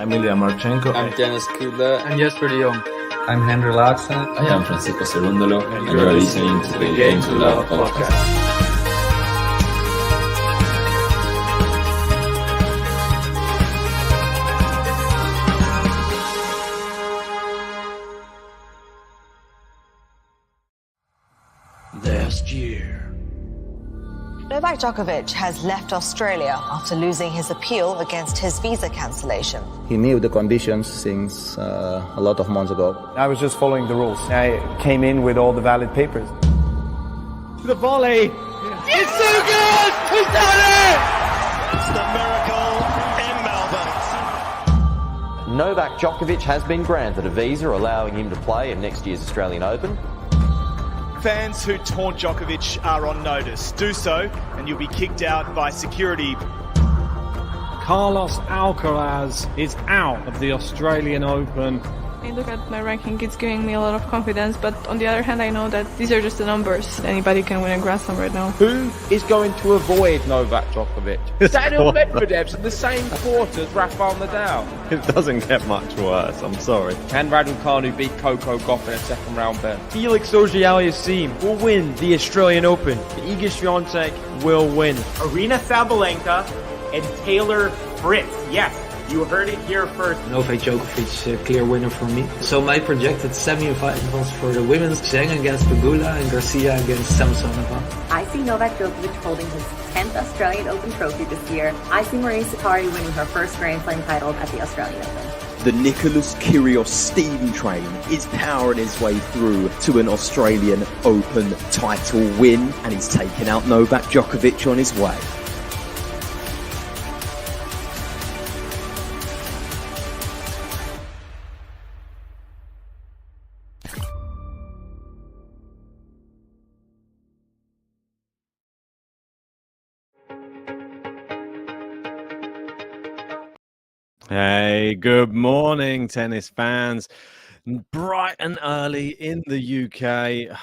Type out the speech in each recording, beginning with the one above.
I'm Ilya Marchenko. I'm Dennis Kudla. I'm Jesper de Jong. I'm Henry Laakson. I am Francisco Cerundolo, and you are listening to the Game to Love podcast. Last year, Novak Djokovic has left Australia after losing his appeal against his visa cancellation. He knew the conditions since a lot of months ago. I was just following the rules. I came in with all the valid papers. the volley. It's so good! He's done it! It's the miracle in Melbourne. Novak Djokovic has been granted a visa allowing him to play in next year's Australian Open. Fans who taunt Djokovic are on notice. Do so and you'll be kicked out by security Carlos Alcaraz is out of the Australian Open. I look at my ranking, it's giving me a lot of confidence, but on the other hand, I know that these are just the numbers. Anybody can win a Grand Slam right now. Who is going to avoid Novak Djokovic? Daniel Medvedev's in the same court as Rafael Nadal. It doesn't get much worse, I'm sorry. Can Raducanu beat Coco Gauff in a second round bet? Felix Auger-Aliassime will win the Australian Open. Iga Swiatek will win. Arina Sabalenka and Taylor Fritz. Yes, you heard it here first. Novak Djokovic, clear winner for me. So my projected semi-finals for the women's: Zheng against Pegula and Garcia against Samsonova. I see Novak Djokovic holding his 10th Australian Open trophy this year. I see Maria Sakkari winning her first Grand Slam title at the Australian Open. The Nicholas Kyrgios steam train is powering his way through to an Australian Open title win, and he's taken out Novak Djokovic on his way. Hey, good morning, tennis fans. Bright and early in the UK,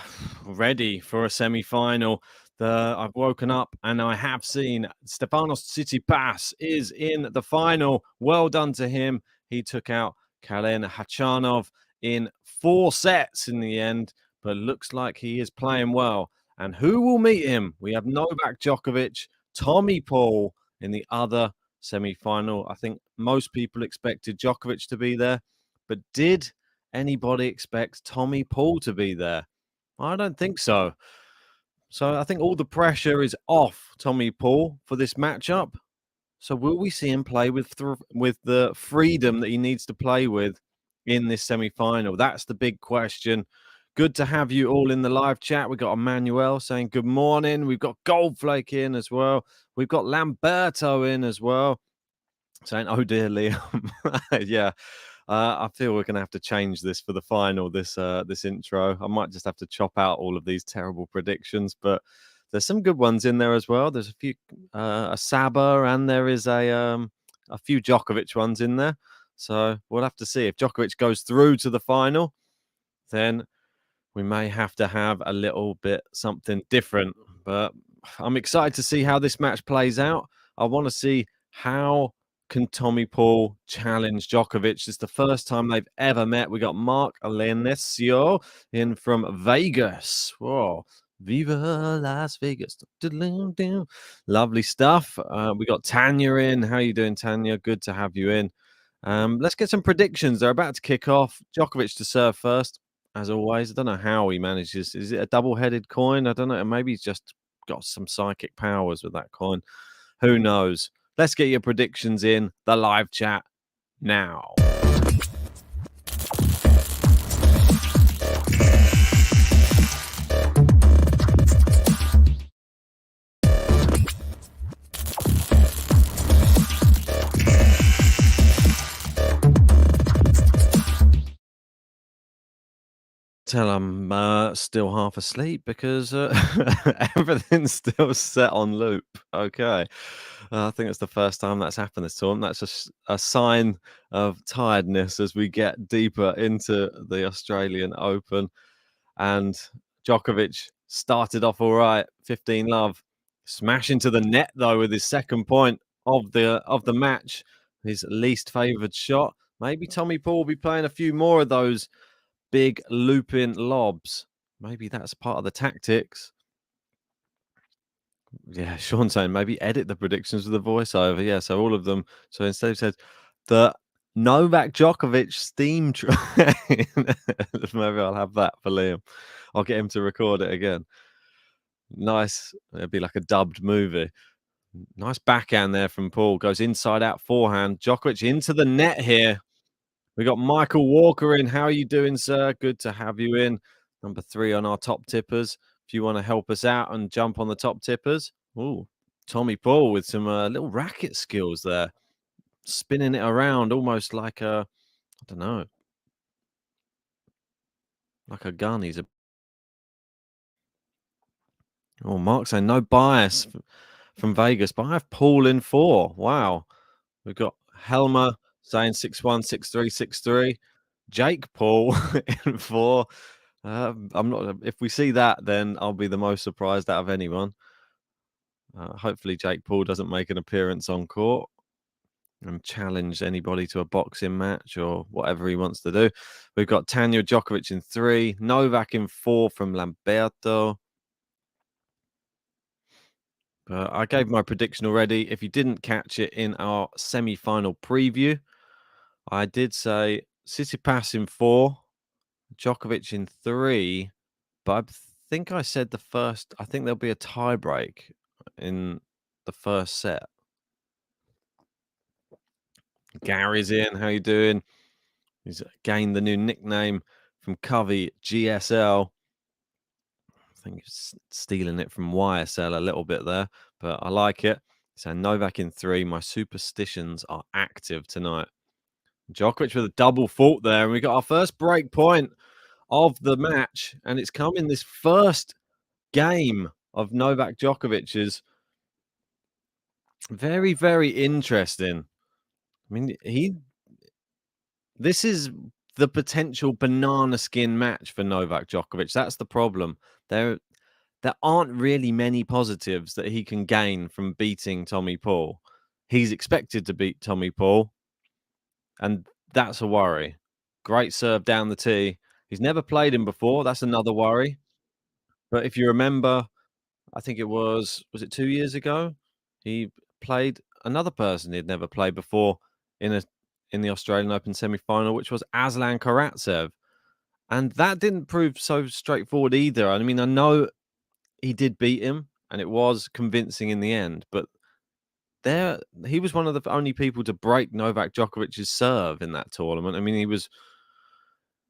ready for a semi-final. I've woken up and I have seen Stefanos Tsitsipas is in the final. Well done to him. He took out Karen Khachanov in 4 sets in the end, but looks like he is playing well. And who will meet him? We have Novak Djokovic, Tommy Paul in the other semi-final. I think most people expected Djokovic to be there, but did anybody expect Tommy Paul to be there? I don't think so. So I think all the pressure is off Tommy Paul for this matchup. So will we see him play with the freedom that he needs to play with in this semi-final? That's the big question. Good to have you all in the live chat. We've got Emmanuel saying good morning. We've got Goldflake in as well. We've got Lamberto in as well, saying, oh dear, Liam. Yeah, I feel we're going to have to change this for the final, this intro. I might just have to chop out all of these terrible predictions, but there's some good ones in there as well. There's a few, a Saba, and there is a few Djokovic ones in there. So we'll have to see. If Djokovic goes through to the final, then we may have to have a little bit something different. But I'm excited to see how this match plays out. I want to see how can Tommy Paul challenge Djokovic. It's the first time they've ever met. We got Mark Lenesio in from Vegas. Whoa. Viva Las Vegas. Lovely stuff. We got Tanya in. How you doing, Tanya? Good to have you in. Let's get some predictions. They're about to kick off. Djokovic to serve first, as always. I don't know how he manages. Is it a double-headed coin? I don't know. Maybe he's just got some psychic powers with that coin. Who knows? Let's get your predictions in the live chat now. Tell I'm still half asleep because everything's still set on loop. Okay. I think it's the first time that's happened this tournament. That's a sign of tiredness as we get deeper into the Australian Open. And Djokovic started off all right, 15 love. Smash into the net, though, with his second point of the match. His least favoured shot. Maybe Tommy Paul will be playing a few more of those big looping lobs. Maybe that's part of the tactics. Yeah, Sean saying maybe edit the predictions with a voiceover. Yeah, so all of them. So instead of said the Novak Djokovic steam train. Maybe I'll have that for Liam. I'll get him to record it again. Nice. It'd be like a dubbed movie. Nice backhand there from Paul. Goes inside out forehand. Djokovic into the net here. We got Michael Walker in. How are you doing, sir? Good to have you in. Number 3 on our top tippers. If you want to help us out and jump on the top tippers. Ooh, Tommy Paul with some little racket skills there. Spinning it around almost like a, I don't know, like a gun. He's a... Oh, Mark saying no bias from Vegas, but I have Paul in 4. Wow. We've got Helmer saying 6-1, 6-3, 6-3. Jake Paul in 4. I'm not. If we see that, then I'll be the most surprised out of anyone. Hopefully, Jake Paul doesn't make an appearance on court and challenge anybody to a boxing match or whatever he wants to do. We've got Tanya Djokovic in 3, Novak in 4 from Lamberto. I gave my prediction already. If you didn't catch it in our semi-final preview, I did say Tsitsipas in 4, Djokovic in 3, but I think I said I think there'll be a tie break in the first set. Gary's in. How you doing? He's gained the new nickname from Covey, GSL. I think he's stealing it from YSL a little bit there, but I like it. So Novak in 3. My superstitions are active tonight. Djokovic with a double fault there, and we got our first break point of the match, and it's come in this first game of Novak Djokovic's. Very, very interesting. I mean, this is the potential banana skin match for Novak Djokovic. That's the problem. There aren't really many positives that he can gain from beating Tommy Paul. He's expected to beat Tommy Paul, and that's a worry. Great serve down the tee. He's never played him before. That's another worry. But if you remember, I think it was it 2 years ago? He played another person he'd never played before in the Australian Open semi-final, which was Aslan Karatsev. And that didn't prove so straightforward either. I mean, I know he did beat him, and it was convincing in the end, but he was one of the only people to break Novak Djokovic's serve in that tournament. I mean,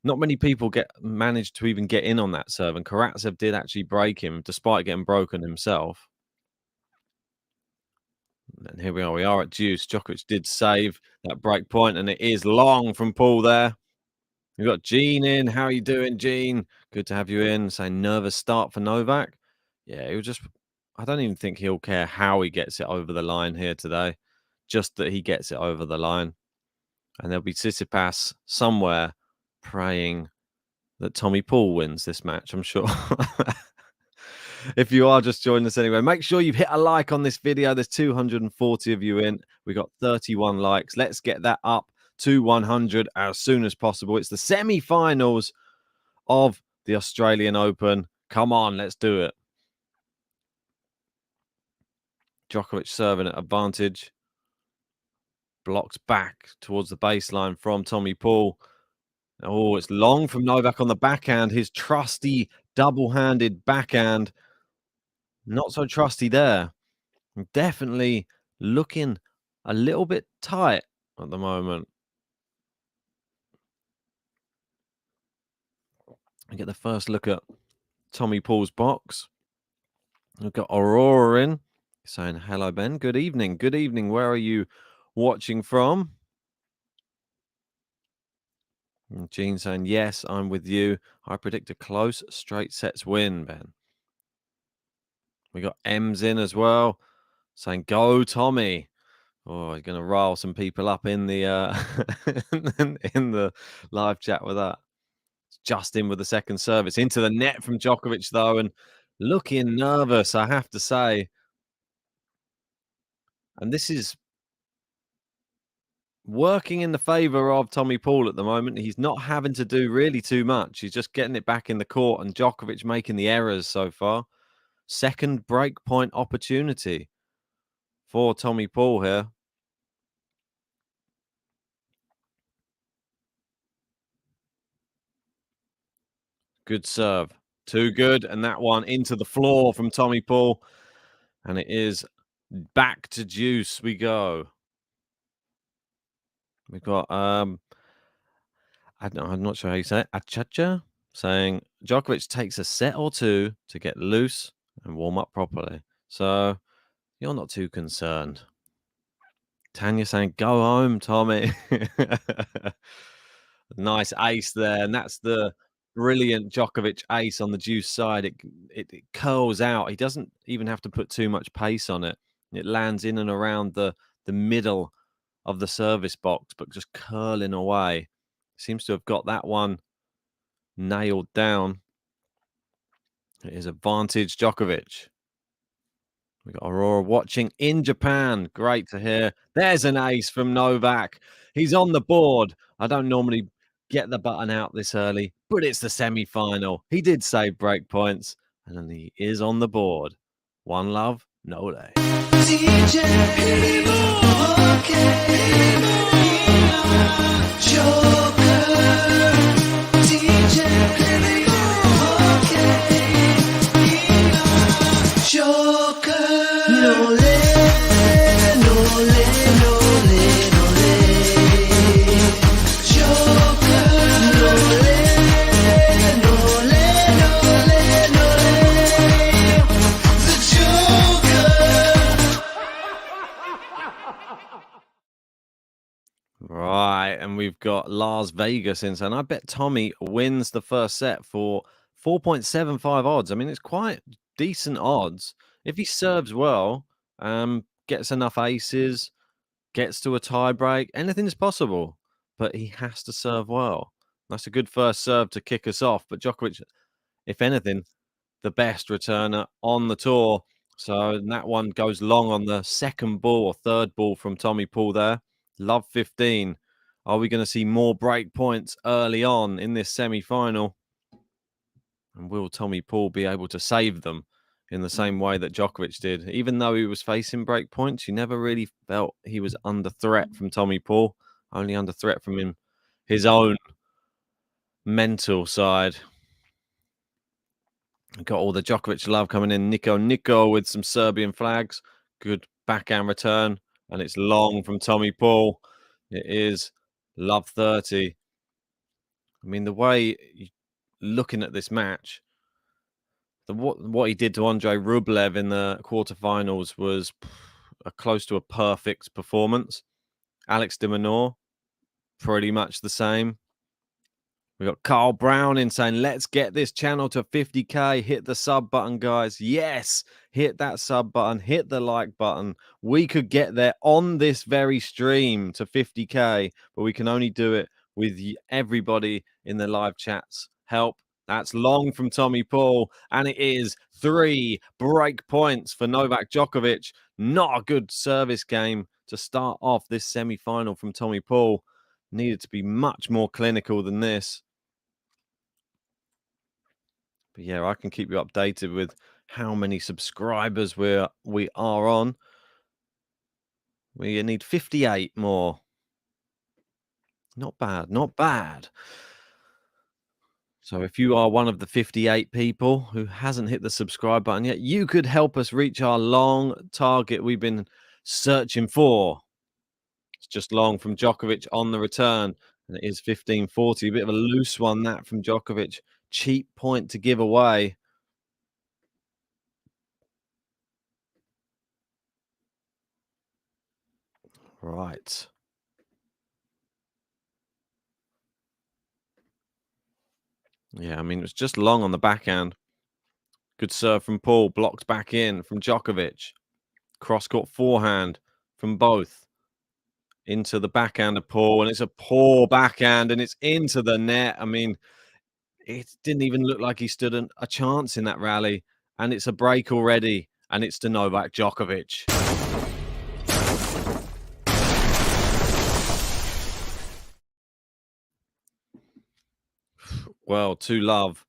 not many people managed to even get in on that serve, and Karatsev did actually break him despite getting broken himself. And here we are. We are at deuce. Djokovic did save that break point, and it is long from Paul there. We've got Gene in. How are you doing, Gene? Good to have you in. Saying nervous start for Novak. Yeah, I don't even think he'll care how he gets it over the line here today. Just that he gets it over the line. And there'll be Tsitsipas somewhere praying that Tommy Paul wins this match, I'm sure. If you are just joining us anyway, make sure you've hit a like on this video. There's 240 of you in. We got 31 likes. Let's get that up to 100 as soon as possible. It's the semi-finals of the Australian Open. Come on, let's do it. Djokovic serving at advantage. Blocks back towards the baseline from Tommy Paul. Oh, it's long from Novak on the backhand. His trusty double-handed backhand. Not so trusty there. Definitely looking a little bit tight at the moment. I get the first look at Tommy Paul's box. We've got Aurora in saying, hello, Ben. Good evening. Good evening. Where are you watching from? And Gene saying, yes, I'm with you. I predict a close straight sets win, Ben. We got M's in as well saying, go, Tommy. Oh, he's going to rile some people up in the in the live chat with that. It's Justin with the second service into the net from Djokovic, though, and looking nervous, I have to say. And this is working in the favor of Tommy Paul at the moment. He's not having to do really too much. He's just getting it back in the court, and Djokovic making the errors so far. Second break point opportunity for Tommy Paul here. Good serve. Too good. And that one into the floor from Tommy Paul. And it is back to deuce we go. We've got, I'm not sure how you say it, Achacha saying Djokovic takes a set or two to get loose and warm up properly. So you're not too concerned. Tanya saying, go home, Tommy. Nice ace there. And that's the brilliant Djokovic ace on the deuce side. It curls out. He doesn't even have to put too much pace on it. It lands in and around the middle of the service box, but just curling away. Seems to have got that one nailed down. It is advantage Djokovic. We got Aurora watching in Japan. Great to hear. There's an ace from Novak. He's on the board. I don't normally get the button out this early, but it's the semi-final. He did save break points, and then he is on the board. One love, Nole. Right, and we've got Las Vegas in, and I bet Tommy wins the first set for 4.75 odds. I mean, it's quite decent odds if he serves well, gets enough aces, gets to a tie break. Anything's possible, but he has to serve well. That's a good first serve to kick us off. But Djokovic, if anything, the best returner on the tour. So that one goes long on the second ball or third ball from Tommy Paul there. Love 15. Are we going to see more break points early on in this semi-final? And will Tommy Paul be able to save them in the same way that Djokovic did? Even though he was facing break points, you never really felt he was under threat from Tommy Paul. Only under threat from his own mental side. Got all the Djokovic love coming in. Nico with some Serbian flags. Good backhand return. And it's long from Tommy Paul. It is love 30. I mean, the way looking at this match, what he did to Andre Rublev in the quarterfinals was close to a perfect performance. Alex de Minaur, pretty much the same. We got Carl Brown in saying, let's get this channel to 50k. Hit the sub button, guys. Yes, hit that sub button. Hit the like button. We could get there on this very stream to 50k, but we can only do it with everybody in the live chats. Help. That's long from Tommy Paul, and it is 3 break points for Novak Djokovic. Not a good service game to start off this semi-final from Tommy Paul. Needed to be much more clinical than this. But yeah, I can keep you updated with how many subscribers we are on. We need 58 more. Not bad, not bad. So if you are one of the 58 people who hasn't hit the subscribe button yet, you could help us reach our long target we've been searching for. It's just long from Djokovic on the return, and it is 1540. A bit of a loose one, that from Djokovic. Cheap point to give away. Right. Yeah, I mean, it was just long on the backhand. Good serve from Paul, blocked back in from Djokovic. Cross-court forehand from both. Into the backhand of Paul, and it's a poor backhand, and it's into the net. I mean, it didn't even look like he stood a chance in that rally, and it's a break already, and it's to Novak Djokovic. Well, 2-love.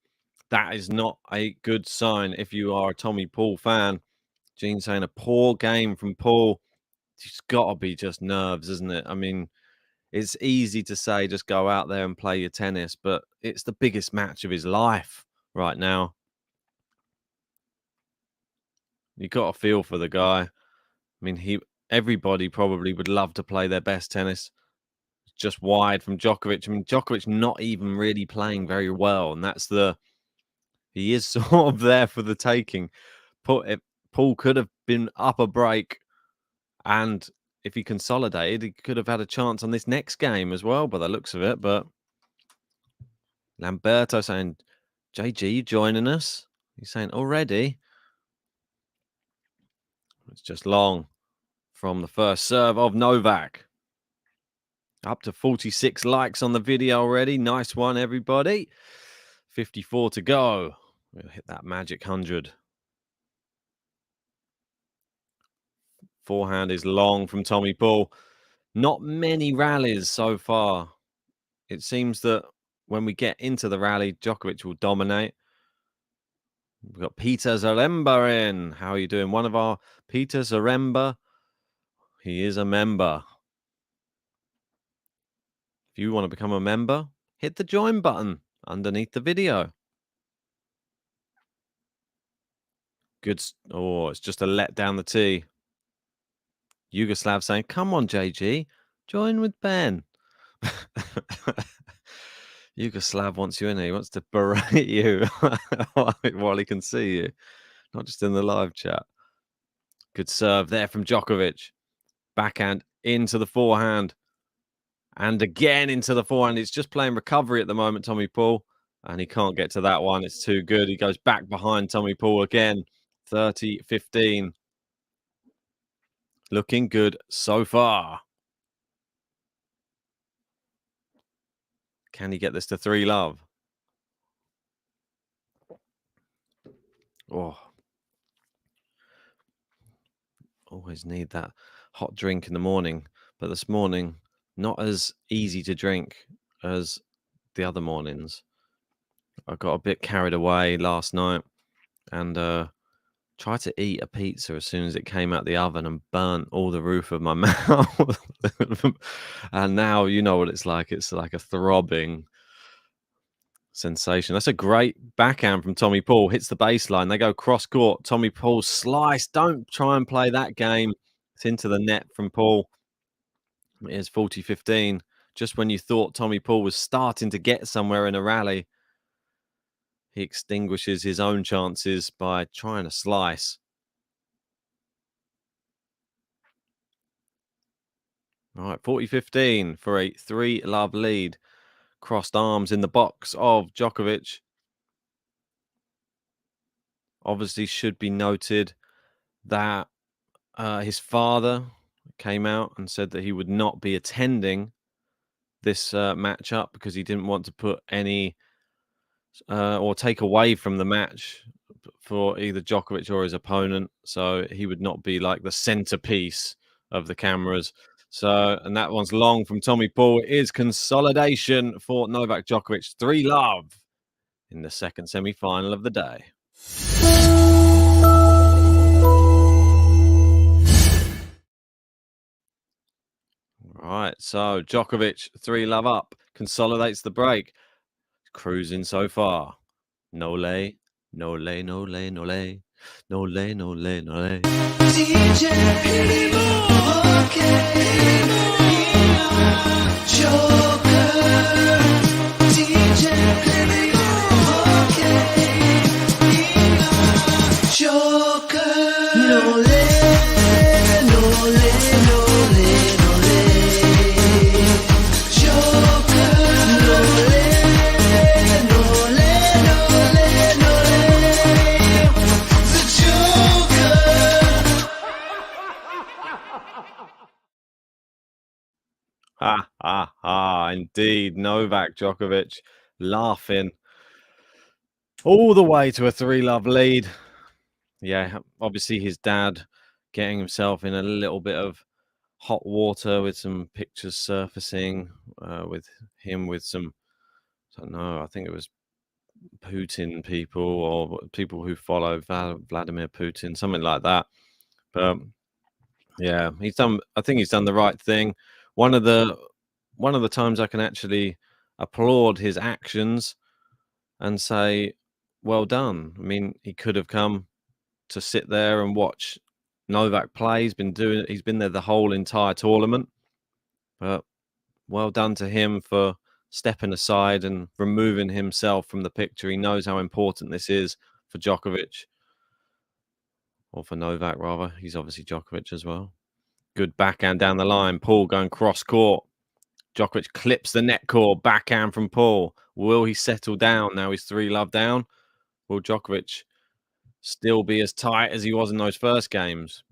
That is not a good sign if you are a Tommy Paul fan. Gene saying a poor game from Paul. It's got to be just nerves, isn't it? I mean, it's easy to say just go out there and play your tennis, but it's the biggest match of his life right now. You got to feel for the guy. I mean, everybody probably would love to play their best tennis. Just wide from Djokovic. I mean, Djokovic not even really playing very well, and he is sort of there for the taking. Paul could have been up a break, and if he consolidated, he could have had a chance on this next game as well, by the looks of it. But Lamberto saying, JG joining us. He's saying already. It's just long from the first serve of Novak. Up to 46 likes on the video already. Nice one, everybody. 54 to go. We'll hit that magic 100. Forehand is long from Tommy Paul. Not many rallies so far. It seems that when we get into the rally, Djokovic will dominate. We've got Peter Zaremba in. How are you doing? One of our Peter Zaremba. He is a member. If you want to become a member, hit the join button underneath the video. Good. Oh, it's just a let down the tee. Yugoslav saying, come on, JG, join with Ben. Yugoslav wants you in here. He wants to berate you while he can see you, not just in the live chat. Good serve there from Djokovic. Backhand into the forehand. And again into the forehand. It's just playing recovery at the moment, Tommy Paul. And he can't get to that one. It's too good. He goes back behind Tommy Paul again. 30-15. Looking good so far. Can he get this to 3-love? Oh. Always need that hot drink in the morning. But this morning, not as easy to drink as the other mornings. I got a bit carried away last night and tried to eat a pizza as soon as it came out the oven and burnt all the roof of my mouth. And now you know what it's like. It's like a throbbing sensation. That's a great backhand from Tommy Paul. Hits the baseline. They go cross court. Tommy Paul's slice. Don't try and play that game. It's into the net from Paul. It is 40-15. Just when you thought Tommy Paul was starting to get somewhere in a rally, he extinguishes his own chances by trying to slice. All right, 40-15 for a 3-love lead. Crossed arms in the box of Djokovic. Obviously should be noted that his father came out and said that he would not be attending this matchup because he didn't want to put any or take away from the match for either Djokovic or his opponent. So he would not be like the centerpiece of the cameras. So, and that one's long from Tommy Paul. It is consolidation for Novak Djokovic. 3-love in the second semi-final of the day. Right, so Djokovic 3-love up, consolidates the break, cruising so far. No lay, no lay, no lay, no lay, no lay, no lay, no lay. Indeed, Novak Djokovic laughing all the way to a 3-love lead. Yeah, obviously his dad getting himself in a little bit of hot water with some pictures surfacing with him with some, I don't know, I think it was Putin people or people who follow Vladimir Putin, something like that. But yeah, I think he's done the right thing. One of the times I can actually applaud his actions and say, well done. I mean, he could have come to sit there and watch Novak play. He's been there the whole entire tournament. But well done to him for stepping aside and removing himself from the picture. He knows how important this is for Djokovic. Or for Novak, rather. He's obviously Djokovic as well. Good backhand down the line. Paul going cross court. Djokovic clips the net cord. Backhand from Paul. Will he settle down? Now he's 3-love down. Will Djokovic still be as tight as he was in those first games?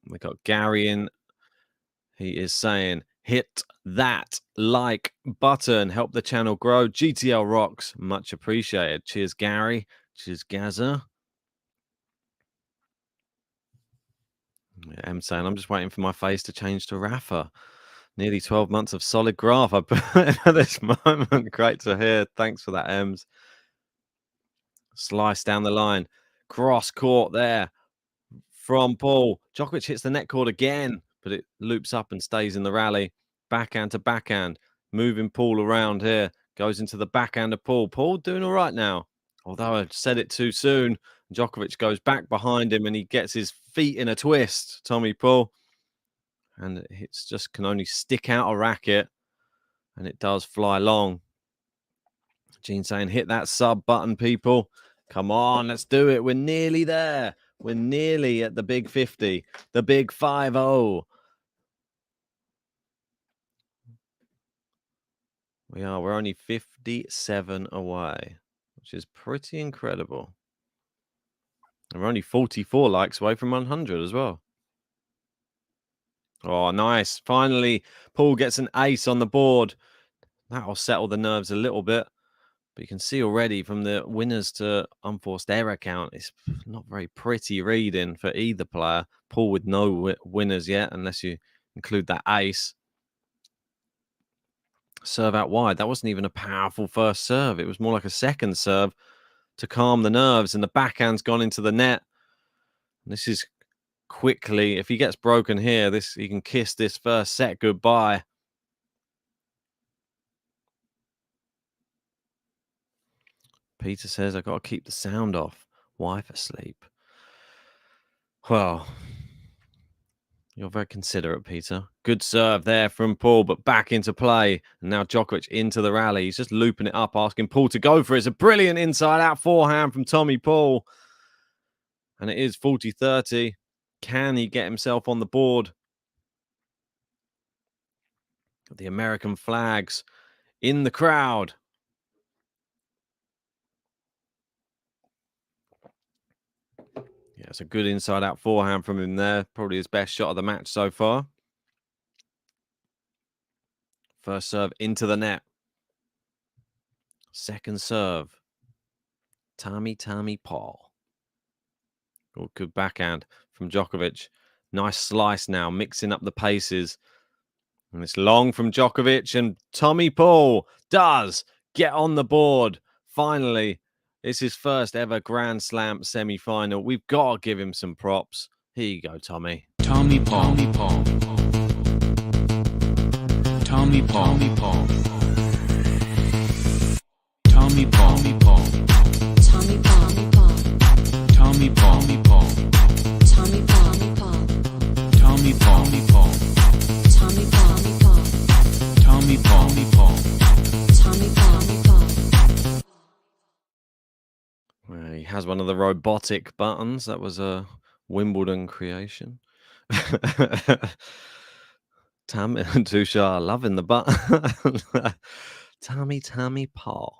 We got Gary in. He is saying, hit that like button. Help the channel grow. GTL rocks. Much appreciated. Cheers, Gary. Cheers, Gaza. I'm saying I'm just waiting for my face to change to Rafa. Nearly 12 months of solid graph I put at this moment. Great to hear. Thanks for that, Ems. Slice down the line. Cross court there from Paul. Djokovic hits the net cord again, but it loops up and stays in the rally. Backhand to backhand. Moving Paul around here. Goes into the backhand of Paul. Paul doing all right now. Although I said it too soon. Djokovic goes back behind him and he gets his feet in a twist. Tommy Paul. And it's just can only stick out a racket. And it does fly long. Gene saying, hit that sub button, people. Come on, let's do it. We're nearly there. We're nearly at the big 50, the big 5-0. We are. We're only 57 away, which is pretty incredible. And we're only 44 likes away from 100 as well. Oh, nice. Finally, Paul gets an ace on the board. That'll settle the nerves a little bit. But you can see already from the winners to unforced error count, it's not very pretty reading for either player. Paul with no winners yet, unless you include that ace. Serve out wide. That wasn't even a powerful first serve. It was more like a second serve to calm the nerves. And the backhand's gone into the net. This is quickly, if he gets broken here, he can kiss this first set goodbye. Peter says, I've got to keep the sound off. Wife asleep. Well, you're very considerate, Peter. Good serve there from Paul, but back into play. And now Djokovic into the rally. He's just looping it up, asking Paul to go for it. It's a brilliant inside-out forehand from Tommy Paul. And it is 40-30. Can he get himself on the board? The American flags in the crowd. Yeah, it's a good inside-out forehand from him there. Probably his best shot of the match so far. First serve into the net. Second serve. Tommy Paul. Oh, good backhand from Djokovic. Nice slice now, mixing up the paces. And it's long from Djokovic, and Tommy Paul does get on the board. Finally, it's his first ever Grand Slam semi-final. We've got to give him some props. Here you go, Tommy. Tommy Paul. Tommy Paul. Tommy Paul. Tommy Paul. Tommy Paul. Tommy Paul. Tommy Paul. Tommy Paul. Tommy Paul. Tommy Paul. Tommy Paul. Tommy Paul. Tommy Paul. Tommy Paul. Tommy Paul. Well, he has one of the robotic buttons. That was a Wimbledon creation. Tommy and Tushar loving the button. Tommy Paul.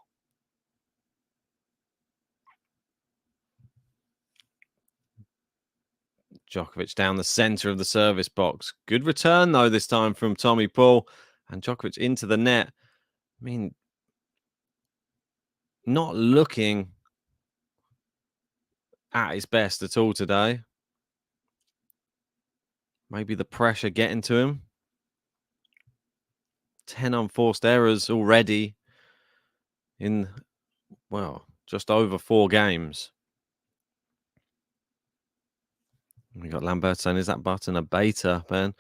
Djokovic down the center of the service box. Good return, though, this time from Tommy Paul. And Djokovic into the net. I mean, not looking at his best at all today. Maybe the pressure getting to him. 10 unforced errors already in, well, just over 4 games. We got Lambert saying, is that button a beta, Ben?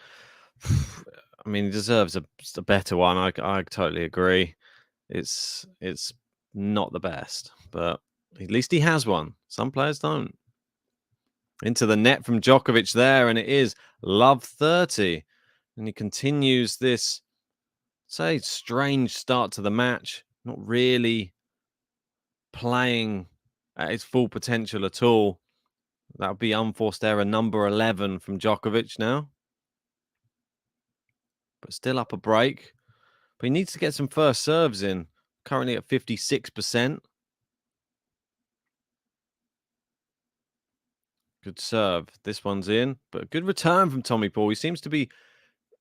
I mean, he deserves a better one. I totally agree. It's not the best, but at least he has one. Some players don't. Into the net from Djokovic there, and it is love 30. And he continues this, say, strange start to the match. Not really playing at his full potential at all. That would be unforced error number 11 from Djokovic now. But still up a break. But he needs to get some first serves in. Currently at 56%. Good serve. This one's in. But a good return from Tommy Paul. He seems to be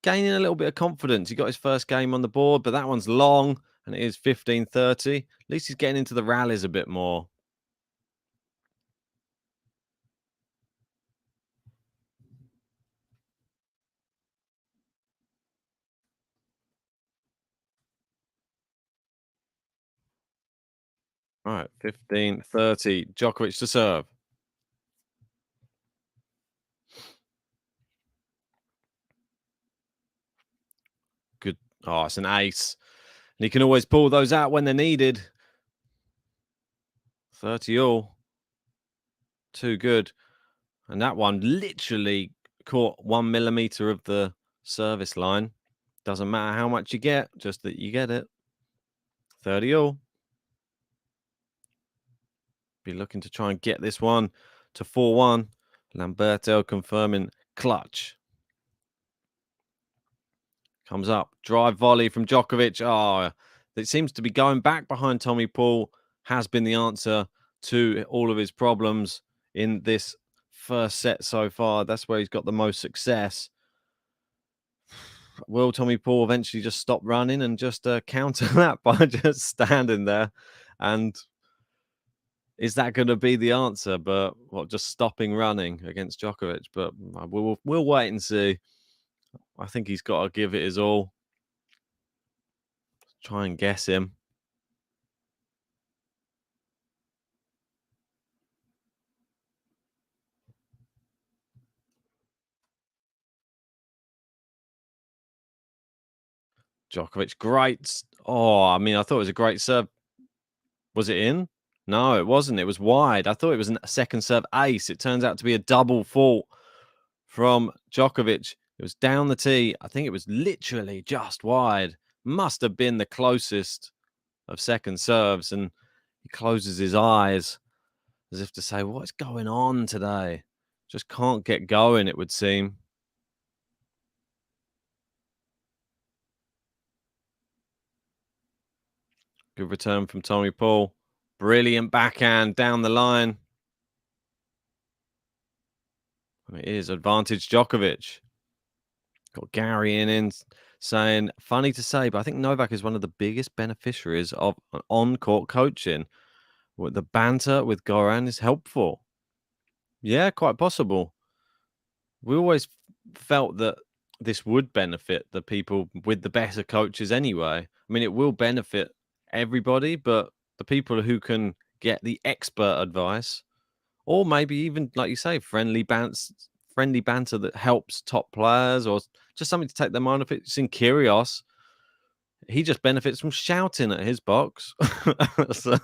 gaining a little bit of confidence. He got his first game on the board, but that one's long, and it is 15-30. At least he's getting into the rallies a bit more. All right, 15-30. Djokovic to serve. Good. Oh, it's an ace. And he can always pull those out when they're needed. 30 all. Too good. And that one literally caught 1 millimeter of the service line. Doesn't matter how much you get, just that you get it. 30 all. Be looking to try and get this one to 4-1. Lamberto confirming clutch. Comes up. Drive volley from Djokovic. Oh, it seems to be going back behind Tommy Paul has been the answer to all of his problems in this first set so far. That's where he's got the most success. Will Tommy Paul eventually just stop running and just counter that by just standing there? And is that going to be the answer? But what, just stopping running against Djokovic? But we'll wait and see. I think he's got to give it his all. Try and guess him. Djokovic, great. Oh, I mean, I thought it was a great serve. Was it in? No, it wasn't. It was wide. I thought it was a second serve ace. It turns out to be a double fault from Djokovic. It was down the tee. I think it was literally just wide. Must have been the closest of second serves. And he closes his eyes as if to say, what's going on today? Just can't get going, it would seem. Good return from Tommy Paul. Brilliant backhand down the line. And it is advantage Djokovic. Got Gary in saying, funny to say, but I think Novak is one of the biggest beneficiaries of on-court coaching. The banter with Goran is helpful. Yeah, quite possible. We always felt that this would benefit the people with the better coaches anyway. I mean, it will benefit everybody, but the people who can get the expert advice, or maybe even, like you say, friendly banter that helps top players, or just something to take their mind off it. It's in Kyrgios. He just benefits from shouting at his box. So,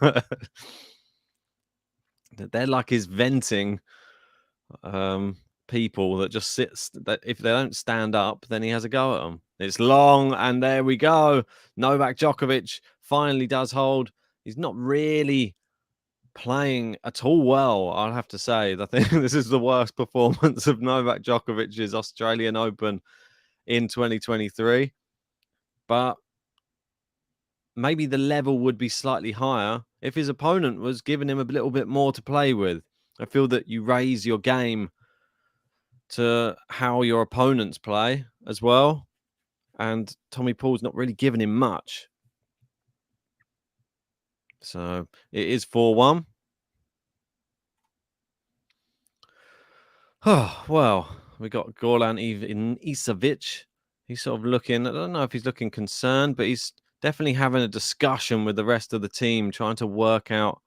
they're like his venting people that just sits, that if they don't stand up, then he has a go at them. It's long, and there we go. Novak Djokovic finally does hold. He's not really playing at all well, I'll have to say. I think this is the worst performance of Novak Djokovic's Australian Open in 2023. But maybe the level would be slightly higher if his opponent was giving him a little bit more to play with. I feel that you raise your game to how your opponents play as well. And Tommy Paul's not really giving him much. So it is 4-1. Oh, well, we got Goran Ivanisevic. He's sort of looking, I don't know if he's looking concerned, but he's definitely having a discussion with the rest of the team, trying to work out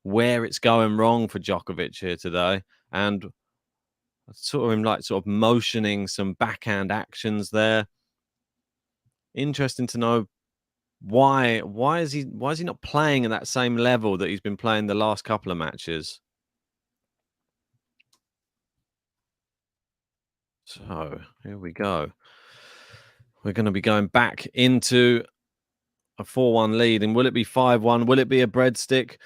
where it's going wrong for Djokovic here today. And I saw him like sort of motioning some backhand actions there. Interesting to know why is he not playing at that same level that he's been playing the last couple of matches? So here we go. We're going to be going back into a 4-1 lead. And will it be 5-1? Will it be a breadstick?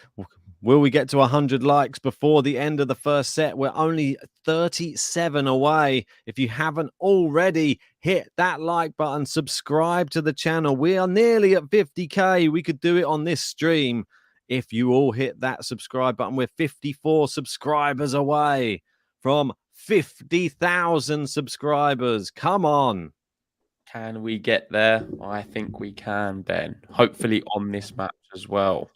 Will we get to 100 likes before the end of the first set? We're only 37 away. If you haven't already, hit that like button, subscribe to the channel. We are nearly at 50K. We could do it on this stream if you all hit that subscribe button. We're 54 subscribers away from 50,000 subscribers. Come on. Can we get there? I think we can, Ben. Hopefully on this match as well.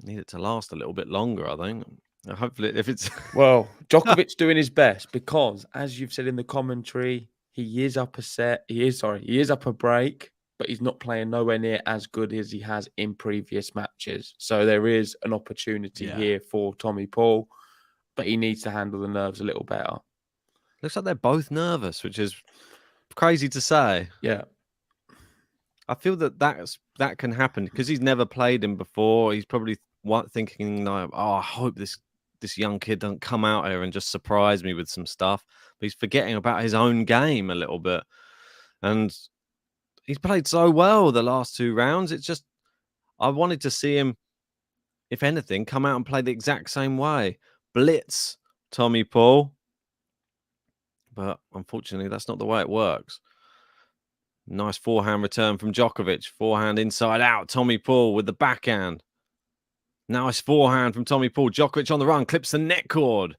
Need it to last a little bit longer, I think. Hopefully, if it's well, Djokovic doing his best because, as you've said in the commentary, he is up a set. He is up a break, but he's not playing nowhere near as good as he has in previous matches. So there is an opportunity here for Tommy Paul, but he needs to handle the nerves a little better. Looks like they're both nervous, which is crazy to say. Yeah. I feel that can happen because he's never played him before. He's probably thinking, like, oh, I hope this young kid doesn't come out here and just surprise me with some stuff. But he's forgetting about his own game a little bit. And he's played so well the last 2 rounds. It's just, I wanted to see him, if anything, come out and play the exact same way. Blitz Tommy Paul. But unfortunately, that's not the way it works. Nice forehand return from Djokovic. Forehand inside out. Tommy Paul with the backhand. Nice forehand from Tommy Paul. Djokovic on the run. Clips the net cord.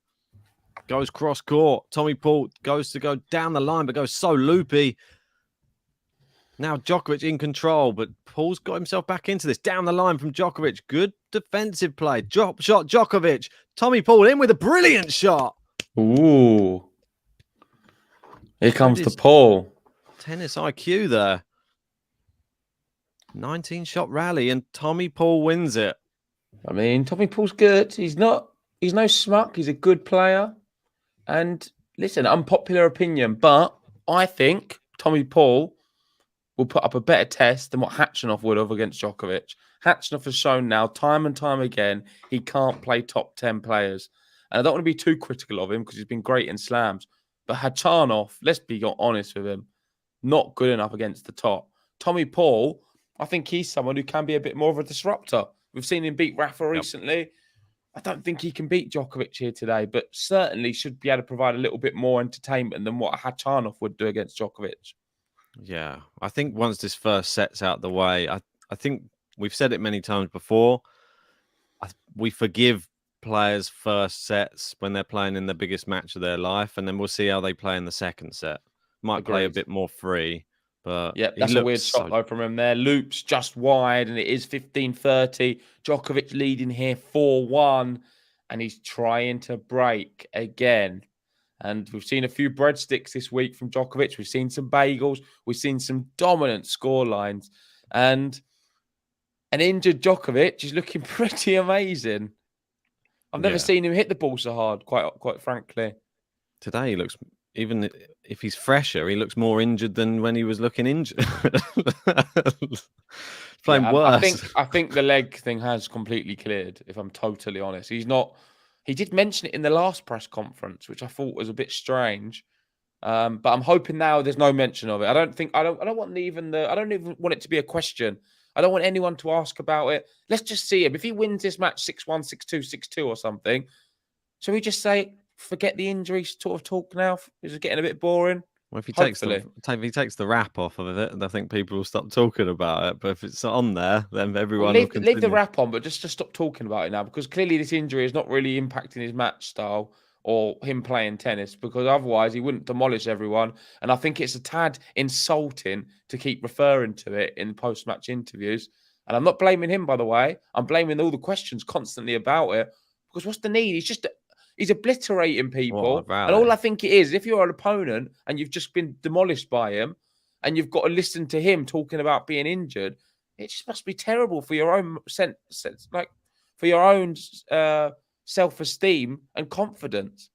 Goes cross court. Tommy Paul goes to go down the line, but goes so loopy. Now Djokovic in control, but Paul's got himself back into this. Down the line from Djokovic. Good defensive play. Drop shot Djokovic. Tommy Paul in with a brilliant shot. Ooh. Here comes the Paul. Tennis IQ there. 19-shot rally, and Tommy Paul wins it. I mean, Tommy Paul's good. He's no smuck. He's a good player. And listen, unpopular opinion, but I think Tommy Paul will put up a better test than what Hatchanov would have against Djokovic. Hatchanov has shown now, time and time again, he can't play top 10 players. And I don't want to be too critical of him because he's been great in slams. But Hatchanov, let's be honest with him, not good enough against the top. Tommy Paul, I think he's someone who can be a bit more of a disruptor. We've seen him beat Rafa recently. I don't think he can beat Djokovic here today, but certainly should be able to provide a little bit more entertainment than what Hatchanov would do against Djokovic. Yeah, I think once this first set's out the way, I think we've said it many times before, we forgive players' first sets when they're playing in the biggest match of their life, and then we'll see how they play in the second set. Might play a bit more free, but yeah, that's a weird shot though from him there. Loops just wide, and it is 15-30. Djokovic leading here 4-1, and he's trying to break again. And we've seen a few breadsticks this week from Djokovic. We've seen some bagels. We've seen some dominant score lines, and an injured Djokovic is looking pretty amazing. I've never seen him hit the ball so hard, quite frankly. Today he looks, even if he's fresher, he looks more injured than when he was looking injured. Playing worse. I think the leg thing has completely cleared, if I'm totally honest. He's not. He did mention it in the last press conference, which I thought was a bit strange. But I'm hoping now there's no mention of it. I don't want it to be a question. I don't want anyone to ask about it. Let's just see him. If he wins this match 6-1, 6-2, 6-2 or something, shall we just say, forget the injury sort of talk now? Is it getting a bit boring? Well, if he takes the wrap off of it, I think people will stop talking about it. But if it's on there, then everyone will continue. Leave the wrap on, but just stop talking about it now, because clearly this injury is not really impacting his match style or him playing tennis, because otherwise he wouldn't demolish everyone. And I think it's a tad insulting to keep referring to it in post-match interviews. And I'm not blaming him, by the way. I'm blaming all the questions constantly about it, because what's the need? He's obliterating people. And all I think it is, if you're an opponent and you've just been demolished by him and you've got to listen to him talking about being injured, it just must be terrible for your own sense, like for your own self-esteem and confidence.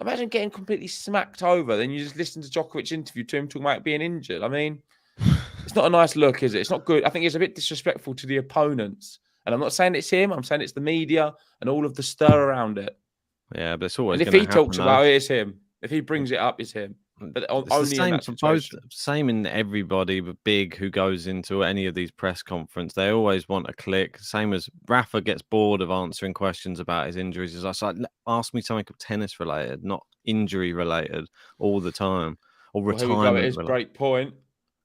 Imagine getting completely smacked over, then you just listen to Djokovic's interview to him talking about being injured. I mean, it's not a nice look, is it? It's not good. I think it's a bit disrespectful to the opponents. And I'm not saying it's him. I'm saying it's the media and all of the stir around it. Yeah, but it's always. And if he talks about it, it's him. If he brings it up, it's him. But it's only the same in that for situation. Same in everybody, but big who goes into any of these press conferences, they always want a click. Same as Rafa gets bored of answering questions about his injuries. It's like, ask me something tennis related, not injury related, all the time, or retirement. It is a great point,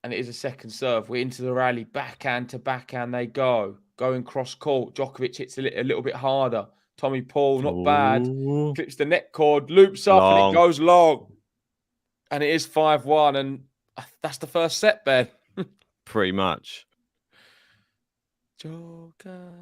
and it is a second serve. We're into the rally, backhand to backhand. They going cross court. Djokovic hits a little bit harder. Tommy Paul, not bad. Clips the net cord, loops up, and it goes long. And it is 5-1. And That's the first set, Ben. Pretty much. Joker.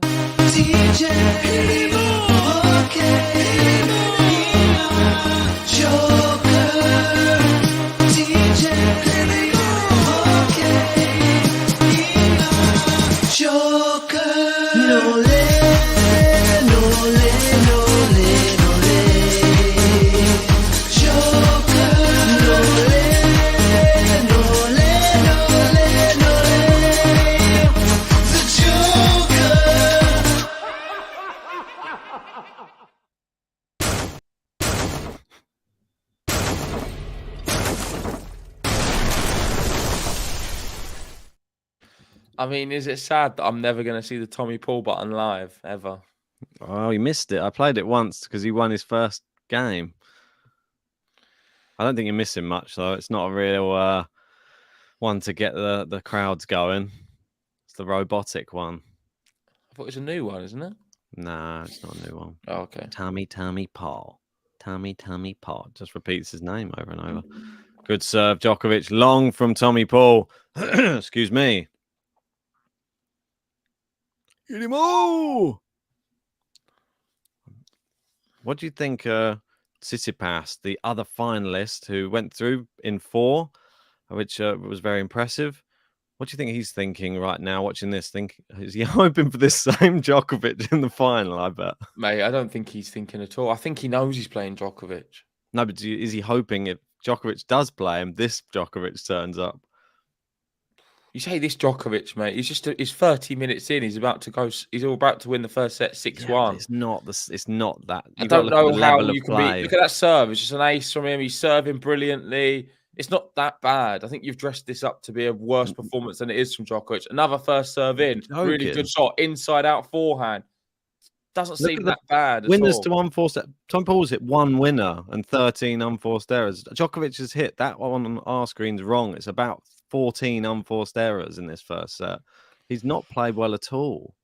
I mean, is it sad that I'm never going to see the Tommy Paul button live ever? Oh, he missed it. I played it once because he won his first game. I don't think you're missing much, though. It's not a real one to get the crowds going. It's the robotic one. I thought it was a new one, isn't it? Nah, it's not a new one. Oh, okay. Tommy Paul. Tommy Paul. Just repeats his name over and over. Good serve, Djokovic. Long from Tommy Paul. Excuse me. Get him all! What do you think Tsitsipas, the other finalist who went through in 4, which was very impressive, what do you think he's thinking right now watching this? Is he hoping for this same Djokovic in the final, I bet? Mate, I don't think he's thinking at all. I think he knows he's playing Djokovic. No, but is he hoping if Djokovic does play him, this Djokovic turns up? You say this Djokovic, mate. He's 30 minutes in. He's about to go. He's all about to win the first set 6-1. Yeah, it's not that. I don't know how you can be. Look at that serve. It's just an ace from him. He's serving brilliantly. It's not that bad. I think you've dressed this up to be a worse performance than it is from Djokovic. Another first serve in. Really good shot. Inside out forehand. Doesn't seem that bad at all. Winners to unforced. Tom Paul's hit 1 winner and 13 unforced errors. Djokovic has hit that one on our screen's wrong. It's about 14 unforced errors in this first set. He's not played well at all,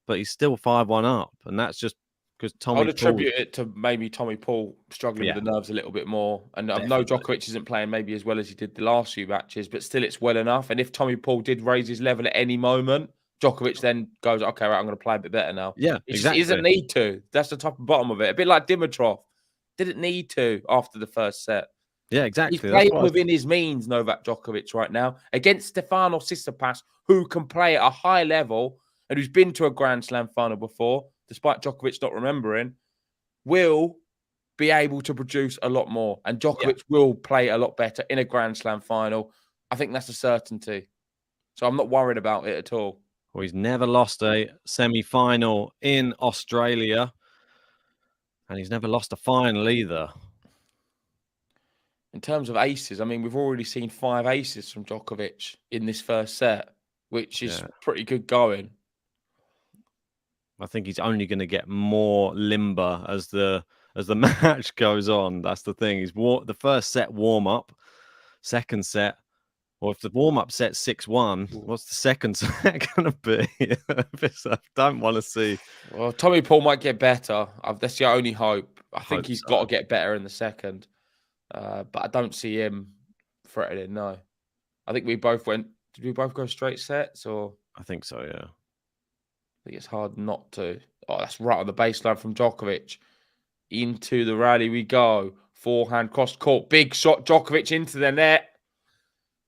but he's still 5-1 up, and that's just because Tommy. I'd attribute it to maybe Tommy Paul struggling with the nerves a little bit more. And I know Djokovic isn't playing maybe as well as he did the last few matches, but still it's well enough. And if Tommy Paul did raise his level at any moment, Djokovic then goes, okay, right, I'm going to play a bit better now. Yeah, exactly. He doesn't need to. That's the top and bottom of it. A bit like Dimitrov. Didn't need to after the first set. Yeah, exactly. He's playing within his means, Novak Djokovic, right now, against Stefano Tsitsipas, who can play at a high level and who's been to a Grand Slam final before, despite Djokovic not remembering, will be able to produce a lot more. And Djokovic will play a lot better in a Grand Slam final. I think that's a certainty. So I'm not worried about it at all. Well, he's never lost a semi-final in Australia. And he's never lost a final either. In terms of aces, I mean, we've already seen 5 aces from Djokovic in this first set, which is pretty good going. I think he's only going to get more limber as the match goes on. That's the thing. He's the first set warm up, second set. Or if the warm up set's 6-1, what's the second set going to be? I don't want to see. Well, Tommy Paul might get better. That's the only hope. I think he's got to get better in the second. But I don't see him threatening, no. I think we both went... Did we both go straight sets, or...? I think so, yeah. I think it's hard not to. Oh, that's right on the baseline from Djokovic. Into the rally we go. Forehand, cross court. Big shot, Djokovic into the net.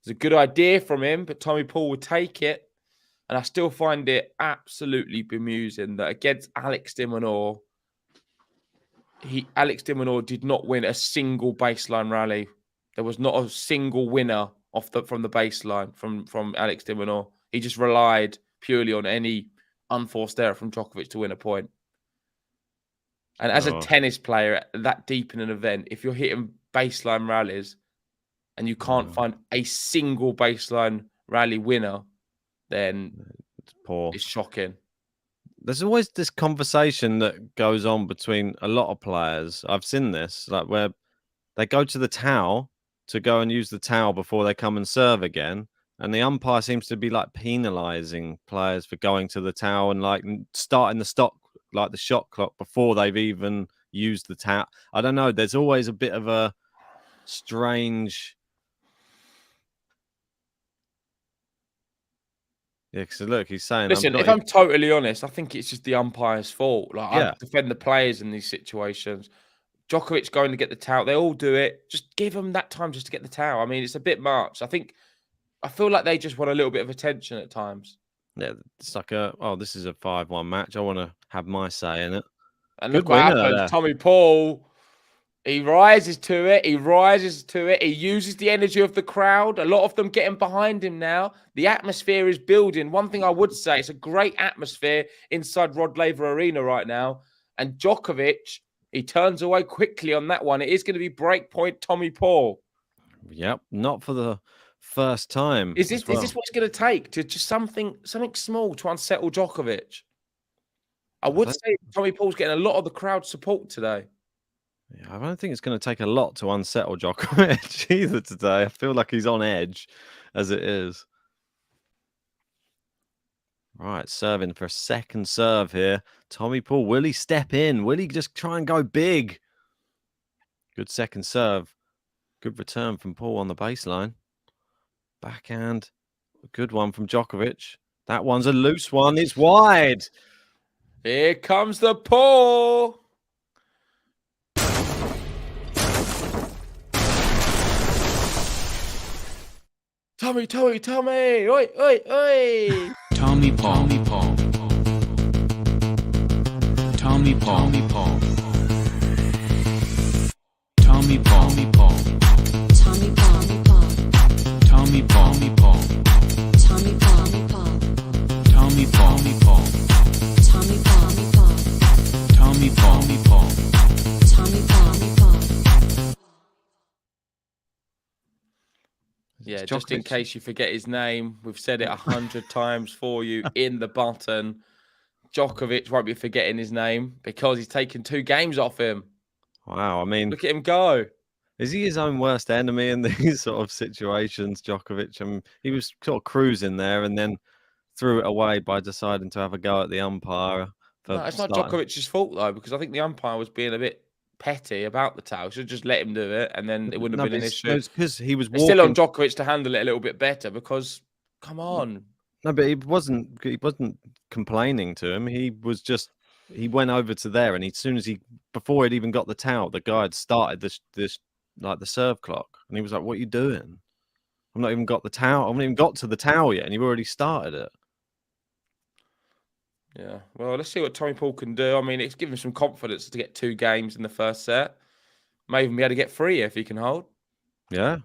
It's a good idea from him, but Tommy Paul would take it. And I still find it absolutely bemusing that against Alex de Minaur, Alex de Minaur did not win a single baseline rally. There was not a single winner from the baseline from Alex de Minaur. He just relied purely on any unforced error from Djokovic to win a point. And as a tennis player that deep in an event, if you're hitting baseline rallies and you can't find a single baseline rally winner, then it's shocking. There's always this conversation that goes on between a lot of players. I've seen this, like where they go to the towel to go and use the towel before they come and serve again. And the umpire seems to be like penalizing players for going to the towel and like starting the shot clock before they've even used the towel. I don't know. There's always a bit of a strange Yeah, because look, he's saying. Listen, if I'm totally honest, I think it's just the umpire's fault. Like I defend the players in these situations. Djokovic going to get the towel. They all do it. Just give them that time just to get the towel. I mean, it's a bit much. I feel like they just want a little bit of attention at times. Yeah, it's like this is a 5-1 match. I want to have my say in it. And look what happens. Tommy Paul, he rises to it. He uses the energy of the crowd. A lot of them getting behind him now. The atmosphere is building. One thing I would say, it's a great atmosphere inside Rod Laver Arena right now. And Djokovic, he turns away quickly on that one. It is going to be break point Tommy Paul. Yep, not for the first time. Is this what it's going to take to just something small to unsettle Djokovic? I would say Tommy Paul's getting a lot of the crowd support today. Yeah, I don't think it's going to take a lot to unsettle Djokovic either today. I feel like he's on edge as it is. Right, serving for a second serve here. Tommy Paul, will he step in? Will he just try and go big? Good second serve. Good return from Paul on the baseline. Backhand. A good one from Djokovic. That one's a loose one. It's wide. Here comes the Paul. Tommy. Oi, oi, oi. Tommy Paul. Tommy Paul. Tommy Paul. Tommy Paul. Tommy Paul. Tommy Paul. Tommy Paul. Tommy Paul. Tommy Paul. Tommy Paul. Tommy Paul. Tommy Paul. Yeah, just in case you forget his name, we've said it 100 times for you in the button. Djokovic won't be forgetting his name because he's taken 2 games off him. Wow, I mean, look at him go. Is he his own worst enemy in these sort of situations, Djokovic? I mean, he was sort of cruising there and then threw it away by deciding to have a go at the umpire. No, it's not Djokovic's fault, though, because I think the umpire was being a bit petty about the towel. Should just let him do it, and then it wouldn't have been an issue. It's because he was walking... It's still on Djokovic to handle it a little bit better because, come on. No, but he wasn't complaining to him. He went over to there, and before he'd even got the towel, the guy had started this like the serve clock, and he was like, "What are you doing? I've not even got the towel. I haven't even got to the towel yet, and you've already started it." Yeah, well, let's see what Tommy Paul can do. I mean, it's given him some confidence to get 2 games in the first set. May even be able to get 3 if he can hold. Yeah.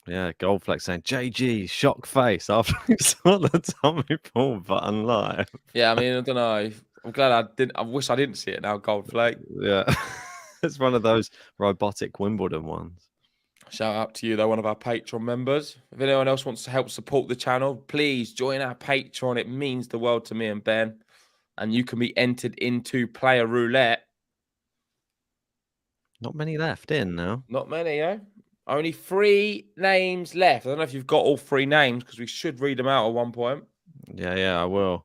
Yeah, Goldflex saying, JG, shock face after he saw the Tommy Paul button live. Yeah, I mean, I don't know. I'm glad I wish I didn't see it now, Goldflake. Yeah. It's one of those robotic Wimbledon ones. Shout out to you, though, one of our Patreon members. If anyone else wants to help support the channel, please join our Patreon. It means the world to me and Ben. And you can be entered into Player Roulette. Not many left in now. Not many, eh? Only 3 names left. I don't know if you've got all 3 names because we should read them out at one point. Yeah, I will.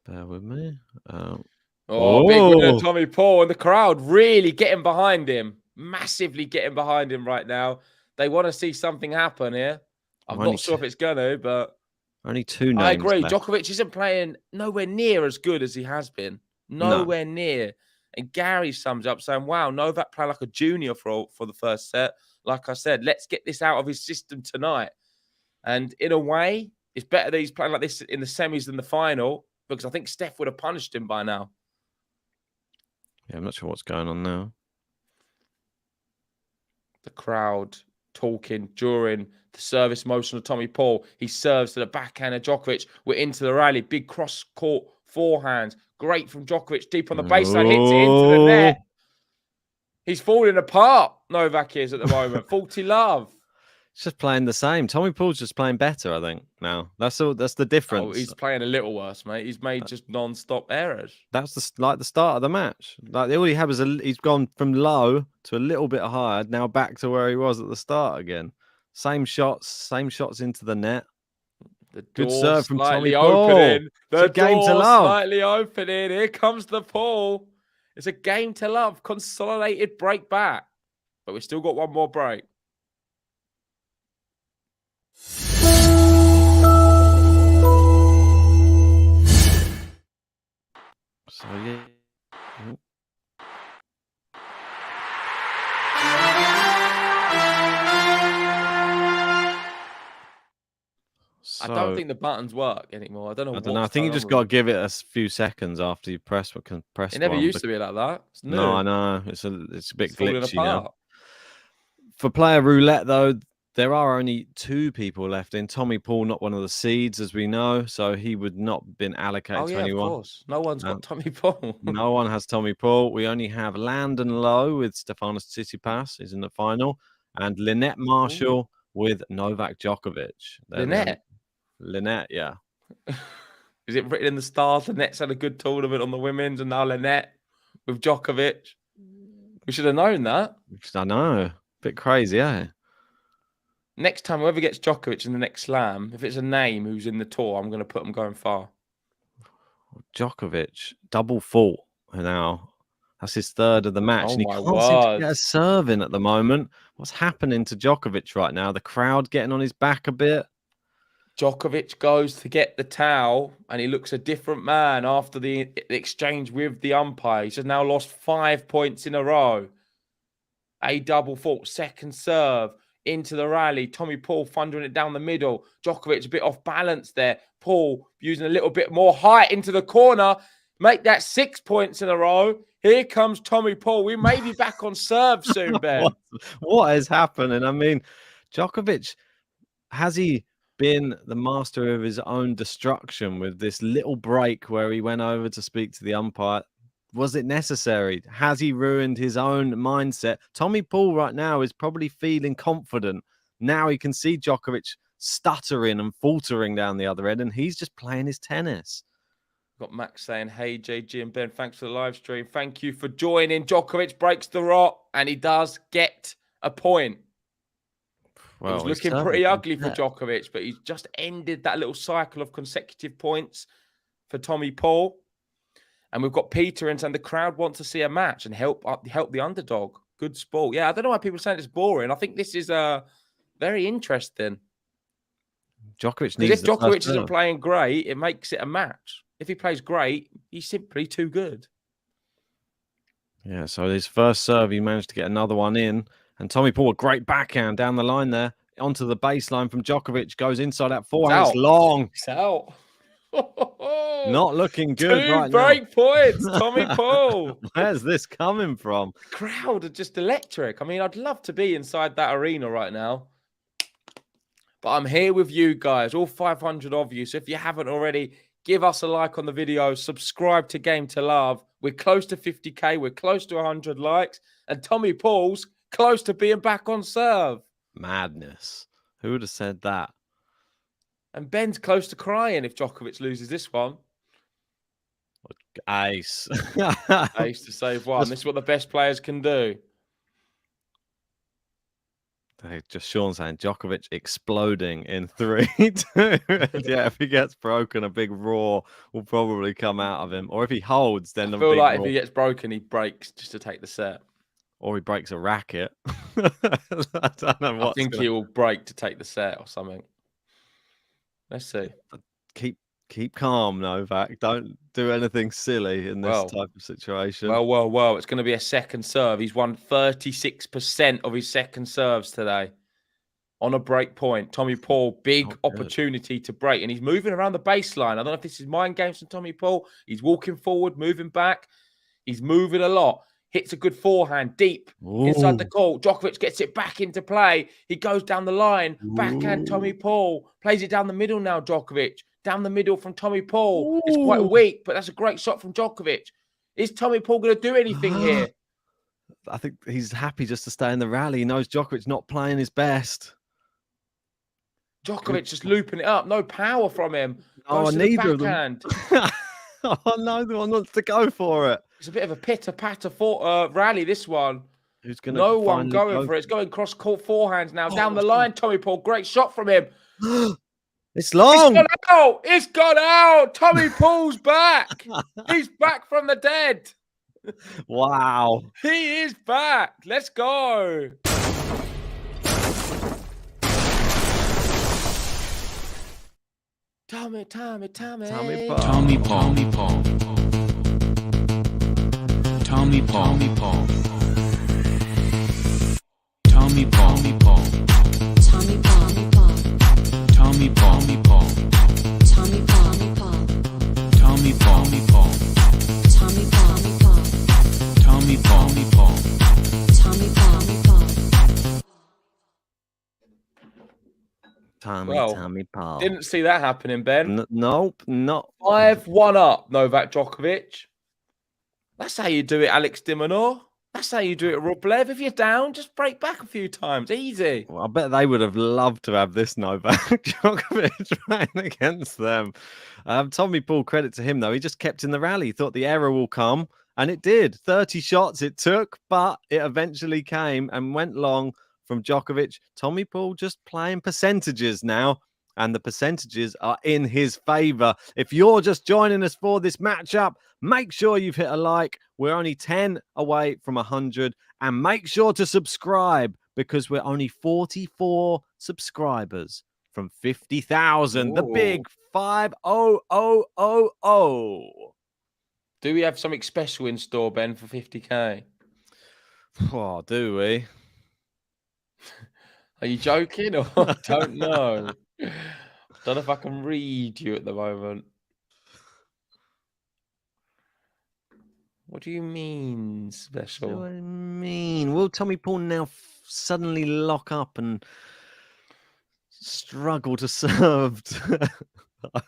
Bear with me. Big winner, Tommy Paul, and the crowd really getting behind him. Massively getting behind him right now. They want to see something happen here. I'm not sure if it's going to, but... Only 2 names I agree. left. Djokovic isn't playing nowhere near as good as he has been. Nowhere near. And Gary sums up saying, wow, Novak played like a junior for the first set. Like I said, let's get this out of his system tonight. And in a way, it's better that he's playing like this in the semis than the final, because I think Steph would have punished him by now. Yeah, I'm not sure what's going on now. The crowd talking during the service motion of Tommy Paul. He serves to the backhand of Djokovic. We're into the rally. Big cross-court forehand. Great from Djokovic. Deep on the baseline. Hits it into the net. He's falling apart, Novak is at the moment. 40 love. It's just playing the same. Tommy Paul's just playing better, I think, now. That's the difference. Oh, he's playing a little worse, mate. He's made just non-stop errors. That's like the start of the match. Like all he had was he's gone from low to a little bit higher, now back to where he was at the start again. Same shots into the net. The Good serve from Tommy opening. Paul. The game to love. Slightly opening. Here comes the Paul. It's a game to love. Consolidated break back. But we've still got one more break. I don't think the buttons work anymore. I don't know. I don't know. I think you just got to give it a few seconds after you press. Press. It never one. used to be like that. It's new. No, I know. It's a bit glitchy now. For player roulette, though, there are only 2 people left in. Tommy Paul, not one of the seeds, as we know, so he would not have been allocated to anyone. Of course. No one's got Tommy Paul. No one has Tommy Paul. We only have Landon Lowe with Stefanos Tsitsipas, is in the final, and Lynette Marshall with Novak Djokovic. Lynette, yeah. Is it written in the stars? Lynette's had a good tournament on the women's, and now Lynette with Djokovic. We should have known that. I know. Bit crazy, eh? Next time, whoever gets Djokovic in the next slam, if it's a name who's in the tour, I'm going to put them going far. Djokovic, double fault now. That's his 3rd of the match. Oh, and he my can't seem to get a serve in at the moment. What's happening to Djokovic right now? The crowd getting on his back a bit. Djokovic goes to get the towel, and he looks a different man after the exchange with the umpire. He's just now lost 5 points in a row. A double fault, second serve. Into the rally, Tommy Paul thundering it down the middle. Djokovic a bit off balance there. Paul using a little bit more height into the corner. Make that 6 points in a row. Here comes Tommy Paul. We may be back on serve soon, Ben. What is happening? I mean, Djokovic, has he been the master of his own destruction with this little break where he went over to speak to the umpire? Was it necessary? Has he ruined his own mindset? Tommy Paul right now is probably feeling confident. Now he can see Djokovic stuttering and faltering down the other end, and he's just playing his tennis. Got Max saying, hey, JG and Ben, thanks for the live stream. Thank you for joining. Djokovic breaks the rot, and he does get a point. Well, it was looking pretty ugly for Djokovic, but he's just ended that little cycle of consecutive points for Tommy Paul. And we've got Peter in saying the crowd want to see a match and help the underdog. Good sport. Yeah, I don't know why people are saying it's boring. I think this is very interesting. Djokovic needs. If Djokovic isn't playing great, it makes it a match. If he plays great, he's simply too good. Yeah, so his first serve, he managed to get another one in. And Tommy Paul, a great backhand down the line there. Onto the baseline from Djokovic. Goes inside that forehand. It's long. It's out. Not looking good right now. 2 break points, Tommy Paul. Where's this coming from? The crowd are just electric. I mean, I'd love to be inside that arena right now. But I'm here with you guys, all 500 of you. So if you haven't already, give us a like on the video. Subscribe to Game to Love. We're close to 50K. We're close to 100 likes. And Tommy Paul's close to being back on serve. Madness. Who would have said that? And Ben's close to crying if Djokovic loses this one. Ace. Ace to save one. This is what the best players can do. Just Sean saying Djokovic exploding in 3, 2. Yeah, if he gets broken, a big roar will probably come out of him. Or if he holds, then I feel like if he gets broken, he breaks just to take the set. Or he breaks a racket. I don't know what. I think he will break to take the set or something. Let's see. Keep calm, Novak. Don't do anything silly in this type of situation. Well. It's going to be a second serve. He's won 36% of his second serves today on a break point. Tommy Paul, big opportunity to break. And he's moving around the baseline. I don't know if this is mind games from Tommy Paul. He's walking forward, moving back. He's moving a lot. Hits a good forehand deep inside the court. Djokovic gets it back into play. He goes down the line. Backhand Tommy Paul. Plays it down the middle now, Djokovic. Down the middle from Tommy Paul. It's quite weak, but that's a great shot from Djokovic. Is Tommy Paul going to do anything here? I think he's happy just to stay in the rally. He knows Djokovic's not playing his best. Djokovic just looping it up. No power from him. Oh, neither of them. Oh, neither one wants to go for it. It's a bit of a pitter-patter rally, this one. Who's going no one going for it. It's going cross-court forehands now. Down the line, Tommy Paul. Great shot from him. It's long. It's gone out. Tommy Paul's back. He's back from the dead. Wow. He is back. Let's go. Tommy Paul. Tommy Paul. Tommy Paul. Tommy Paul. Tommy Paul. Tommy Tommy Paul. Tommy Paul. Tommy Paul. Tommy Paul. Tommy Paul. Tommy Paul. Tommy Paul. Didn't see that happening, Ben. Nope, not 5-1 up, Novak Djokovic. That's how you do it, Alex Dimonor. That's how you do it, Rublev. If you're down, just break back a few times. Easy. Well, I bet they would have loved to have this Novak Djokovic playing against them. Tommy Paul, credit to him, though. He just kept in the rally. He thought the error will come, and it did. 30 shots it took, but it eventually came and went long from Djokovic. Tommy Paul just playing percentages now, and the percentages are in his favor. If you're just joining us for this matchup, make sure you've hit a like. We're only 10 away from 100. And make sure to subscribe because we're only 44 subscribers from 50,000. The big 50000. Do we have something special in store, Ben, for 50k? Oh, do we? Are you joking? Or I don't know. Don't know if I can read you at the moment. What do you mean special? What do I mean? Will Tommy Paul now suddenly lock up and struggle to serve? I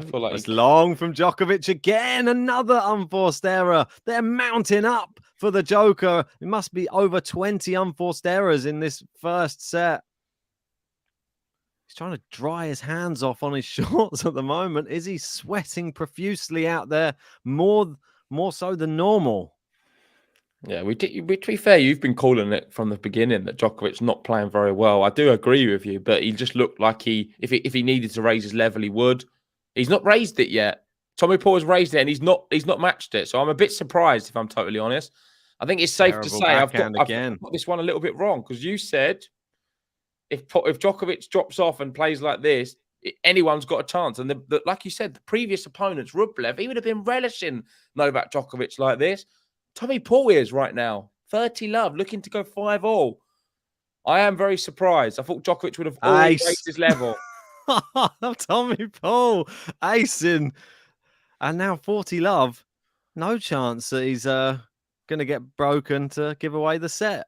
feel like it's long from Djokovic again. Another unforced error. They're mounting up for the Joker. It must be over 20 unforced errors in this first set. He's trying to dry his hands off on his shorts at the moment. Is he sweating profusely out there? More so than normal. Yeah, to be fair, you've been calling it from the beginning that Djokovic's not playing very well. I do agree with you, but he just looked like if he needed to raise his level, he would. He's not raised it yet. Tommy Paul has raised it, and he's not matched it. So I'm a bit surprised, if I'm totally honest. I think it's safe to say I've got this one a little bit wrong because you said if Djokovic drops off and plays like this, anyone's got a chance. And like you said, the previous opponents, Rublev, he would have been relishing Novak Djokovic like this. Tommy Paul is right now. 30 love, looking to go 5-all. I am very surprised. I thought Djokovic would have already raised his level. Tommy Paul, acing. And now 40 love. No chance that he's going to get broken to give away the set.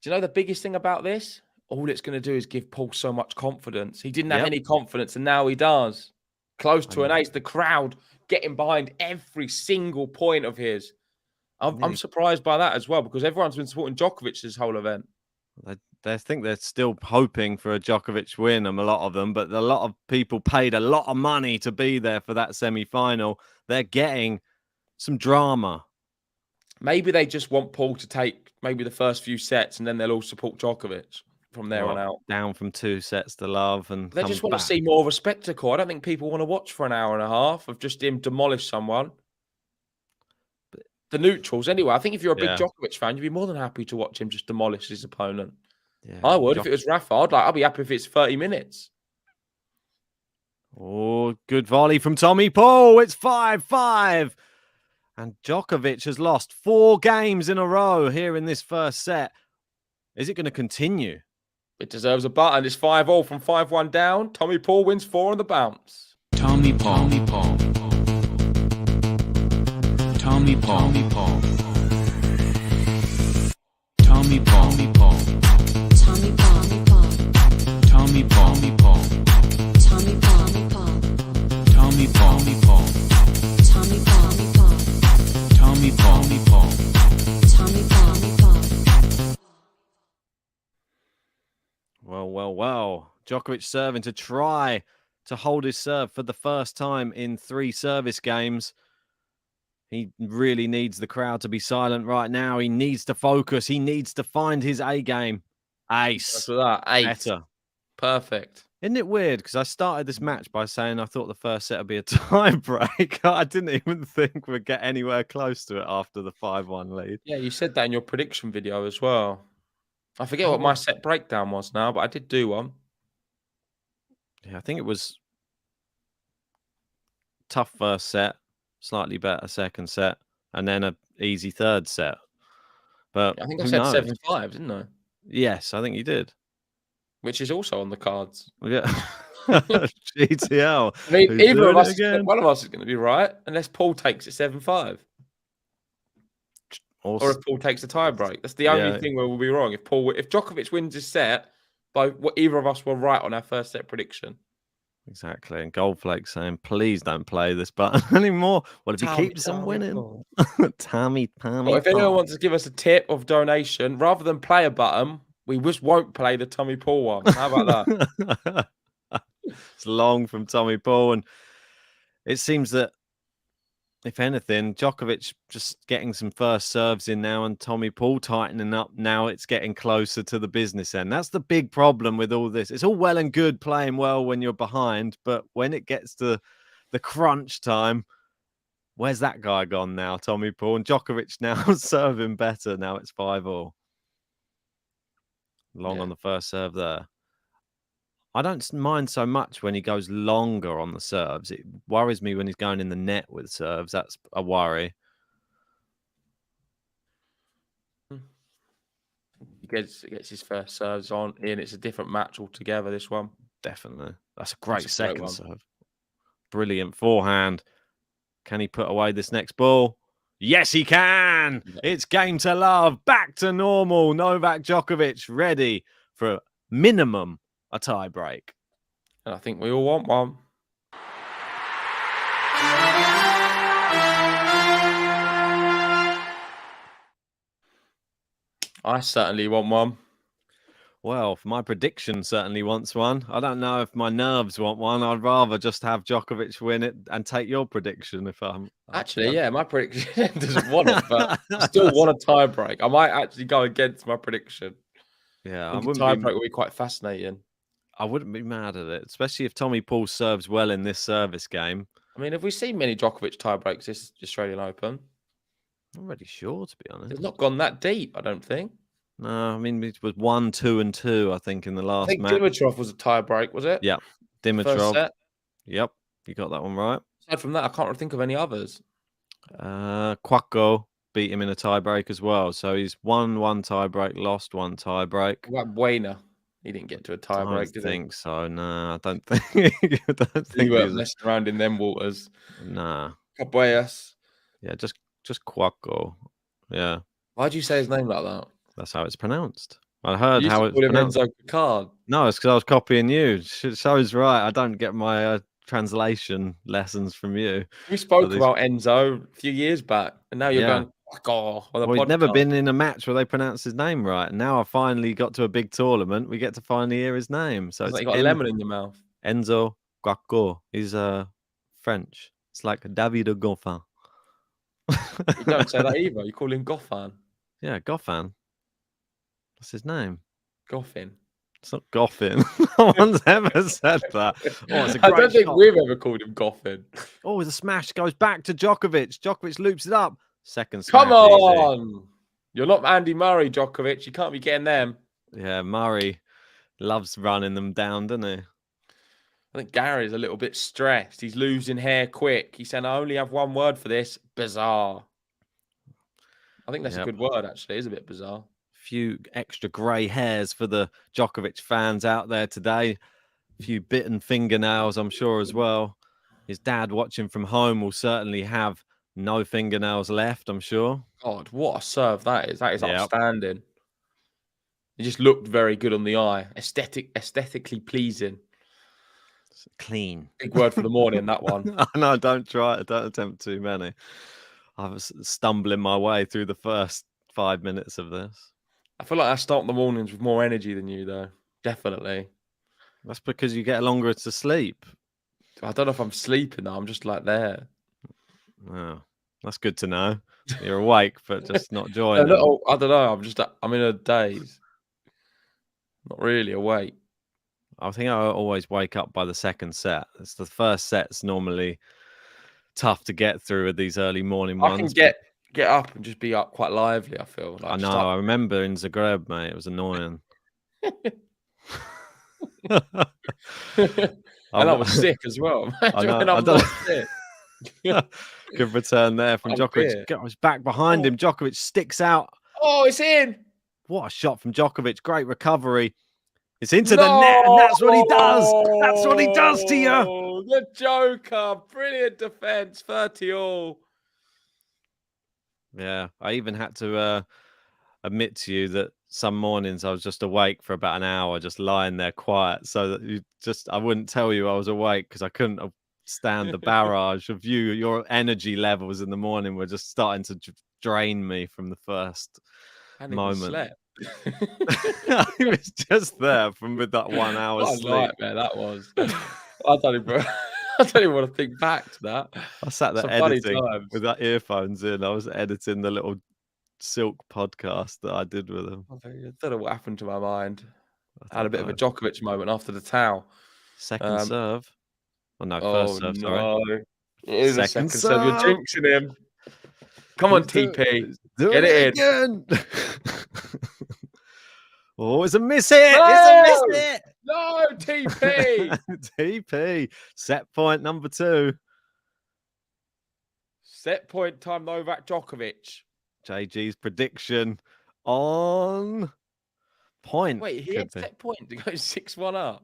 Do you know the biggest thing about this? All it's going to do is give Paul so much confidence. He didn't have any confidence, and now he does. Close to an ace. The crowd getting behind every single point of his. I'm surprised by that as well because everyone's been supporting Djokovic this whole event. I think they're still hoping for a Djokovic win, a lot of them, but a lot of people paid a lot of money to be there for that semi-final. They're getting some drama. Maybe they just want Paul to take maybe the first few sets and then they'll all support Djokovic from there on out. Down from 2 sets to love. And they just want to see more of a spectacle. I don't think people want to watch for an hour and a half of just him demolish someone. The neutrals, anyway. I think if you're a big Djokovic fan, you'd be more than happy to watch him just demolish his opponent. Yeah, I would. If it was Rafa, I'd be happy if it's 30 minutes. Oh, good volley from Tommy Paul. It's 5-5. And Djokovic has lost 4 games in a row here in this first set. Is it going to continue? It deserves a button. It's 5-all from 5-1 down. Tommy Paul wins 4 on the bounce. Tommy Paul. Tommy Paul. Tommy Paul. Tommy Paul. Tommy Paul. Tommy Paul. Tommy Paul. Tommy Paul. Tommy Paul. Tommy Paul. Tommy Paul. Tommy Paul. Tommy Paul. Well. Djokovic serving to try to hold his serve for the first time in 3 service games. He really needs the crowd to be silent right now. He needs to focus. He needs to find his A game. Ace. That's that. 8. Better. Perfect. Isn't it weird? Because I started this match by saying I thought the first set would be a tie break. I didn't even think we'd get anywhere close to it after the 5-1 lead. Yeah, you said that in your prediction video as well. I forget what my set breakdown was now, but I did do one. Yeah, I think it was tough first set, slightly better second set, and then an easy third set. But I think I said 7-5, didn't I? Yes, I think you did. Which is also on the cards. Yeah. GTL. I mean, Who's either of doing it us, again? one of us is going to be right, unless Paul takes it 7-5. Or if Paul takes a tie break. That's the only thing where we'll be wrong. If Djokovic wins his set, either of us were right on our first set prediction. Exactly. And Goldflake saying, please don't play this button anymore. Well, if he keeps on winning. Tommy. Well, if anyone wants to give us a tip of donation, rather than play a button, we just won't play the Tommy Paul one. How about that? It's long from Tommy Paul. And it seems that, if anything, Djokovic just getting some first serves in now and Tommy Paul tightening up. Now it's getting closer to the business end. That's the big problem with all this. It's all well and good playing well when you're behind, but when it gets to the crunch time, where's that guy gone now, Tommy Paul? And Djokovic now serving better. Now it's 5-5. Long on the first serve there. I don't mind so much when he goes longer on the serves. It worries me when he's going in the net with serves. That's a worry. He gets his first serves on in. It's a different match altogether, this one. Definitely. That's a great second one. serve. Brilliant forehand. Can he put away this next ball? Yes, he can. Yeah. It's game to love. Back to normal. Novak Djokovic ready for minimum a tie break. And I think we all want one. I certainly want one. Well, my prediction certainly wants one. I don't know if my nerves want one. I'd rather just have Djokovic win it and take your prediction if I'm... Actually, yeah, my prediction doesn't want it, but I still want a tie break. I might actually go against my prediction. Yeah, I think a tie break would be quite fascinating. I wouldn't be mad at it, especially if Tommy Paul serves well in this service game. I mean, have we seen many Djokovic tie breaks this Australian Open? I'm not really sure, to be honest. It's not gone that deep, I don't think. No, I mean, it was 1, 2, and 2, I think, in the last match. I think Dimitrov was a tie break, was it? Yeah, Dimitrov. First set. Yep, you got that one right. Aside from that, I can't think of any others. Quacko beat him in a tie break as well. So he's won 1 tie break, lost 1 tie break. What about Buena? He didn't get to a tie break, did he? I think so. No, I don't think. He weren't messing around in them waters. Nah. Cabueas. Yeah, just Quacko. Yeah. Why'd you say his name like that? That's how it's pronounced. I heard how it's pronounced. Enzo Picard. No, it's because I was copying you. Show's right. I don't get my translation lessons from you. We spoke about Enzo a few years back, and now you're going, oh, well, he's never been in a match where they pronounce his name right. And now I finally got to a big tournament. We get to finally hear his name. So it's like you got a lemon in your mouth. Enzo Quacko. He's French. It's like David Goffin. You don't say that either. You call him Goffin. Yeah, Goffin. What's his name? Goffin. It's not Goffin. No one's ever said that. Oh, it's a great I don't think shot. we've ever called him Goffin. Oh, the smash goes back to Djokovic. Djokovic loops it up. Second smash. Come on. Easy. You're not Andy Murray, Djokovic. You can't be getting them. Yeah, Murray loves running them down, doesn't he? I think Gary's a little bit stressed. He's losing hair quick. He said, I only have one word for this. Bizarre. I think that's a good word, actually. It's a bit bizarre. Few extra grey hairs for the Djokovic fans out there today. A few bitten fingernails, I'm sure, as well. His dad watching from home will certainly have no fingernails left, I'm sure. God, what a serve that is. That is outstanding. It just looked very good on the eye. Aesthetically pleasing. It's clean. Big word for the morning, that one. No, don't try it. Don't attempt too many. I was stumbling my way through the first 5 minutes of this. I feel like I start the mornings with more energy than you, though. Definitely. That's because you get longer to sleep. I don't know if I'm sleeping though. I'm just like there. Oh, that's good to know. You're awake, but just not joining. I don't know. I'm in a daze. Not really awake. I think I always wake up by the second set. It's the first set's normally tough to get through with these early morning ones. I can get up and just be up quite lively, I feel. Like I know. I remember in Zagreb, mate. It was annoying. And I was sick as well. I know. Sick. Good return there from Djokovic. I was back behind him. Djokovic sticks out. Oh, it's in. What a shot from Djokovic. Great recovery. It's into the net, and that's what he does. That's what he does to you. The Joker. Brilliant defense. 30 all. Yeah, I even had to admit to you that some mornings I was just awake for about an hour, just lying there quiet, so that I wouldn't tell you I was awake because I couldn't stand the barrage of you. Your energy levels in the morning were just starting to drain me from the first moment. I was just there with that 1 hour What a sleep. nightmare that was. I don't even want to think back to that. I sat there editing with that earphones in. I was editing the little Silk podcast that I did with him. I don't know what happened to my mind. I had a bit of a Djokovic moment after the towel. Second serve. Oh, no, first serve, sorry. It is a second serve. You're jinxing him. Come on, TP. Get it in. Oh, it's a miss hit. No! It's a miss hit. No, TP. TP. Set point number 2. Set point time, Novak Djokovic. JG's prediction on point. Wait, he had set point to go 6-1 up.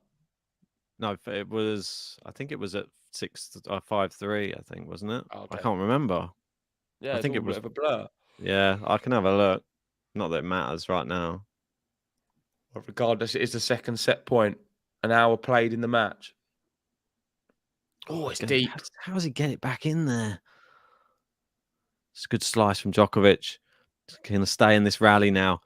No, I think it was at 5-3, I think, wasn't it? Okay. I can't remember. Yeah, I think it was a bit of a blur. Yeah, I can have a look. Not that it matters right now. But regardless, it is the second set point. An hour played in the match. Oh, it's deep. How does he get it back in there? It's a good slice from Djokovic. Can stay in this rally now.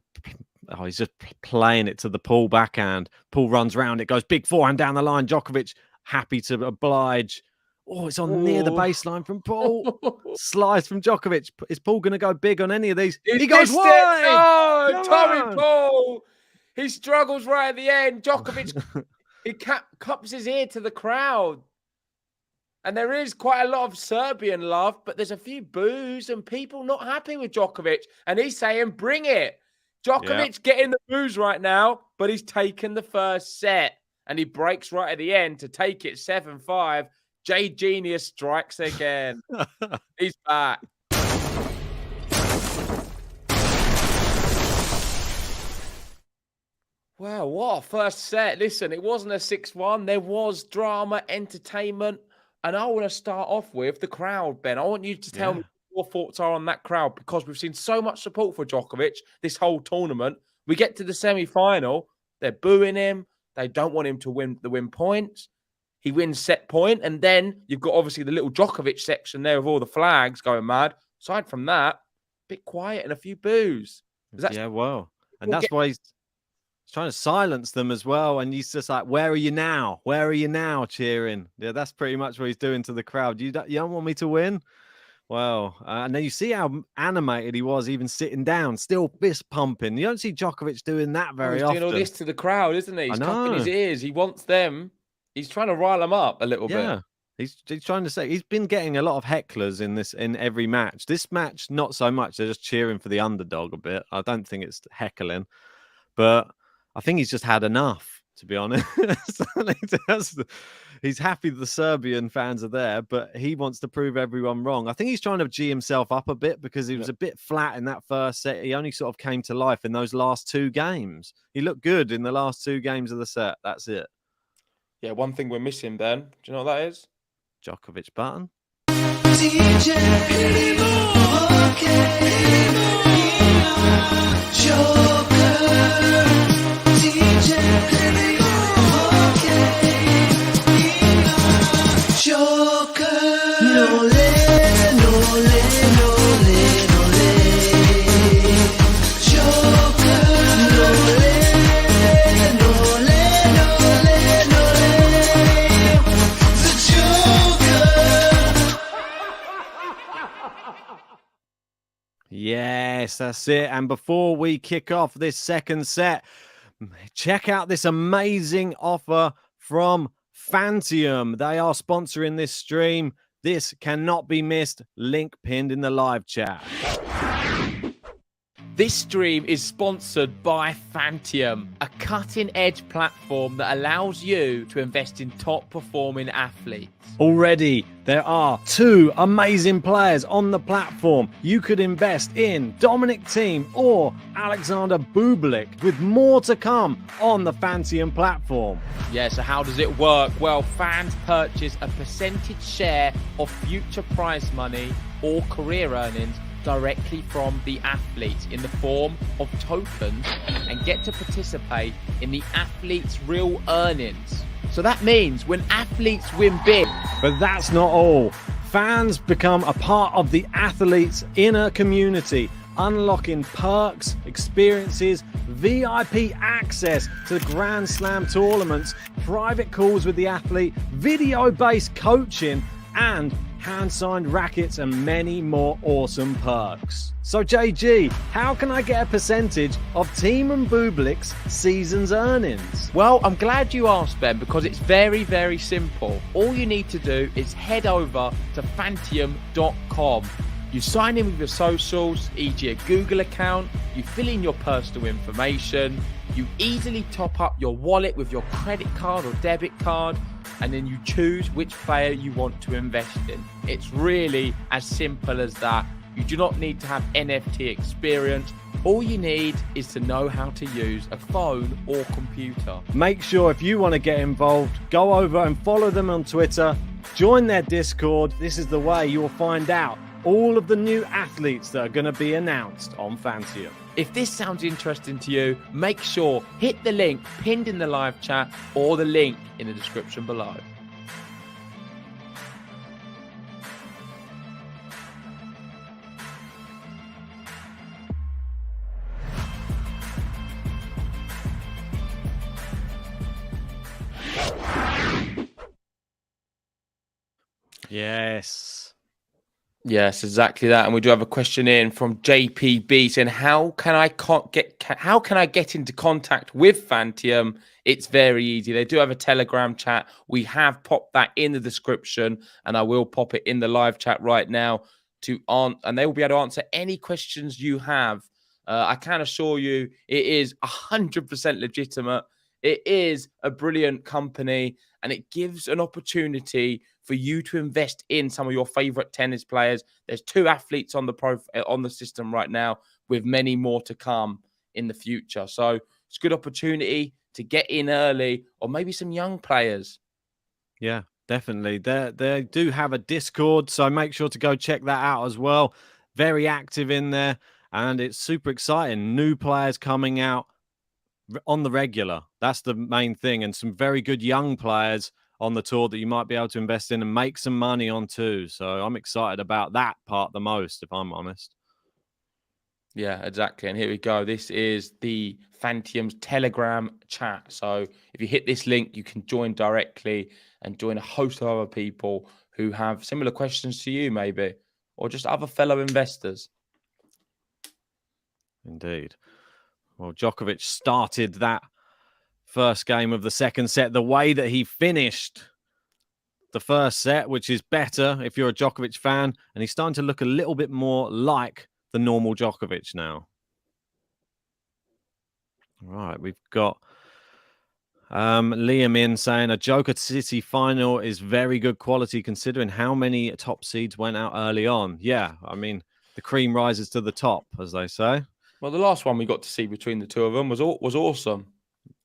Oh, he's just playing it to the Paul backhand. Paul runs round. It goes big forehand down the line. Djokovic happy to oblige. Oh, it's on near the baseline from Paul. Slice from Djokovic. Is Paul going to go big on any of these? He goes wide. Oh, Tommy Paul. He struggles right at the end. Djokovic, he cups his ear to the crowd. And there is quite a lot of Serbian love, but there's a few boos and people not happy with Djokovic. And he's saying, bring it. Djokovic getting the boos right now, but he's taken the first set. And he breaks right at the end to take it 7-5. J Genius strikes again. He's back. Wow, what a first set. Listen, it wasn't a 6-1. There was drama, entertainment. And I want to start off with the crowd, Ben. I want you to tell me what your thoughts are on that crowd, because we've seen so much support for Djokovic this whole tournament. We get to the semi-final, they're booing him. They don't want him to win points. He wins set point, and then you've got obviously the little Djokovic section there with all the flags going mad. Aside from that, a bit quiet and a few boos. Yeah, well, and that's why he's trying to silence them as well. And he's just like, where are you now? Where are you now? Cheering. Yeah, that's pretty much what he's doing to the crowd. You don't want me to win? Well, and then you see how animated he was, even sitting down, still fist pumping. You don't see Djokovic doing that very often. He's doing all this to the crowd, isn't he? He's cupping his ears. He wants them. He's trying to rile them up a little bit. Yeah, he's trying to say he's been getting a lot of hecklers in every match. This match, not so much. They're just cheering for the underdog a bit. I don't think it's heckling, but I think he's just had enough, to be honest. He's happy the Serbian fans are there, but he wants to prove everyone wrong. I think he's trying to G himself up a bit because he was a bit flat in that first set. He only sort of came to life in those last 2 games. He looked good in the last 2 games of the set. That's it. Yeah, one thing we're missing, Ben. Do you know what that is? Djokovic button. Yes, that's it. And before we kick off this second set, check out this amazing offer from Fantium. They are sponsoring this stream. This cannot be missed. Link pinned in the live chat. This stream is sponsored by Fantium, a cutting-edge platform that allows you to invest in top-performing athletes. Already, there are 2 amazing players on the platform. You could invest in Dominic Thiem or Alexander Bublik, with more to come on the Fantium platform. Yeah, so how does it work? Well, fans purchase a percentage share of future prize money or career earnings directly from the athletes in the form of tokens and get to participate in the athletes' real earnings. So that means when athletes win big. But that's not all. Fans become a part of the athletes' inner community, unlocking perks, experiences, VIP access to Grand Slam tournaments, private calls with the athlete, video-based coaching, and hand-signed rackets and many more awesome perks. So JG, how can I get a percentage of Thiem and Bublik's season's earnings? Well, I'm glad you asked, Ben, because it's very, very simple. All you need to do is head over to fantium.com. You sign in with your socials, e.g. a Google account, you fill in your personal information, you easily top up your wallet with your credit card or debit card, and then you choose which player you want to invest in. It's really as simple as that. You do not need to have NFT experience. All you need is to know how to use a phone or computer. Make sure if you want to get involved, go over and follow them on Twitter, join their Discord. This is the way you'll find out all of the new athletes that are going to be announced on Fantium. If this sounds interesting to you, make sure hit the link pinned in the live chat or the link in the description below. Yes, exactly that. And we do have a question in from JPB saying, how can I get into contact with Fantium? It's very easy. They do have a Telegram chat. We have popped that in the description, and I will pop it in the live chat right now and they will be able to answer any questions you have. I can assure you it is 100% legitimate. It is a brilliant company, and it gives an opportunity for you to invest in some of your favorite tennis players. There's 2 athletes on the system right now, with many more to come in the future. So it's a good opportunity to get in early, or maybe some young players. Yeah, definitely. They do have a Discord, so make sure to go check that out as well. Very active in there, and it's super exciting. New players coming out on the regular. That's the main thing, and some very good young players on the tour that you might be able to invest in and make some money on too. So I'm excited about that part the most, if I'm honest. Yeah, exactly. And here we go. This is the Fantium's Telegram chat. So if you hit this link, you can join directly and join a host of other people who have similar questions to you, maybe, or just other fellow investors. Indeed. Well, Djokovic started that first game of the second set the way that he finished the first set, which is better if you're a Djokovic fan, and he's starting to look a little bit more like the normal Djokovic now. Right, we've got Liam in saying a Joker City final is very good quality considering how many top seeds went out early on. Yeah, I mean, the cream rises to the top, as they say. Well, the last one we got to see between the 2 of them was awesome.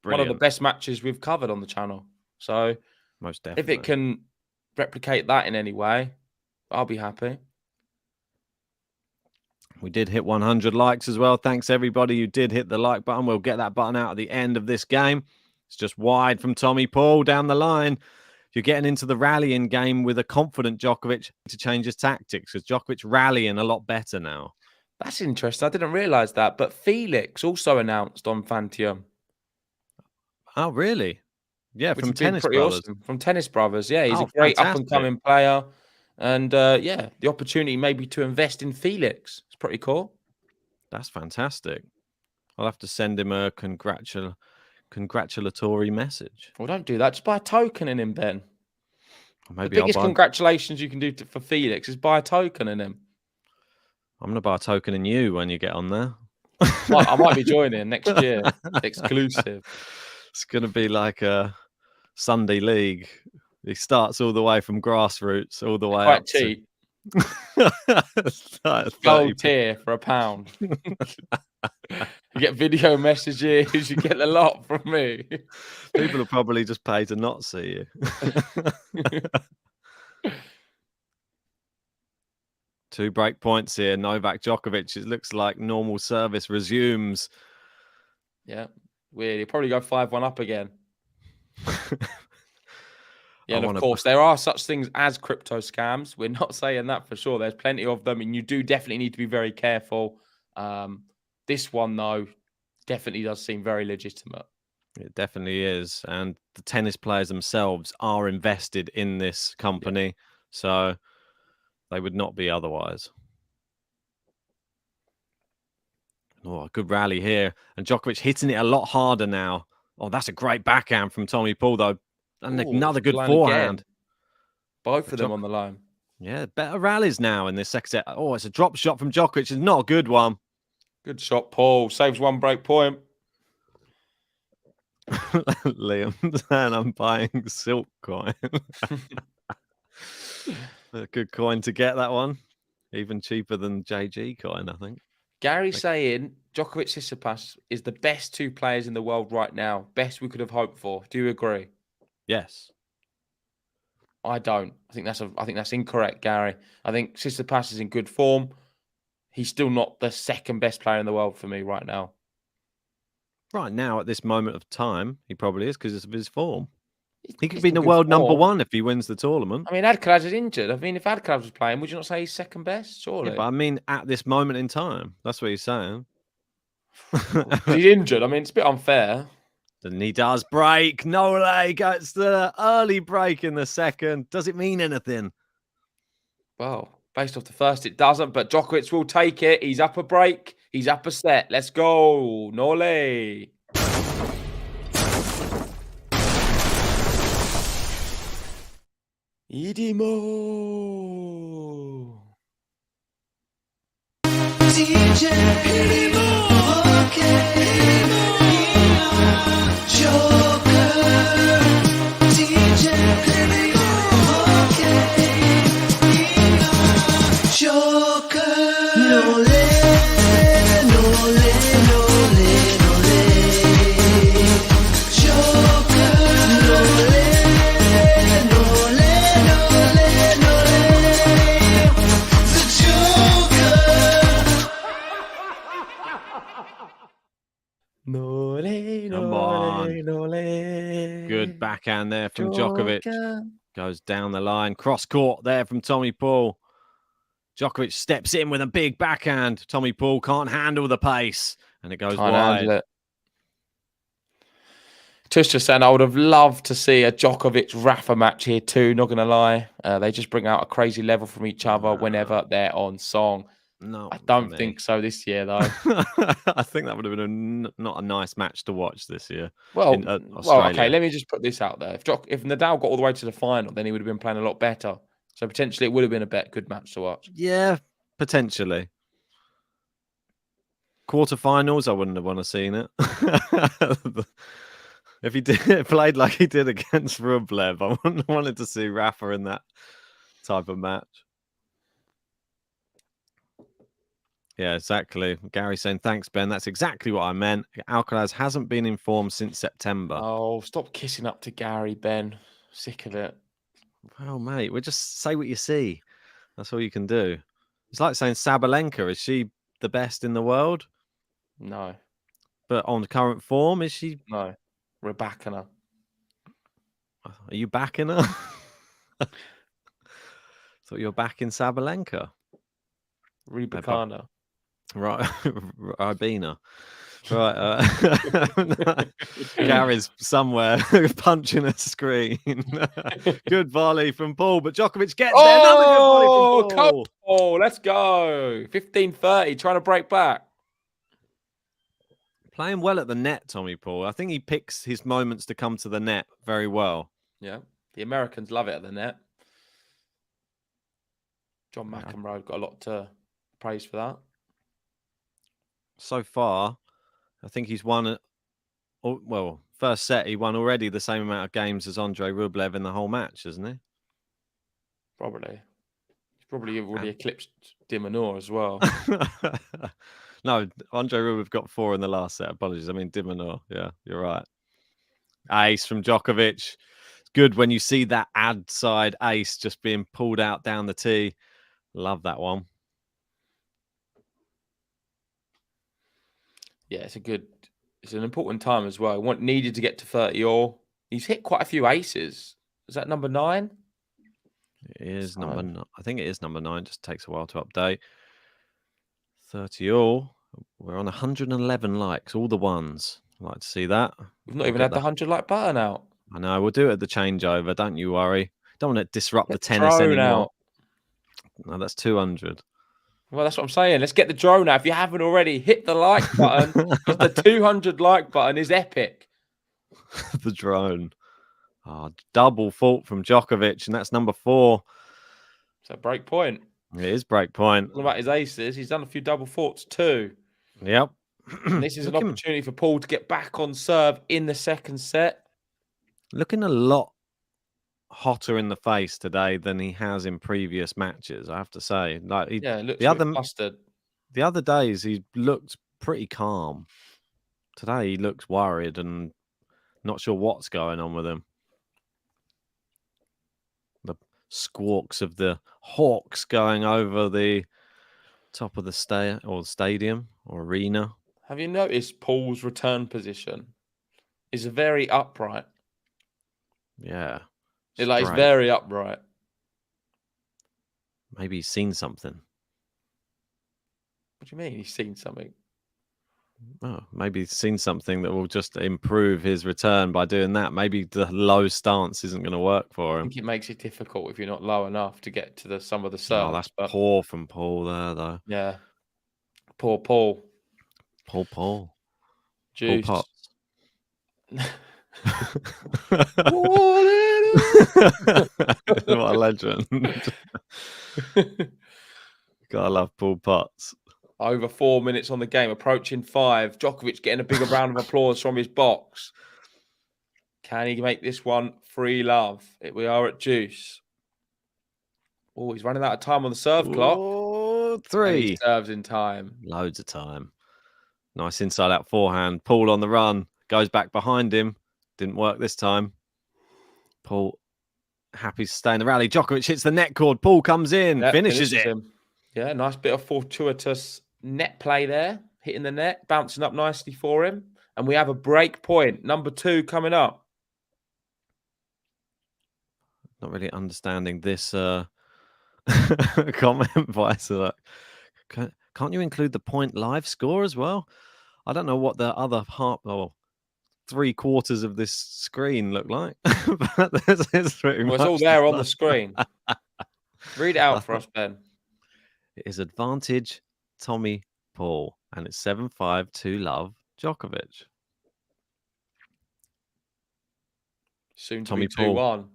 Brilliant. One of the best matches we've covered on the channel. So most definitely, if it can replicate that in any way, I'll be happy. We did hit 100 likes as well. Thanks everybody who did hit the like button. We'll get that button out at the end of this game. It's just wide from Tommy Paul down the line. You're getting into the rallying game with a confident Djokovic to change his tactics, because Djokovic rallying a lot better now. That's interesting. I didn't realise that. But Felix also announced on Fantium. Oh, really? Yeah, Which from Tennis Brothers. Awesome. From Tennis Brothers, yeah. He's a great fantastic. up-and-coming player. And, yeah, the opportunity maybe to invest in Felix. It's pretty cool. That's fantastic. I'll have to send him a congratulatory message. Well, don't do that. Just buy a token in him, Ben. Maybe the biggest congratulations you can do for Felix is buy a token in him. I'm going to buy a token in you when you get on there. I might be joining next year. Exclusive. It's going to be like a Sunday league. He starts all the way from grassroots, all the way Quite up cheap. to Gold tier for £1. You get video messages. You get a lot from me. People will probably just pay to not see you. 2 break points here. Novak Djokovic. It looks like normal service resumes. Yeah, weird. He'll probably go 5-1 up again. Yeah, and of course, there are such things as crypto scams. We're not saying that for sure. There's plenty of them, and you do definitely need to be very careful. This one, though, definitely does seem very legitimate. It definitely is. And the tennis players themselves are invested in this company. So they would not be otherwise. Oh, a good rally here. And Djokovic hitting it a lot harder now. Oh, that's a great backhand from Tommy Paul, though. And another good forehand. Again. Both of them on the line. Yeah, better rallies now in this second set. Oh, it's a drop shot from Djokovic. It's not a good one. Good shot, Paul. Saves 1 break point. Liam, and I'm buying silk coin. A good coin to get, that one. Even cheaper than JG coin, I think. Gary saying Djokovic Tsitsipas is the best 2 players in the world right now. Best we could have hoped for. Do you agree? Yes. I don't. I think that's incorrect, Gary. I think Tsitsipas is in good form. He's still not the second best player in the world for me right now. Right now, at this moment of time, he probably is because of his form. He could be the world number 1 if he wins the tournament. I mean, Alcaraz is injured. I mean, if Alcaraz was playing, would you not say he's second best? Surely. Yeah, but I mean, at this moment in time, that's what he's saying. He's injured. I mean, it's a bit unfair. Then he does break. Nole gets the early break in the second. Does it mean anything? Well, based off the first, it doesn't. But Djokovic will take it. He's up a break. He's up a set. Let's go. Nole. Idimo. DJ Idimo, okay. Joker. DJ Idimo, okay. Joker. Nole, nole, nole, nole. Joker. Nole, nole, nole, nole. The Joker. Come on. Good backhand there from Djokovic. Goes down the line. Cross court there from Tommy Paul. Djokovic steps in with a big backhand. Tommy Paul can't handle the pace. And it goes wide. Just saying, I would have loved to see a Djokovic Rafa match here too. Not going to lie. They just bring out a crazy level from each other whenever they're on song. No, I don't think so this year, though. I think that would have been not a nice match to watch this year. Well, in okay, let me just put this out there. If Nadal got all the way to the final, then he would have been playing a lot better. So potentially it would have been a good match to watch. Yeah, potentially. Quarterfinals, I wouldn't have want to seen it. If he played like he did against Rublev, I wouldn't have wanted to see Rafa in that type of match. Yeah, exactly. Gary saying, thanks, Ben. That's exactly what I meant. Alcaraz hasn't been in form since September. Oh, stop kissing up to Gary, Ben. Sick of it. Well, mate, we'll just say what you see. That's all you can do. It's like saying Sabalenka. Is she the best in the world? No. But on current form, is she? No. We're backing her. Are you backing her? Thought you were backing Sabalenka. Rebacana. Right. Ribena. Right. Gary's somewhere punching a screen. Good volley from Paul, but Djokovic gets there. Another good volley from Paul. Oh, let's go. 15-30, trying to break back. Playing well at the net, Tommy Paul. I think he picks his moments to come to the net very well. Yeah. The Americans love it at the net. John McEnroe got a lot to praise for that. so far, I think he's won. Well, first set he won already the same amount of games as Andrei Rublev in the whole match, hasn't he? Probably. He's probably already eclipsed de Minaur as well. No, Andrei Rublev got 4 in the last set. Apologies. I mean, de Minaur. Yeah, you're right. Ace from Djokovic. It's good when you see that ad side ace just being pulled out down the tee. Love that one. Yeah, it's an important time as well. Needed to get to 30 all. He's hit quite a few aces. Is that number 9? It is number 9. I think it is number 9. Just takes a while to update. 30 all. We're on 111 likes. All the ones. I'd like to see that. We've not even had the 100 like button out. I know. We'll do it at the changeover. Don't you worry. Don't want to disrupt the tennis anymore. Out. No, that's 200. Well, that's what I'm saying. Let's get the drone out. If you haven't already, hit the like button because the 200 like button is epic. The drone. Oh, double fault from Djokovic, and that's number 4. So break point. It is break point. What about his aces? He's done a few double faults too. Yep. This is an opportunity for Paul to get back on serve in the second set. Looking a lot hotter in the face today than he has in previous matches, I have to say. Like it looks a bit flustered. The other days he looked pretty calm. Today he looks worried and not sure what's going on with him. The squawks of the Hawks going over the top of the stadium or arena. Have you noticed Paul's return position is very upright? Yeah. It's very upright. Maybe he's seen something. What do you mean he's seen something? Oh, maybe he's seen something that will just improve his return by doing that. Maybe the low stance isn't going to work for him. I think it makes it difficult if you're not low enough to get to some of the serves. Oh, that's poor from Paul there, though. Yeah. Poor Paul. Paul. Juice. Paul what a legend. Gotta love Paul Potts. Over 4 minutes on the game, approaching 5. Djokovic getting a bigger round of applause from his box. Can he make this one free love? We are at Juice. Oh, he's running out of time on the serve clock. 3. And he serves in time. Loads of time. Nice inside out forehand. Paul on the run. Goes back behind him. Didn't work this time. Paul happy to stay in the rally. Djokovic hits the net cord. Paul comes in. Finishes it. Him. Yeah, nice bit of fortuitous net play there. Hitting the net. Bouncing up nicely for him. And we have a break point. Number 2 coming up. Not really understanding this comment by so can't you include the point live score as well? I don't know what the other half or 3/4 of this screen look like. But it's all there on the screen. Read it out for us, Ben. It is advantage Tommy Paul, and it's 7-5 to love Djokovic. Soon to Tommy be 2-1. Paul.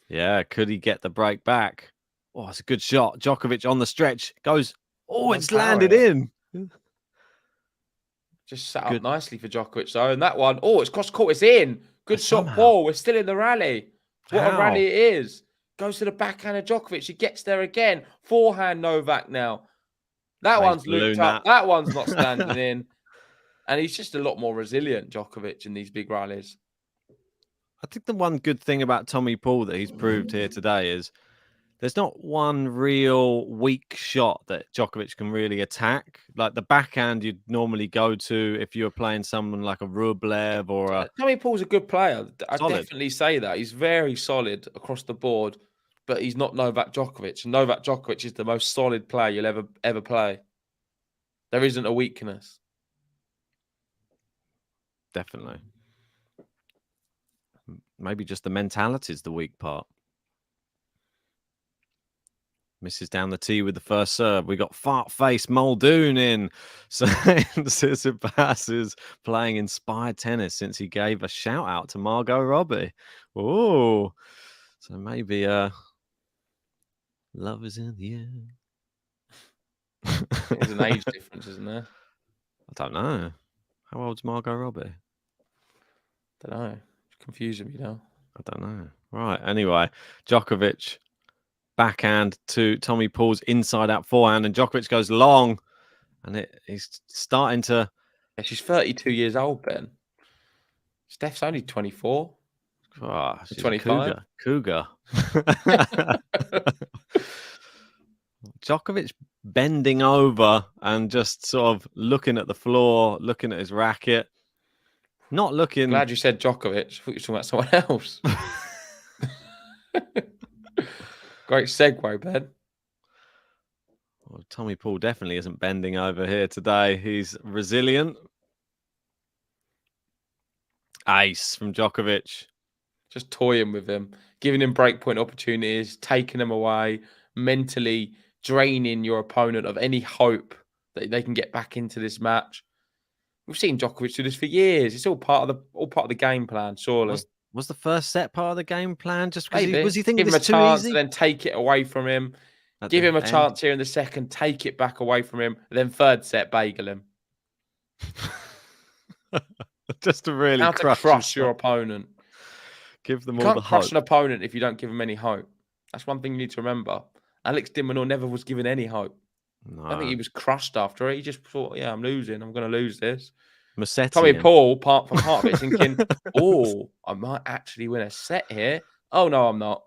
Yeah, could he get the break back? Oh, it's a good shot. Djokovic on the stretch goes. Oh, it's landed in. Just sat up nicely for Djokovic, though. And that one, it's cross court. It's in. Good shot, Paul. We're still in the rally. What a rally it is. Goes to the backhand of Djokovic. He gets there again. Forehand Novak now. That one's looped up. That one's not standing in. And he's just a lot more resilient, Djokovic, in these big rallies. I think the one good thing about Tommy Paul that he's proved here today is there's not one real weak shot that Djokovic can really attack. Like the backhand you'd normally go to if you were playing someone like a Rublev or a... Tommy Paul's a good player. I definitely say that. He's very solid across the board, but he's not Novak Djokovic. Novak Djokovic is the most solid player you'll ever play. There isn't a weakness. Definitely. Maybe just the mentality is the weak part. Misses down the tee with the first serve. We got fart face Muldoon in. So Tsitsipas is playing inspired tennis since he gave a shout out to Margot Robbie. Oh, so maybe love is in the air. There's an age difference, isn't there? I don't know. How old's Margot Robbie? Don't know. It's confusing me now. I don't know. Right. Anyway, Djokovic backhand to Tommy Paul's inside out forehand, and Djokovic goes long, and he's starting to. Yeah, she's 32 years old, Ben. Steph's only 24. Oh, she's 25. a cougar. Djokovic bending over and just sort of looking at the floor, looking at his racket. Not looking. Glad you said Djokovic. I thought you were talking about someone else. Great segue, Ben. Well, Tommy Paul definitely isn't bending over here today. He's resilient. Ace from Djokovic. Just toying with him, giving him breakpoint opportunities, taking them away, mentally draining your opponent of any hope that they can get back into this match. We've seen Djokovic do this for years. It's all part of the game plan, surely. Was the first set part of the game plan? Just because Maybe. was he thinking give him a this too chance easy? and then take it away from him. At Give the him a end? chance here in the second, take it back away from him, then third set, bagel him. Just to really How to crush your opponent. Give them You all can't the crush hope. an opponent if you don't give them any hope. That's one thing you need to remember. Alex de Minaur never was given any hope. I don't think he was crushed after it. He just thought, yeah, I'm losing. I'm going to lose this. Musetti Tommy and- Paul, part of it, thinking, oh, I might actually win a set here. Oh, no, I'm not.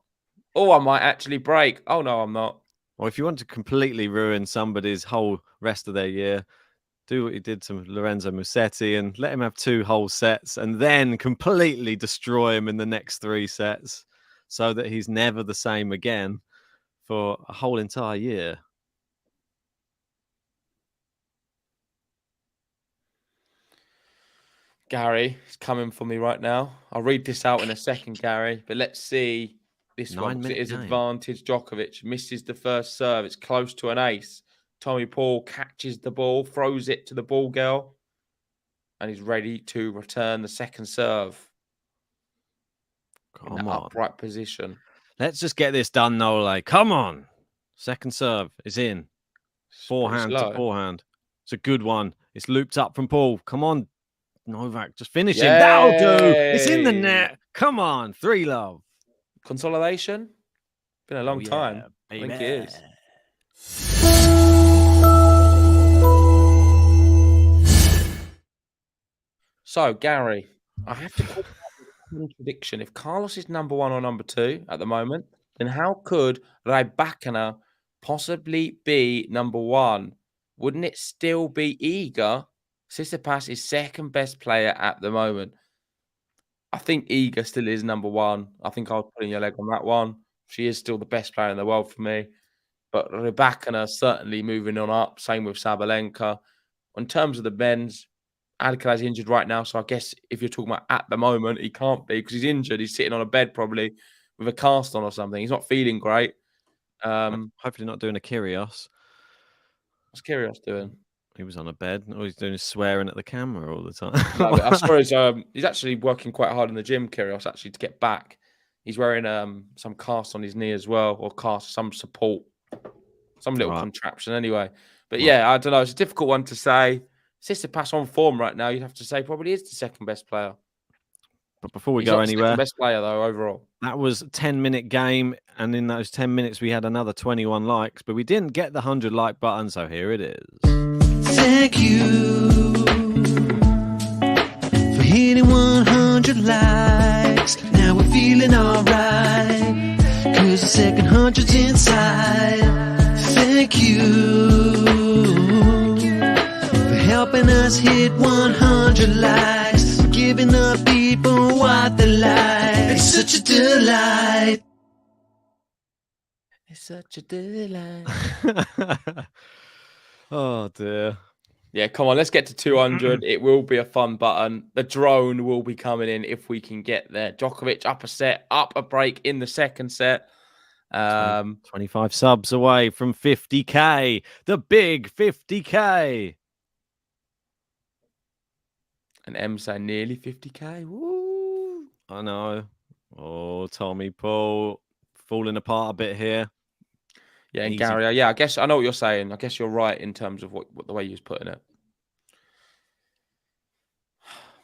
Oh, I might actually break. Oh, no, I'm not. Or if you want to completely ruin somebody's whole rest of their year, do what you did to Lorenzo Musetti and let him have 2 whole sets and then completely destroy him in the next 3 sets so that he's never the same again for a whole entire year. Gary is coming for me right now. I'll read this out in a second, Gary, but let's see this one. 'Cause it 9-minute is game. advantage. Djokovic misses the first serve. It's close to an ace. Tommy Paul catches the ball, throws it to the ball girl, and he's ready to return the second serve. In Come that on. upright position. Let's just get this done, Nole. Come on. Second serve is in. Forehand to slow. forehand. It's a good one. It's looped up from Paul. Come on, Novak. Just finish him. That'll do. It's in the Yay. net. Come on. 3-love. Consolidation? Been a long yeah, time. I think it baby. is. So, Gary, I have to call out a contradiction. If Carlos is number 1 or number 2 at the moment, then how could Rybakina possibly be number 1? Wouldn't it still be Iga? Tsitsipas is second best player at the moment. I think Iga still is number 1. I think I'll put in your leg on that one. She is still the best player in the world for me. But Rybakina certainly moving on up. Same with Sabalenka. In terms of the men's, Alcaraz injured right now, so I guess if you're talking about at the moment, he can't be because he's injured. He's sitting on a bed probably with a cast on or something. He's not feeling great. Hopefully not doing a Kyrgios. What's Kyrgios doing? He was on a bed. All he's doing is swearing at the camera all the time. No, but I suppose he's actually working quite hard in the gym, Kyrgios, actually, to get back. He's wearing some cast on his knee as well, or some support, some little contraption anyway. But yeah, I don't know. It's a difficult one to say. Tsitsipas on form right now, you'd have to say probably is the second best player. But before we He's go not the anywhere, second best player though overall. that was a 10-minute game, and in those 10 minutes we had another 21 likes, but we didn't get the 100 like button, so here it is. Thank you for hitting 100 likes. Now we're feeling alright, 'cause the second 100's inside. Thank you for helping us hit 100 likes, for giving the people what they like. It's such a delight. It's such a delight. Oh dear. Yeah, come on, let's get to 200. It will be a fun button. The drone will be coming in if we can get there. Djokovic up a set, up a break in the second set. 25 subs away from 50k. The big 50k. And M saying nearly 50k. Woo! I know. Oh, Tommy Paul falling apart a bit here. Yeah, and Easy. Gary, yeah, I guess I know what you're saying. I guess you're right in terms of what the way you was putting it.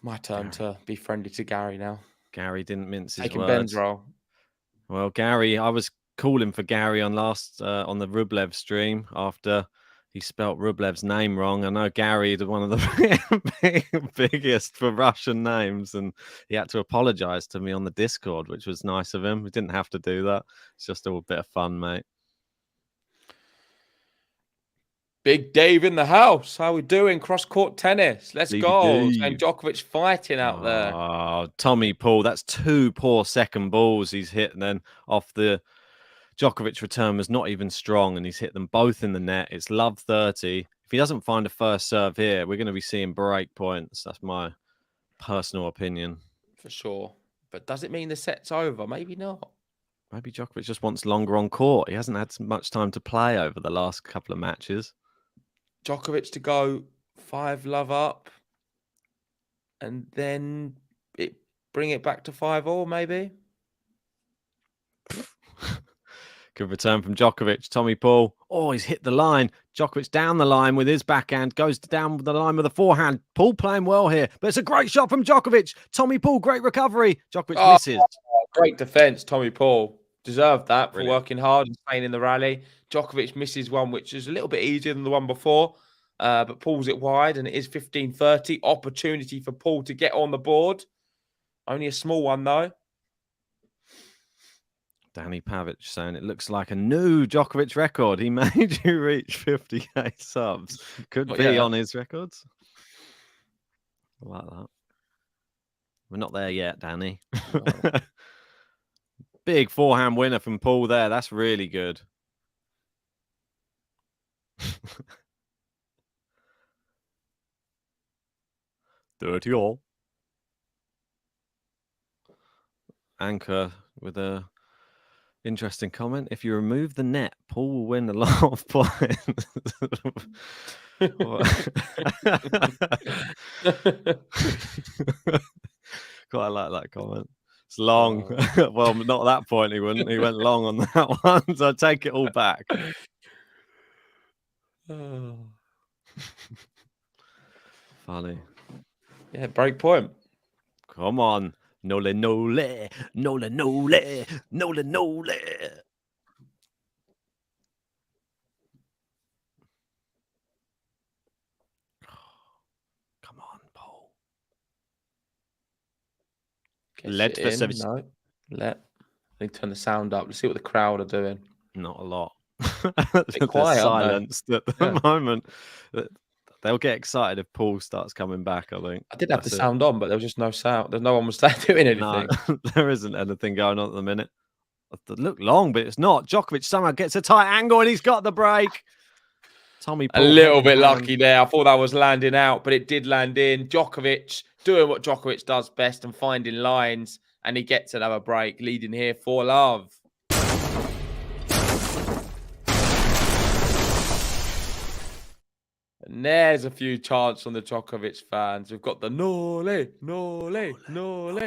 My turn to be friendly to Gary now. Gary didn't mince his Taking words. Ben's role. Well, Gary, I was calling for Gary on on the Rublev stream after he spelt Rublev's name wrong. I know Gary is one of the biggest for Russian names, and he had to apologize to me on the Discord, which was nice of him. He didn't have to do that. It's just a bit of fun, mate. Big Dave in the house. How we doing? Cross-court tennis. Let's Stevie go. Dave. And Djokovic fighting out there. Oh, Tommy Paul. That's 2 poor second balls he's hit, and then off the Djokovic return was not even strong, and he's hit them both in the net. It's love 30. If he doesn't find a first serve here, we're going to be seeing break points. That's my personal opinion. For sure. But does it mean the set's over? Maybe not. Maybe Djokovic just wants longer on court. He hasn't had much time to play over the last couple of matches. Djokovic to go 5 love up and then bring it back to 5-all, maybe. Good return from Djokovic. Tommy Paul. Oh, he's hit the line. Djokovic down the line with his backhand. Goes down the line with a forehand. Paul playing well here. But it's a great shot from Djokovic. Tommy Paul, great recovery. Djokovic misses. Great defense, Tommy Paul. Deserved that for Brilliant. working hard and staying in the rally. Djokovic misses one, which is a little bit easier than the one before, but pulls it wide, and it is 15-30. Opportunity for Paul to get on the board. Only a small one, though. Danny Pavic saying it looks like a new Djokovic record. He made you reach 50k subs. Could Well, be yeah. on his records. I like that. We're not there yet, Danny. Big forehand winner from Paul there. That's really good. Dirty all. Anchor with a interesting comment. If you remove the net, Paul will win a lot of points. Quite like that comment. It's long. Well, not at that point he wouldn't. He went long on that one, so I take it all back. Funny. Yeah, break point. Come on. Nole, nole, nole, nole, nole, nole. Come on, Paul. Let the service. No. Let me turn the sound up. Let's see what the crowd are doing. Not a lot. Bit quiet, Silenced at the moment. They'll get excited if Paul starts coming back, I think. I did have the sound on, but there was just no sound. There's no one was there doing anything. No, there isn't anything going on at the minute. It looked long, but it's not. Djokovic somehow gets a tight angle and he's got the break. Tommy Paul A little bit lucky there. I thought that was landing out, but it did land in. Djokovic doing what Djokovic does best and finding lines, and he gets another break, leading here 4-love. And there's a few chants on the Djokovic fans. We've got the Nole, Nole, Nole.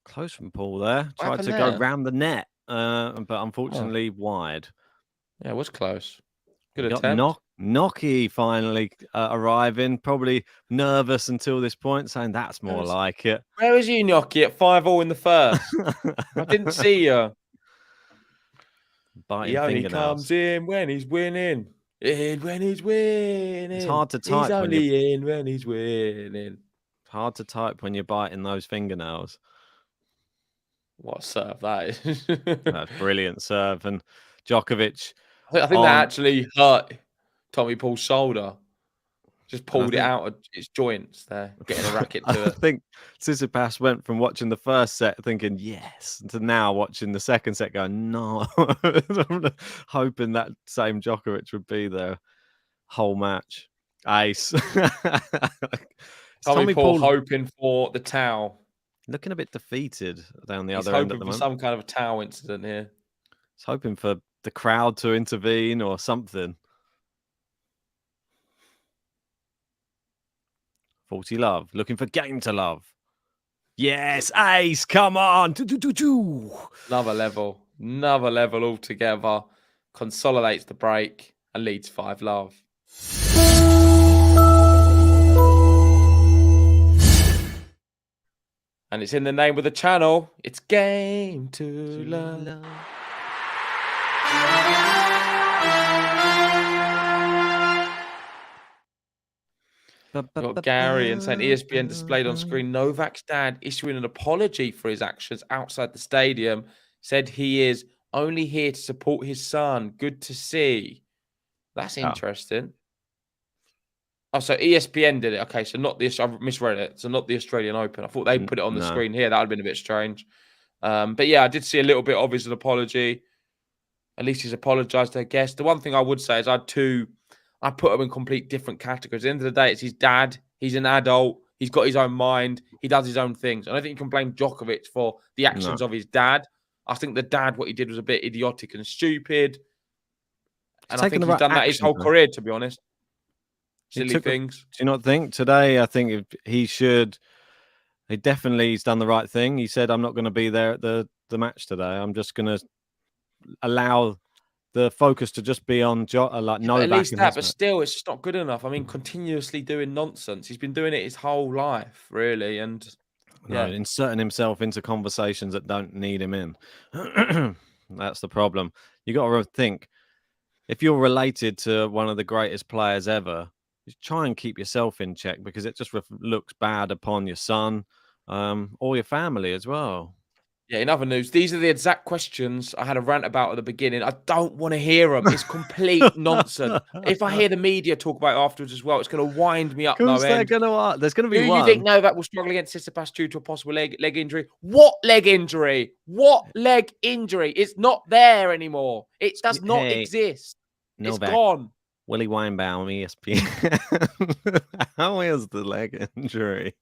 Close from Paul there. Tried happened to there? go round the net, but unfortunately wide. Yeah, it was close. Good We got attempt. Noki finally arriving, probably nervous until this point, saying that's more Yes. like it. Where was you, Gnocchi, at 5-all in the first? I didn't see you. Biting He only fingernails. comes in when he's winning. In when he's winning. It's hard to He's type when only in when he's winning. Hard to type when you're biting those fingernails. What a serve that is. That's brilliant serve. And Djokovic. I think that actually hurt Tommy Paul's shoulder. Just pulled it think- out of its joints there, getting a racket to I it. think Tsitsipas went from watching the first set thinking yes to now watching the second set going no, hoping that same Djokovic would be there. whole match. Ace. Tommy Paul hoping for the towel. Looking a bit defeated down the He's other end at hoping the for moment. some kind of a towel incident here. He's hoping for the crowd to intervene or something. 40 love. Looking for game to love. Yes, ace. Come on. Another level altogether. Consolidates the break and leads 5 love. And it's in the name of the channel. It's Game to Love. We've got Gary and saying ESPN displayed on screen Novak's dad issuing an apology for his actions outside the stadium. Said he is only here to support his son. Good to see. That's interesting. Oh, so ESPN did it. Okay, so not this. I misread it. So not the Australian Open. I thought they put it on the screen here. That would have been a bit strange. But yeah, I did see a little bit of his apology. At least he's apologised, I guess. The one thing I would say is I put him in complete different categories. At the end of the day, it's his dad. He's an adult. He's got his own mind. He does his own things. I don't think you can blame Djokovic for the actions of his dad. I think the dad, what he did was a bit idiotic and stupid. And I think he's done that his whole career, to be honest. Silly things. Do you not think? Today, I think he's done the right thing. He said, I'm not going to be there at the match today. I'm just going to allow the focus to just be on Novak. At least that, but still, it's just not good enough. I mean, continuously doing nonsense. He's been doing it his whole life, really. And inserting himself into conversations that don't need him in. That's the problem. You got to think, if you're related to one of the greatest players ever, try and keep yourself in check, because it just looks bad upon your son or your family as well. Yeah, in other news, these are the exact questions I had a rant about at the beginning. I don't want to hear them. It's complete nonsense. If I hear the media talk about it afterwards as well, it's going to wind me up. There's going to be one. Do you think Novak will struggle against Tsitsipas due to a possible leg injury? What leg injury? What leg injury? It's not there anymore. It does not exist. Novak. It's gone. Willie Weinbaum, ESPN. How is the leg injury?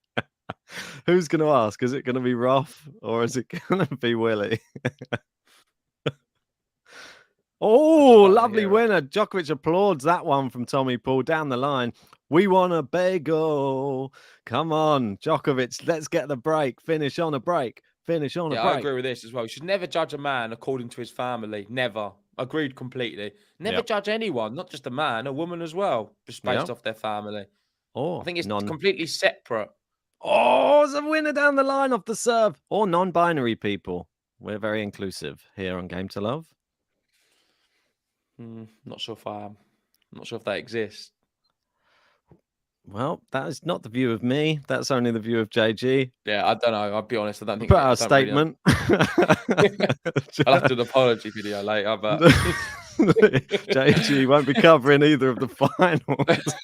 Who's going to ask? Is it going to be Roth or is it going to be Willie? Lovely winner. Djokovic applauds that one from Tommy Paul down the line. We want a bagel. Come on, Djokovic. Let's get the break. Finish on a break. Finish on a break. I agree with this as well. You should never judge a man according to his family. Never. Agreed completely. Never judge anyone, not just a man, a woman as well, just based off their family. I think it's completely separate. It's a winner down the line off the serve. Or non-binary people. We're very inclusive here on Game to Love. Not sure if I am. Not sure if that exists. Well, that is not the view of me. That's only the view of JG. Yeah, I don't know. I'll be honest. I don't think. Put out a statement. I'll have to do an apology video later, but JG won't be covering either of the finals.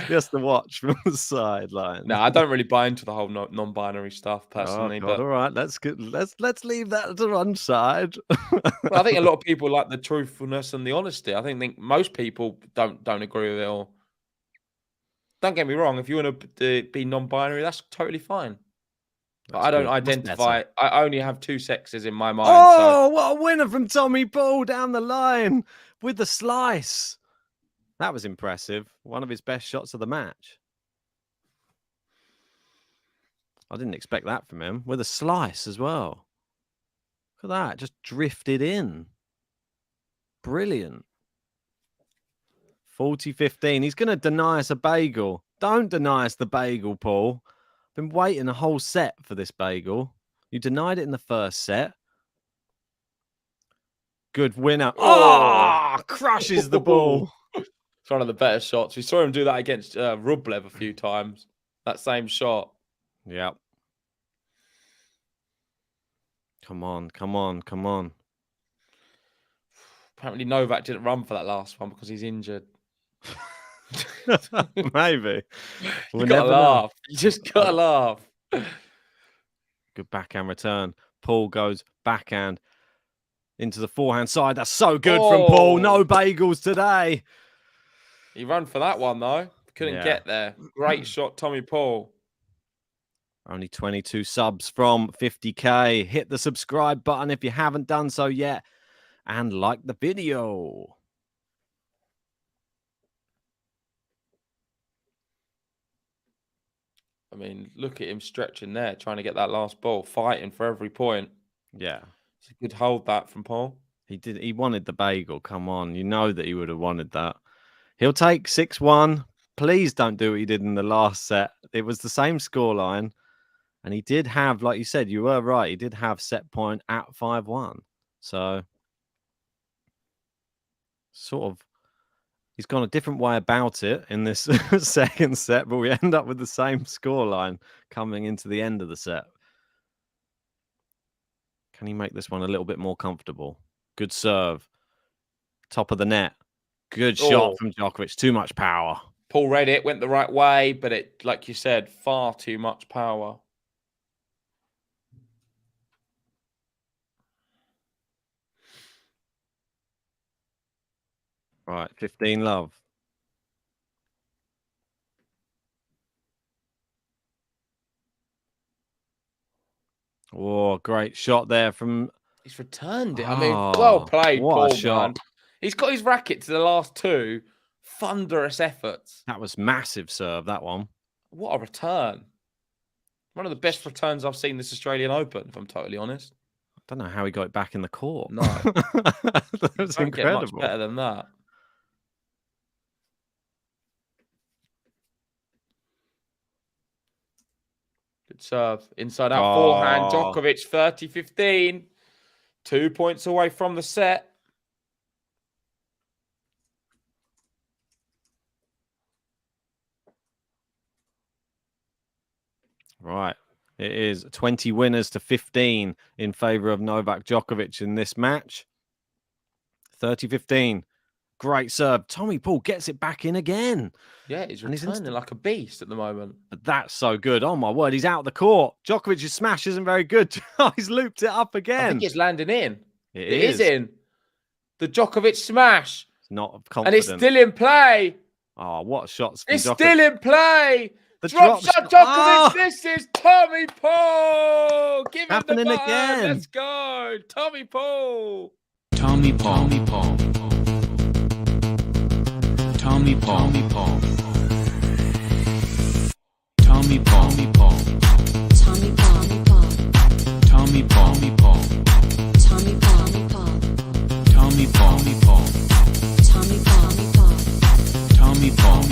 Just to watch from the sideline. No, I don't really buy into the whole non-binary stuff personally. But all right, let's leave that to one side. Well, I think a lot of people like the truthfulness and the honesty. I think most people don't agree with it all. Don't get me wrong. If you want to be non-binary, that's totally fine. But I don't identify. I only have two sexes in my mind. What a winner from Tommy Paul down the line with the slice. That was impressive. One of his best shots of the match. I didn't expect that from him. With a slice as well. Look at that. Just drifted in. Brilliant. 40-15. He's going to deny us a bagel. Don't deny us the bagel, Paul. Been waiting a whole set for this bagel. You denied it in the first set. Good winner. Crushes the ball. It's one of the better shots. We saw him do that against Rublev a few times. That same shot. Yep. Come on. Apparently Novak didn't run for that last one because he's injured. Maybe. You gotta laugh. You just gotta laugh. Good backhand return. Paul goes backhand into the forehand side. That's so good from Paul. No bagels today. He ran for that one, though. Couldn't get there. Great shot, Tommy Paul. Only 22 subs from 50k. Hit the subscribe button if you haven't done so yet. And like the video. I mean, look at him stretching there, trying to get that last ball, fighting for every point. Yeah. It's a good hold that from Paul. He did. He wanted the bagel. Come on. You know that he would have wanted that. He'll take 6-1. Please don't do what he did in the last set. It was the same scoreline. And he did have, like you said, you were right. He did have set point at 5-1. So, sort of, he's gone a different way about it in this second set, but we end up with the same scoreline coming into the end of the set. Can he make this one a little bit more comfortable? Good serve. Top of the net. Good shot from Djokovic. Too much power. Paul read it, went the right way, but it, like you said, far too much power. Right, 15 love. Oh, great shot there from... He's returned it. I mean, well played, what Paul, a shot. man. He's got his racket to the last two. Thunderous efforts. That was massive serve, that one. What a return. One of the best returns I've seen this Australian Open, if I'm totally honest. I don't know how he got it back in the court. No. That was Don't get much incredible. better than that. Good serve. Inside out forehand. Djokovic 30-15. 2 points away from the set. Right. It is 20 winners to 15 in favor of Novak Djokovic in this match. 30-15. Great serve. Tommy Paul gets it back in again. Yeah, he's returning like a beast at the moment. But that's so good. Oh, my word. He's out of the court. Djokovic's smash isn't very good. He's looped it up again. I think it's landing in. It is in. The Djokovic smash. It's not confident. And it's still in play. Oh, what shots from It's Djokovic. still in play. The drop shot, Djokovic. Oh! This is Tommy Paul. Give him Happening the button. again. Let's go. Tommy Paul. Tommy Paul. Tommy Paul. Tommy Paul. Tommy Paul. Tommy Paul. Tommy Paul. Tommy Paul. Tommy Paul. Tommy Paul. Tommy Paul. Tommy Paul.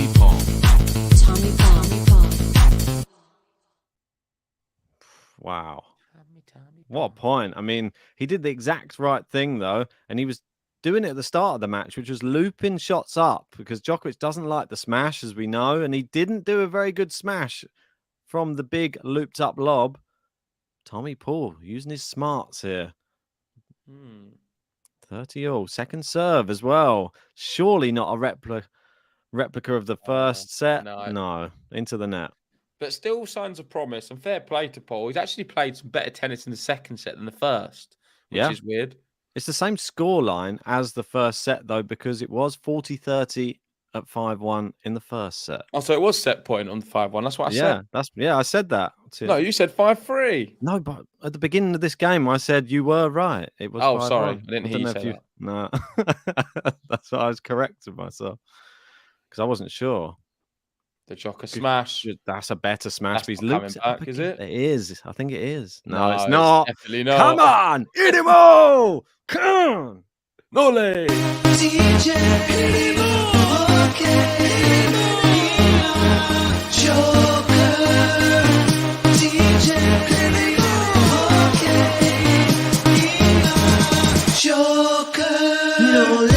Tommy Paul. Wow. What a point. I mean, he did the exact right thing, though, and he was doing it at the start of the match, which was looping shots up, because Djokovic doesn't like the smash, as we know, and he didn't do a very good smash from the big looped up lob. Tommy Paul using his smarts here. 30-all. Second serve as well. Surely not a replica of the first set. No, into the net. But still signs of promise and fair play to Paul. He's actually played some better tennis in the second set than the first, which is weird. It's the same scoreline as the first set, though, because it was 40-30 at 5-1 in the first set. Oh, so it was set point on the 5-1. That's what I said. I said that. No, you said 5-3. No, but at the beginning of this game, I said you were right. It was 5-1. Sorry. I didn't hear you say that. No, that's why I was correcting myself, because I wasn't sure. The Djokovic smash. That's a better smash. That's not coming back, is it? It is. I think it is. No, it's not. Definitely not. Come on. Hit him all. Come on. Nole. DJ, Joker. DJ, Joker. Nole.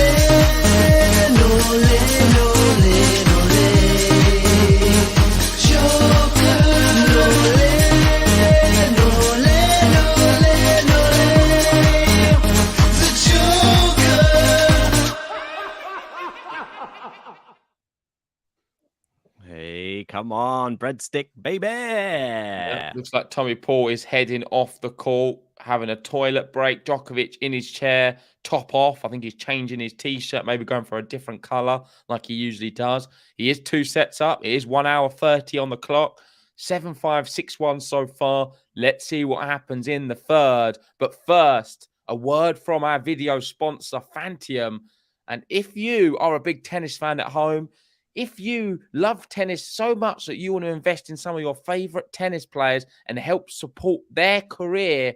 Hey, come on, breadstick, baby. Yeah, looks like Tommy Paul is heading off the court. having a toilet break. Djokovic in his chair, top off. I think he's changing his T-shirt, maybe going for a different colour like he usually does. He is 2 sets up. It is 1 hour 30 on the clock. 7-5, 6-1 so far. Let's see what happens in the third. But first, a word from our video sponsor, Fantium. And if you are a big tennis fan at home, if you love tennis so much that you want to invest in some of your favorite tennis players and help support their career,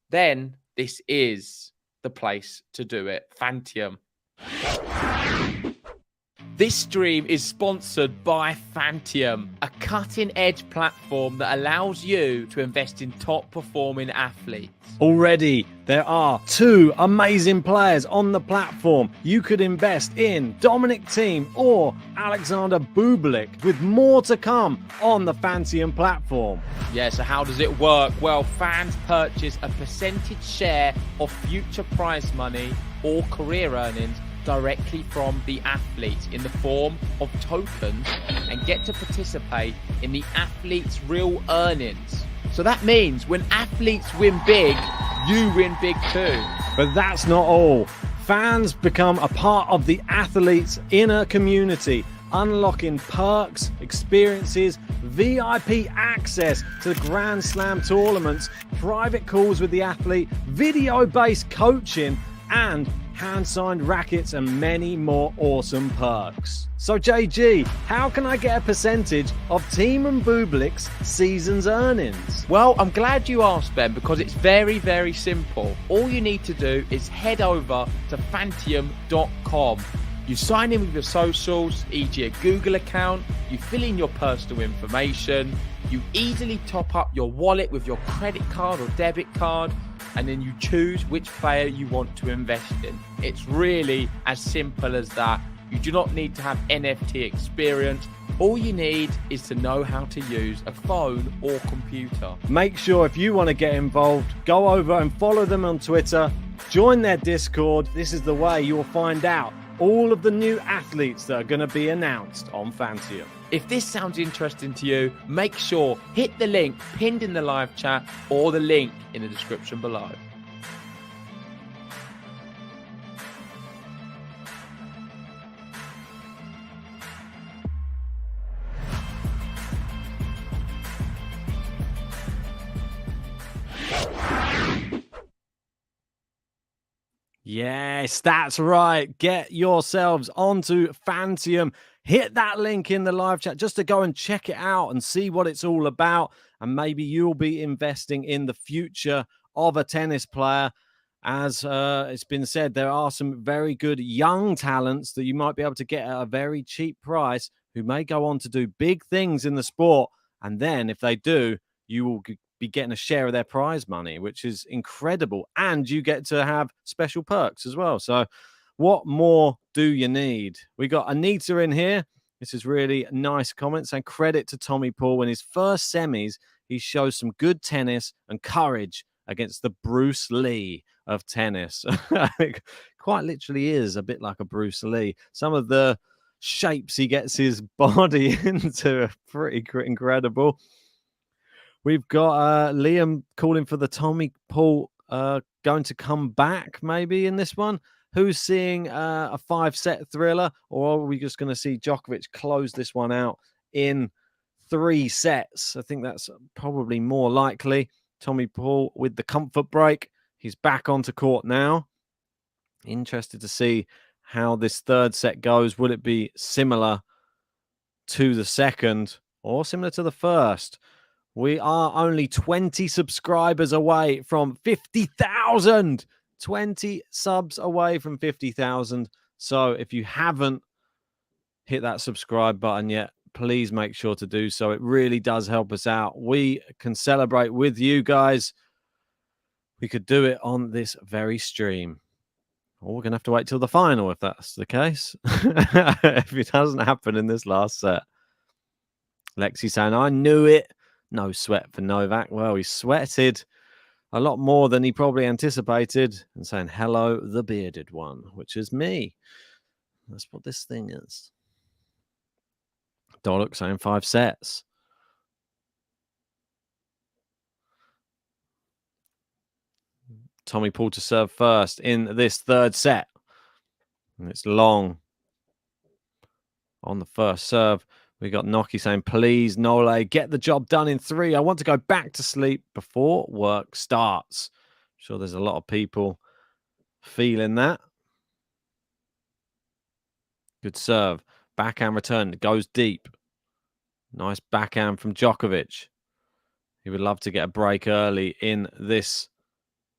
then this is the place to do it. Fantium. This stream is sponsored by Fantium, a cutting-edge platform that allows you to invest in top-performing athletes. Already, there are 2 amazing players on the platform. You could invest in Dominic Thiem or Alexander Bublik, with more to come on the Fantium platform. Yeah, so how does it work? Well, fans purchase a percentage share of future prize money or career earnings directly from the athletes in the form of tokens and get to participate in the athletes' real earnings. So that means when athletes win big, you win big too. But that's not all. Fans become a part of the athletes' inner community, unlocking perks, experiences, VIP access to Grand Slam tournaments, private calls with the athlete, video-based coaching, and hand-signed rackets and many more awesome perks. So JG, how can I get a percentage of Thiem and Bublik's season's earnings? Well, I'm glad you asked, Ben, because it's very, very simple. All you need to do is head over to fantium.com. You sign in with your socials, e.g. a Google account, you fill in your personal information, you easily top up your wallet with your credit card or debit card, and then you choose which player you want to invest in. It's really as simple as that. You do not need to have NFT experience. All you need is to know how to use a phone or computer. Make sure if you want to get involved, go over and follow them on Twitter, join their Discord. This is the way you will find out all of the new athletes that are going to be announced on Fantium. If this sounds interesting to you, make sure hit the link pinned in the live chat or the link in the description below. Yes, that's right. Get yourselves onto Fantium. Hit that link in the live chat just to go and check it out and see what it's all about. And maybe you'll be investing in the future of a tennis player. As it's been said, there are some very good young talents that you might be able to get at a very cheap price who may go on to do big things in the sport. And then if they do, you will be getting a share of their prize money, which is incredible. And you get to have special perks as well. So what more do you need? We got Anita in here. This is really nice comments, and credit to Tommy Paul. In his first semis, he shows some good tennis and courage against the Bruce Lee of tennis. It quite literally is a bit like a Bruce Lee. Some of the shapes he gets his body into are pretty incredible. We've got Liam calling for the Tommy Paul going to come back maybe in this one. Who's seeing a 5-set thriller, or are we just going to see Djokovic close this one out in 3 sets? I think that's probably more likely. Tommy Paul with the comfort break. He's back onto court now. Interested to see how this 3rd set goes. Will it be similar to the 2nd or similar to the 1st? We are only 20 subscribers away from 50,000. 20 subs away from 50,000. So if you haven't hit that subscribe button yet, please make sure to do so. It really does help us out. We can celebrate with you guys. We could do it on this very stream. Or we're going to have to wait till the final if that's the case. If it doesn't happen in this last set. Lexi saying, I knew it. No sweat for Novak. Well, he sweated a lot more than he probably anticipated, and saying, hello, the bearded one, which is me. That's what this thing is. Dollock saying 5 sets. Tommy Paul to serve first in this third set. And it's long. On the first serve, we got Noki saying, please, Nole, get the job done in 3. I want to go back to sleep before work starts. I'm sure there's a lot of people feeling that. Good serve. Backhand return. Goes deep. Nice backhand from Djokovic. He would love to get a break early in this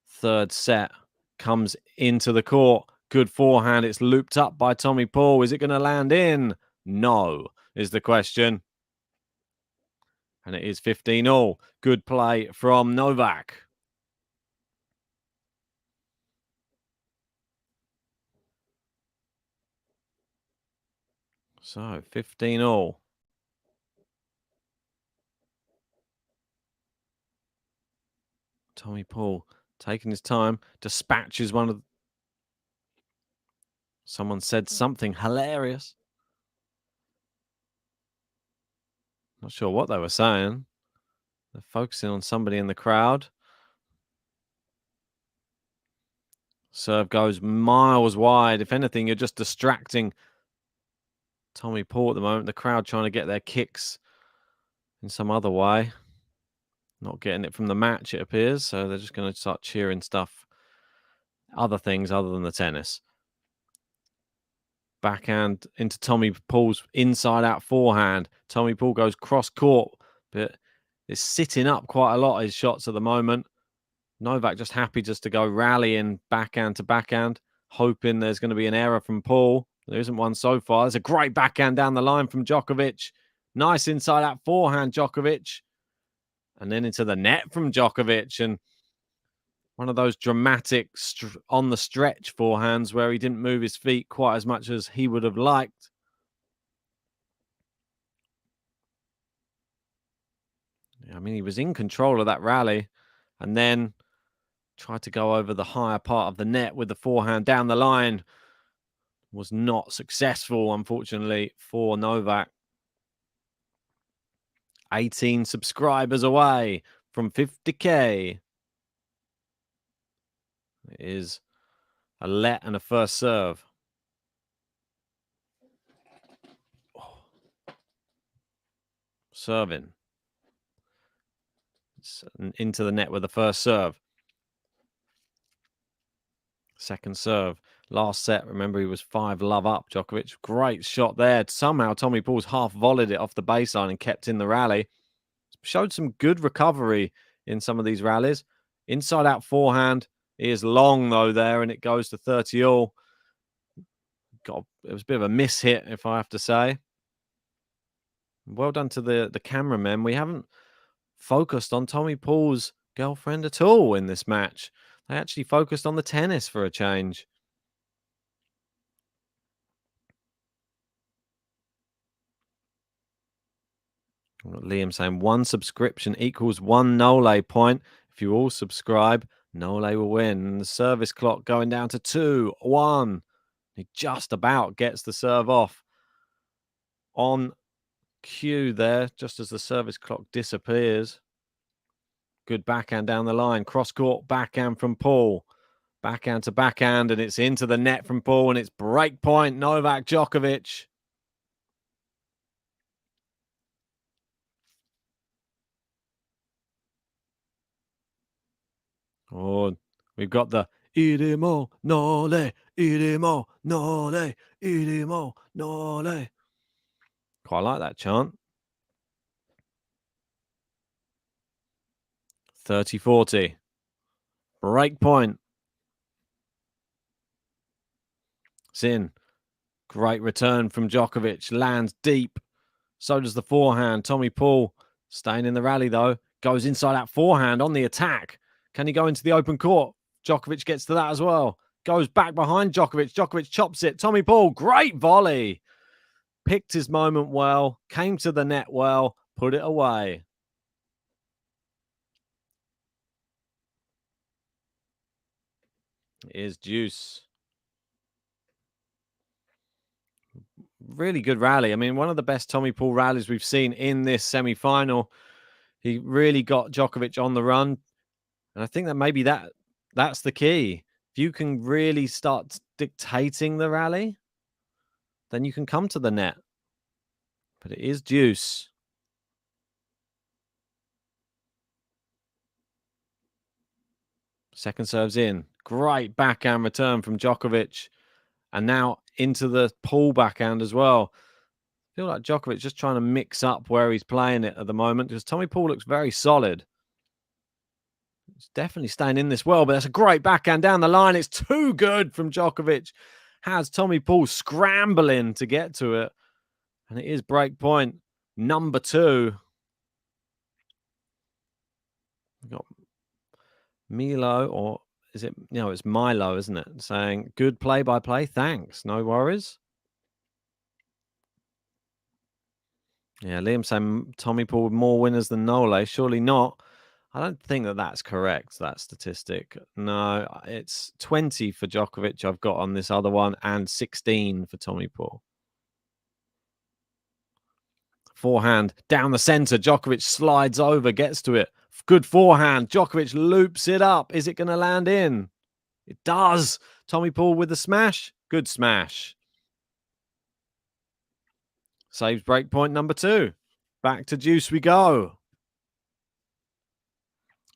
third set. Comes into the court. Good forehand. It's looped up by Tommy Paul. Is it going to land in? No, is the question. And it is 15-all. Good play from Novak. So 15-all. Tommy Paul taking his time, dispatches one of. Someone said something hilarious. Not sure what they were saying. They're focusing on somebody in the crowd. Serve goes miles wide. If anything, you're just distracting Tommy Paul at the moment. The crowd trying to get their kicks in some other way. Not getting it from the match, it appears. So they're just going to start cheering stuff. Other things other than the tennis. Backhand into Tommy Paul's inside-out forehand. Tommy Paul goes cross-court, but is sitting up quite a lot of his shots at the moment. Novak just happy just to go rallying backhand to backhand, hoping there's going to be an error from Paul. There isn't one so far. There's a great backhand down the line from Djokovic. Nice inside-out forehand, Djokovic. And then into the net from Djokovic. And one of those dramatic on the stretch forehands where he didn't move his feet quite as much as he would have liked. I mean, he was in control of that rally and then tried to go over the higher part of the net with the forehand down the line. Was not successful, unfortunately, for Novak. 18 subscribers away from 50K. It is a let and a first serve. Oh. Serving. Into the net with the first serve. Second serve. Last set, remember, he was 5-love up, Djokovic. Great shot there. Somehow Tommy Paul's half volleyed it off the baseline and kept in the rally. Showed some good recovery in some of these rallies. Inside out forehand. He is long, though, there, and it goes to 30-all. It was a bit of a miss hit, if I have to say. Well done to the cameramen. We haven't focused on Tommy Paul's girlfriend at all in this match. They actually focused on the tennis for a change. Liam saying 1 subscription equals 1 Nole point. If you all subscribe, Nole will win. The service clock going down to 2-1. He just about gets the serve off on cue there, just as the service clock disappears. Good backhand down the line. Cross-court backhand from Paul. Backhand to backhand, and it's into the net from Paul, and it's break point, Novak Djokovic. Oh, we've got the Idemo, Nole, Idemo, Nole, Idemo, Nole. Quite like that chant. 30-40. Break point. It's in. Great return from Djokovic. Lands deep. So does the forehand. Tommy Paul staying in the rally, though. Goes inside out forehand on the attack. Can he go into the open court? Djokovic gets to that as well. Goes back behind Djokovic. Djokovic chops it. Tommy Paul, great volley. Picked his moment well. Came to the net well. Put it away. It is deuce. Really good rally. I mean, one of the best Tommy Paul rallies we've seen in this semi-final. He really got Djokovic on the run. And I think that maybe that That's the key. If you can really start dictating the rally, then you can come to the net. But it is deuce. Second serve's in. Great backhand return from Djokovic. And now into the Paul backhand as well. I feel like Djokovic just trying to mix up where he's playing it at the moment, because Tommy Paul looks very solid. It's definitely staying in this well, but that's a great backhand down the line. It's too good from Djokovic. Has Tommy Paul scrambling to get to it. And it is break point number 2. We've got Milo, or is it, it's Milo, isn't it? Saying, good play-by-play, thanks, no worries. Yeah, Liam saying Tommy Paul with more winners than Nole. Surely not. I don't think that that's correct, that statistic. No, it's 20 for Djokovic I've got on this other one, and 16 for Tommy Paul. Forehand down the center. Djokovic slides over, gets to it. Good forehand. Djokovic loops it up. Is it going to land in? It does. Tommy Paul with the smash. Good smash. Saves break point number 2. Back to deuce we go.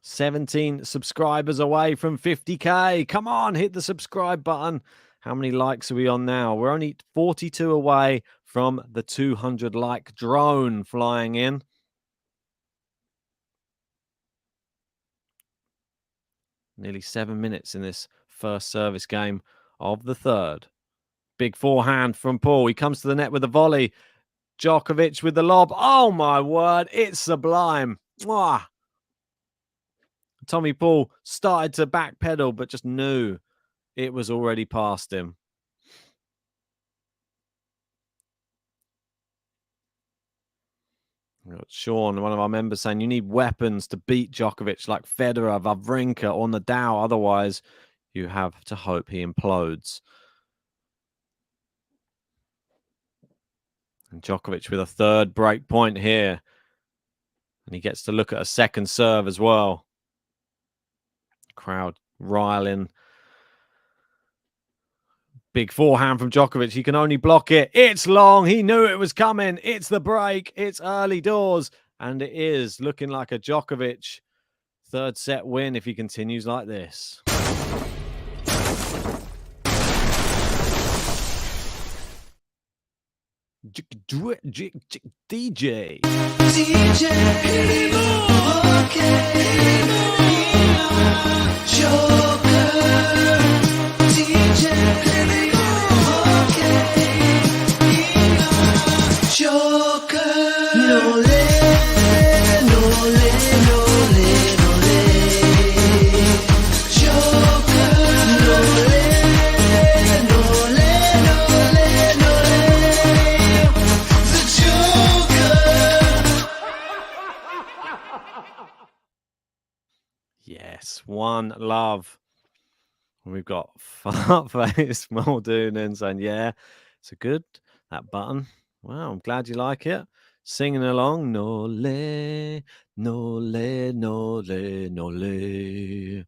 17 subscribers away from 50k. Come on, hit the subscribe button. How many likes are we on now? We're only 42 away from the 200 like drone flying in. Nearly 7 minutes in this first service game of the third. Big forehand from Paul. He comes to the net with a volley. Djokovic with the lob. Oh my word, it's sublime. Mwah. Tommy Paul started to backpedal, but just knew it was already past him. We've got Sean, one of our members, saying you need weapons to beat Djokovic like Federer, Wawrinka, or Nadal. Otherwise, you have to hope he implodes. And Djokovic with a third break point here. And he gets to look at a second serve as well. Crowd riling. Big forehand from Djokovic. He can only block it. It's long. He knew it was coming. It's the break. It's early doors. And it is looking like a Djokovic third set win if he continues like this. DJ. Yes, one love. We've got Fart-Faced Muldoon saying, yeah, it's a good, that button. Wow, I'm glad you like it. Singing along, nole, nole, nole, nole.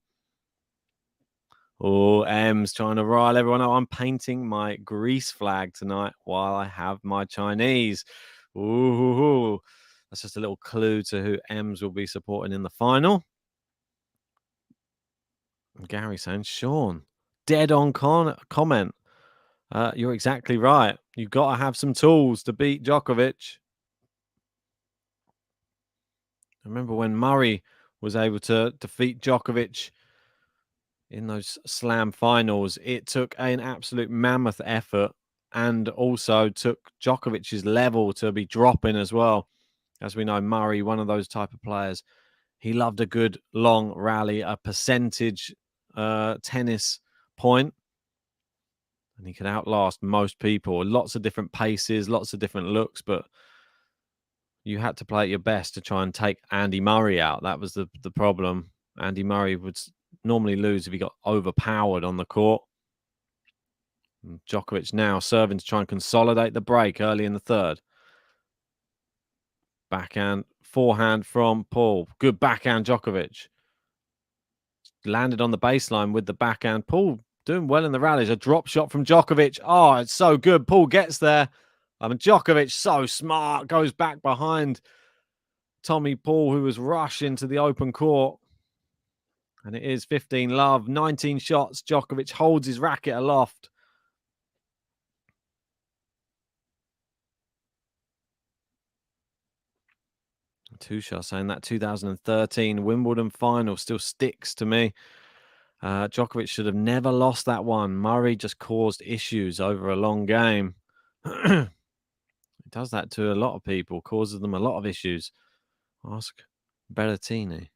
Oh, M's trying to rile everyone up. I'm painting my Greece flag tonight while I have my Chinese. Ooh, that's just a little clue to who M's will be supporting in the final. Gary saying, Sean, dead on comment. You're exactly right. You've got to have some tools to beat Djokovic. I remember when Murray was able to defeat Djokovic in those slam finals. It took an absolute mammoth effort, and also took Djokovic's level to be dropping as well. As we know, Murray, one of those type of players, he loved a good long rally, a percentage tennis point, and he could outlast most people. Lots of different paces, lots of different looks, but you had to play at your best to try and take Andy Murray out. That was the problem. Andy Murray would normally lose if he got overpowered on the court. And Djokovic now serving to try and consolidate the break early in the third. Backhand, forehand from Paul. Good backhand, Djokovic. landed on the baseline with the backhand. Paul doing well in the rallies. A drop shot from Djokovic. Oh, it's so good. Paul gets there. Djokovic, so smart, goes back behind Tommy Paul, who was rushing to the open court. And it is 15-love, 19 shots. Djokovic holds his racket aloft. Tusha saying that 2013 Wimbledon final still sticks to me. Djokovic should have never lost that one. Murray just caused issues over a long game. It does that to a lot of people, causes them a lot of issues. Ask Berrettini.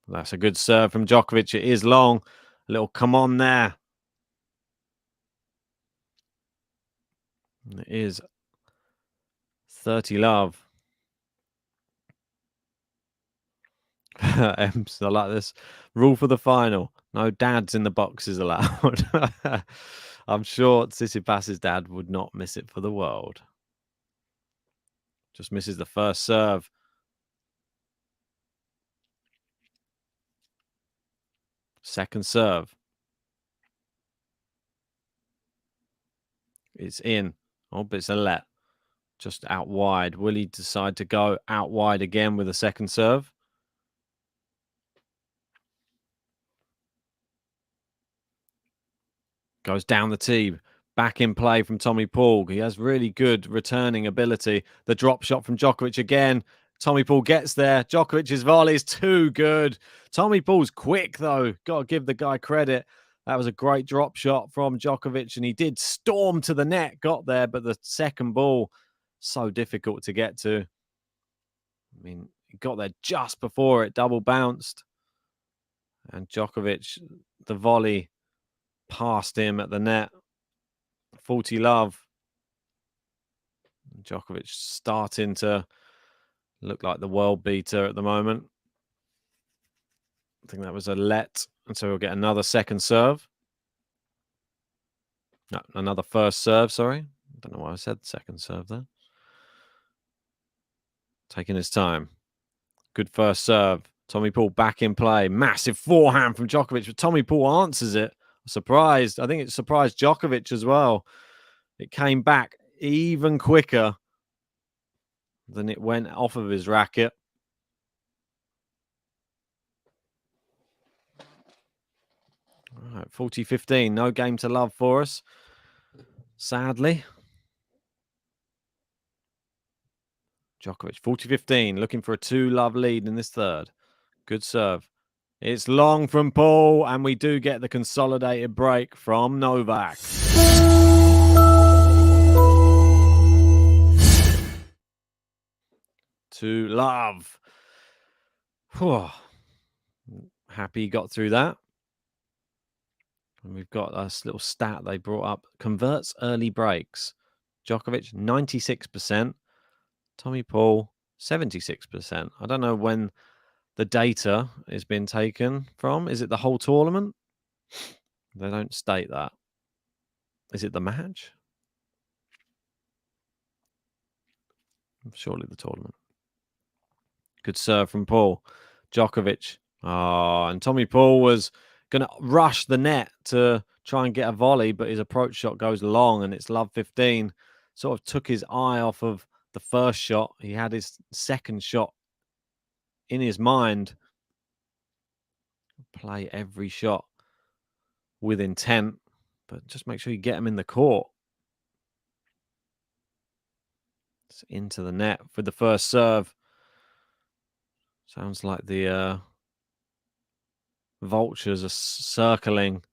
That's a good serve from Djokovic. It is long. A little come on there. It is 30-love. Ems, I like this. Rule for the final. No dads in the boxes allowed. I'm sure Tsitsipas's dad would not miss it for the world. Just misses the first serve. Second serve. It's in. Oh, but it's a let. Just out wide. Will he decide to go out wide again with a second serve? Goes down the tee. Back in play from Tommy Paul. He has really good returning ability. The drop shot from Djokovic again. Tommy Paul gets there. Djokovic's volley is too good. Tommy Paul's quick, though. Got to give the guy credit. That was a great drop shot from Djokovic, and he did storm to the net, got there, but the second ball, so difficult to get to. I mean, he got there just before it double bounced. And Djokovic, the volley past him at the net. 40-love. Djokovic starting to look like the world beater at the moment. I think that was a let. And so we'll get another second serve. No, another first serve, sorry. I don't know why I said second serve there. Taking his time. Good first serve. Tommy Paul back in play. Massive forehand from Djokovic, but Tommy Paul answers it. Surprised. I think it surprised Djokovic as well. It came back even quicker than it went off of his racket. All right, 40-15. No game to love for us, sadly. Djokovic, 40-15, looking for a 2-love lead in this third. Good serve. It's long from Paul, and we do get the consolidated break from Novak. To love. Whew. Happy he got through that. And we've got this little stat they brought up. Converts early breaks. Djokovic, 96%. Tommy Paul, 76%. I don't know when the data has been taken from. Is it the whole tournament? They don't state that. Is it the match? Surely the tournament. Good serve from Paul. Djokovic. Oh, and Tommy Paul was going to rush the net to try and get a volley, but his approach shot goes long, and it's love 15. Sort of took his eye off of the first shot. He had his second shot in his mind. Play every shot with intent, but just make sure you get him in the court. It's into the net for the first serve. Sounds like the vultures are circling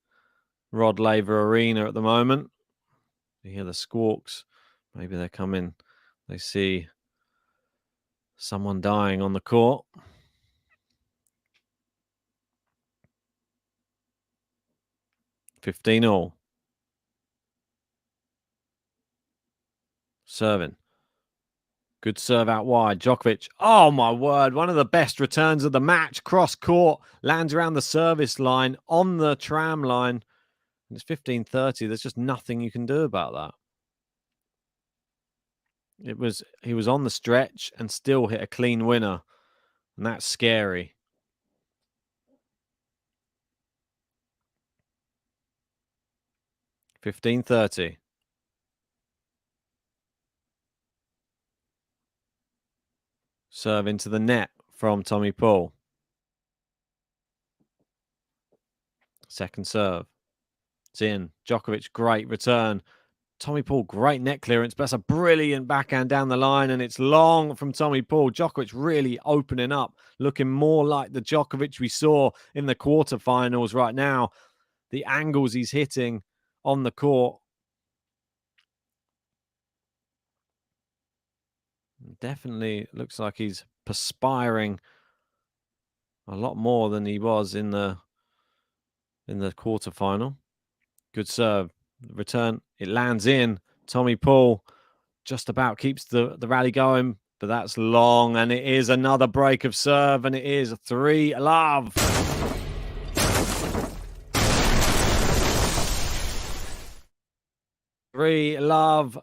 Rod Laver Arena at the moment. You hear the squawks. Maybe they're coming. They see someone dying on the court. $15-all. Serving. Good serve out wide. Djokovic. Oh, my word. One of the best returns of the match. Cross court. Lands around the service line on the tram line. And it's 15-30. There's just nothing you can do about that. He was on the stretch and still hit a clean winner. And that's scary. 15-30. Serve into the net from Tommy Paul. Second serve. It's in. Djokovic, great return. Tommy Paul, great net clearance, but that's a brilliant backhand down the line, and it's long from Tommy Paul. Djokovic really opening up, looking more like the Djokovic we saw in the quarterfinals right now. The angles he's hitting on the court. Definitely looks like he's perspiring a lot more than he was in the quarterfinal. Good serve. Return. It lands in. Tommy Paul just about keeps the rally going, but that's long, and it is another break of serve, and it is 3-love. Love,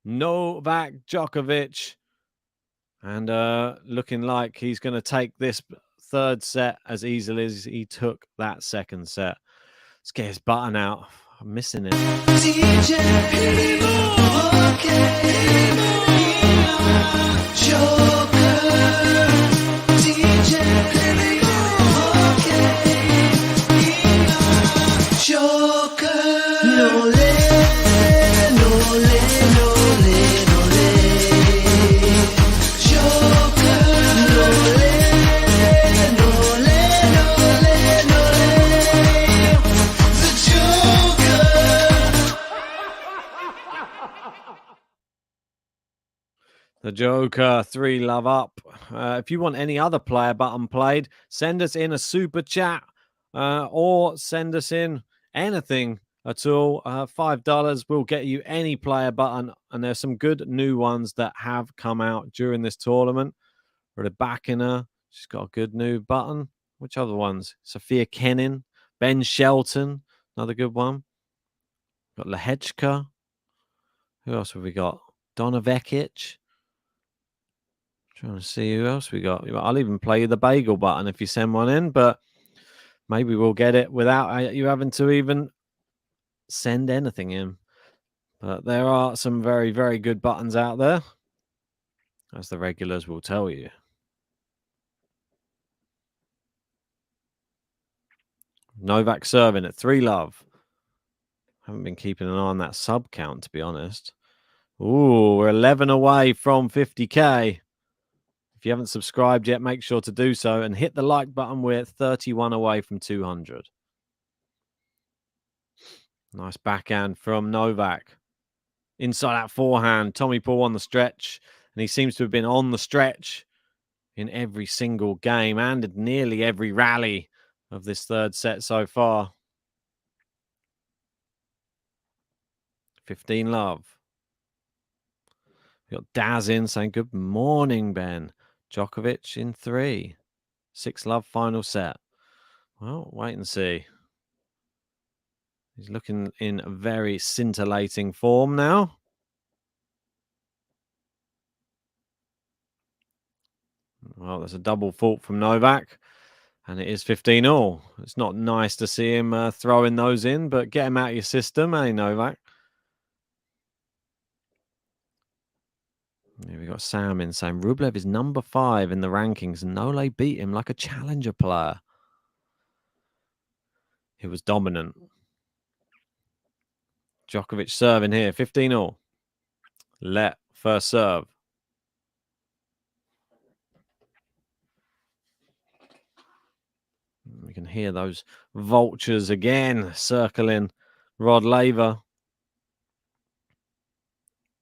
Novak Djokovic, and looking like he's going to take this third set as easily as he took that second set. Let's get his button out. I'm missing it. The Joker, 3-love up. If you want any other player button played, send us in a super chat or send us in anything at all. $5 will get you any player button, and there's some good new ones that have come out during this tournament. Rebecca, she's got a good new button. Which other ones? Sophia Kenin, Ben Shelton, another good one. Got Lehechka. Who else have we got? Donna Vekic. Trying to see who else we got. I'll even play you the bagel button if you send one in, but maybe we'll get it without you having to even send anything in. But there are some very, very good buttons out there, as the regulars will tell you. Novak serving at 3-love. Haven't been keeping an eye on that sub count, to be honest. Ooh, we're 11 away from 50K. If you haven't subscribed yet, make sure to do so and hit the like button. We're 31 away from 200. Nice backhand from Novak. Inside out forehand. Tommy Paul on the stretch. And he seems to have been on the stretch in every single game and nearly every rally of this third set so far. 15-love. We've got Daz in saying, good morning, Ben. Djokovic in 3. 6-love final set. Well, wait and see. He's looking in a very scintillating form now. Well, there's a double fault from Novak, and it is 15-all. It's not nice to see him throwing those in, but get him out of your system, eh, Novak? Here we got Sam in saying Rublev is number 5 in the rankings, and Nole beat him like a challenger player. He was dominant. Djokovic serving here, 15-all. Let first serve. We can hear those vultures again circling Rod Laver.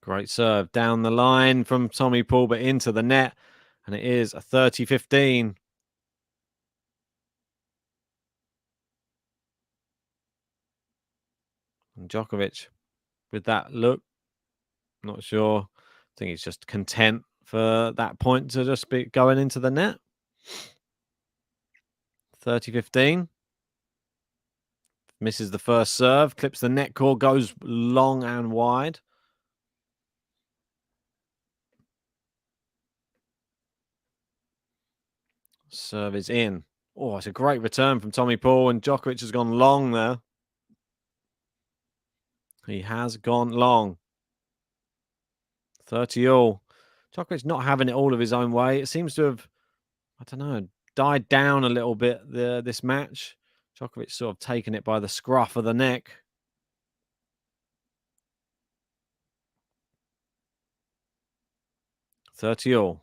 Great serve down the line from Tommy Paul, but into the net. And it is a 30-15. And Djokovic with that look. Not sure. I think he's just content for that point to just be going into the net. 30-15. Misses the first serve. Clips the net cord. Goes long and wide. Serve is in. Oh, it's a great return from Tommy Paul, and Djokovic has gone long there. He has gone long. 30 all. Djokovic not having it all of his own way. It seems to have, I don't know, died down a little bit this match. Djokovic sort of taken it by the scruff of the neck. $30 all.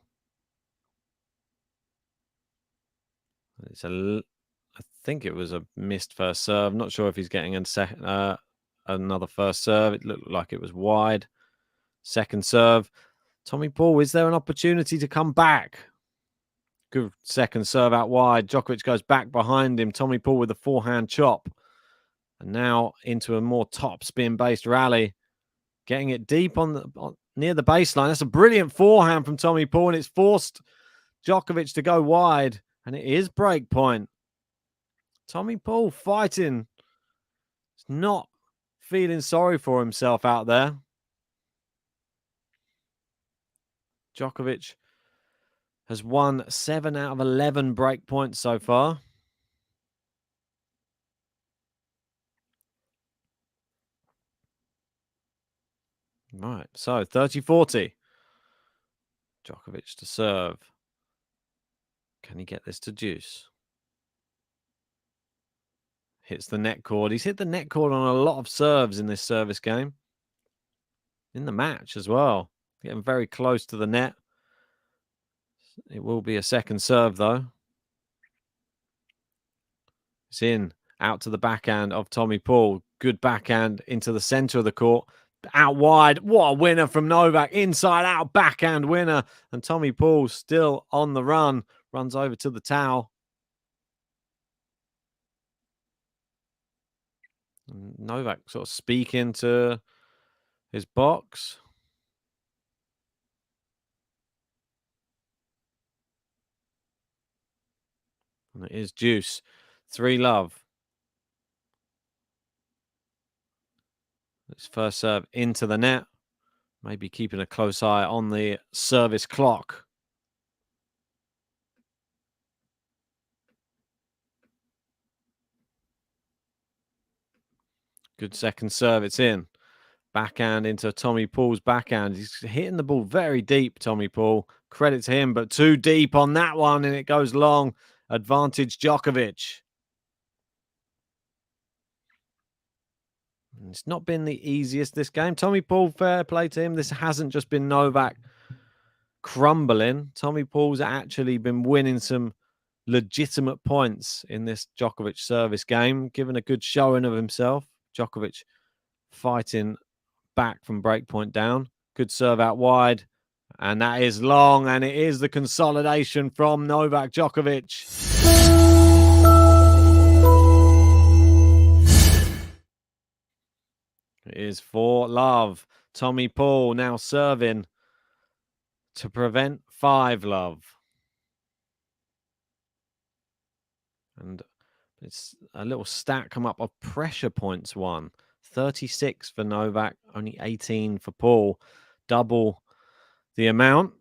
I think it was a missed first serve. Not sure if he's getting another first serve. It looked like it was wide. Second serve. Tommy Paul, is there an opportunity to come back? Good second serve out wide. Djokovic goes back behind him. Tommy Paul with a forehand chop. And now into a more top spin based rally. Getting it deep near the baseline. That's a brilliant forehand from Tommy Paul, and it's forced Djokovic to go wide. And it is break point. Tommy Paul fighting. He's not feeling sorry for himself out there. Djokovic has won 7 out of 11 break points so far. Right, so 30-40. Djokovic to serve. Can he get this to deuce? Hits the net cord. He's hit the net cord on a lot of serves in this service game. In the match as well. Getting very close to the net. It will be a second serve, though. It's in. Out to the backhand of Tommy Paul. Good backhand into the center of the court. Out wide. What a winner from Novak. Inside out backhand winner. And Tommy Paul still on the run. Runs over to the towel. And Novak sort of speaking to his box. And it is deuce. 3-love. This first serve into the net. Maybe keeping a close eye on the service clock. Good second serve. It's in. Backhand into Tommy Paul's backhand. He's hitting the ball very deep, Tommy Paul. Credit to him, but too deep on that one, and it goes long. Advantage Djokovic. It's not been the easiest this game. Tommy Paul, fair play to him. This hasn't just been Novak crumbling. Tommy Paul's actually been winning some legitimate points in this Djokovic service game, giving a good showing of himself. Djokovic fighting back from breakpoint down. Good serve out wide. And that is long, and it is the consolidation from Novak Djokovic. It is 4-love. Tommy Paul now serving to prevent 5-love. And it's a little stat come up of pressure points won. 36 for Novak, only 18 for Paul. Double the amount.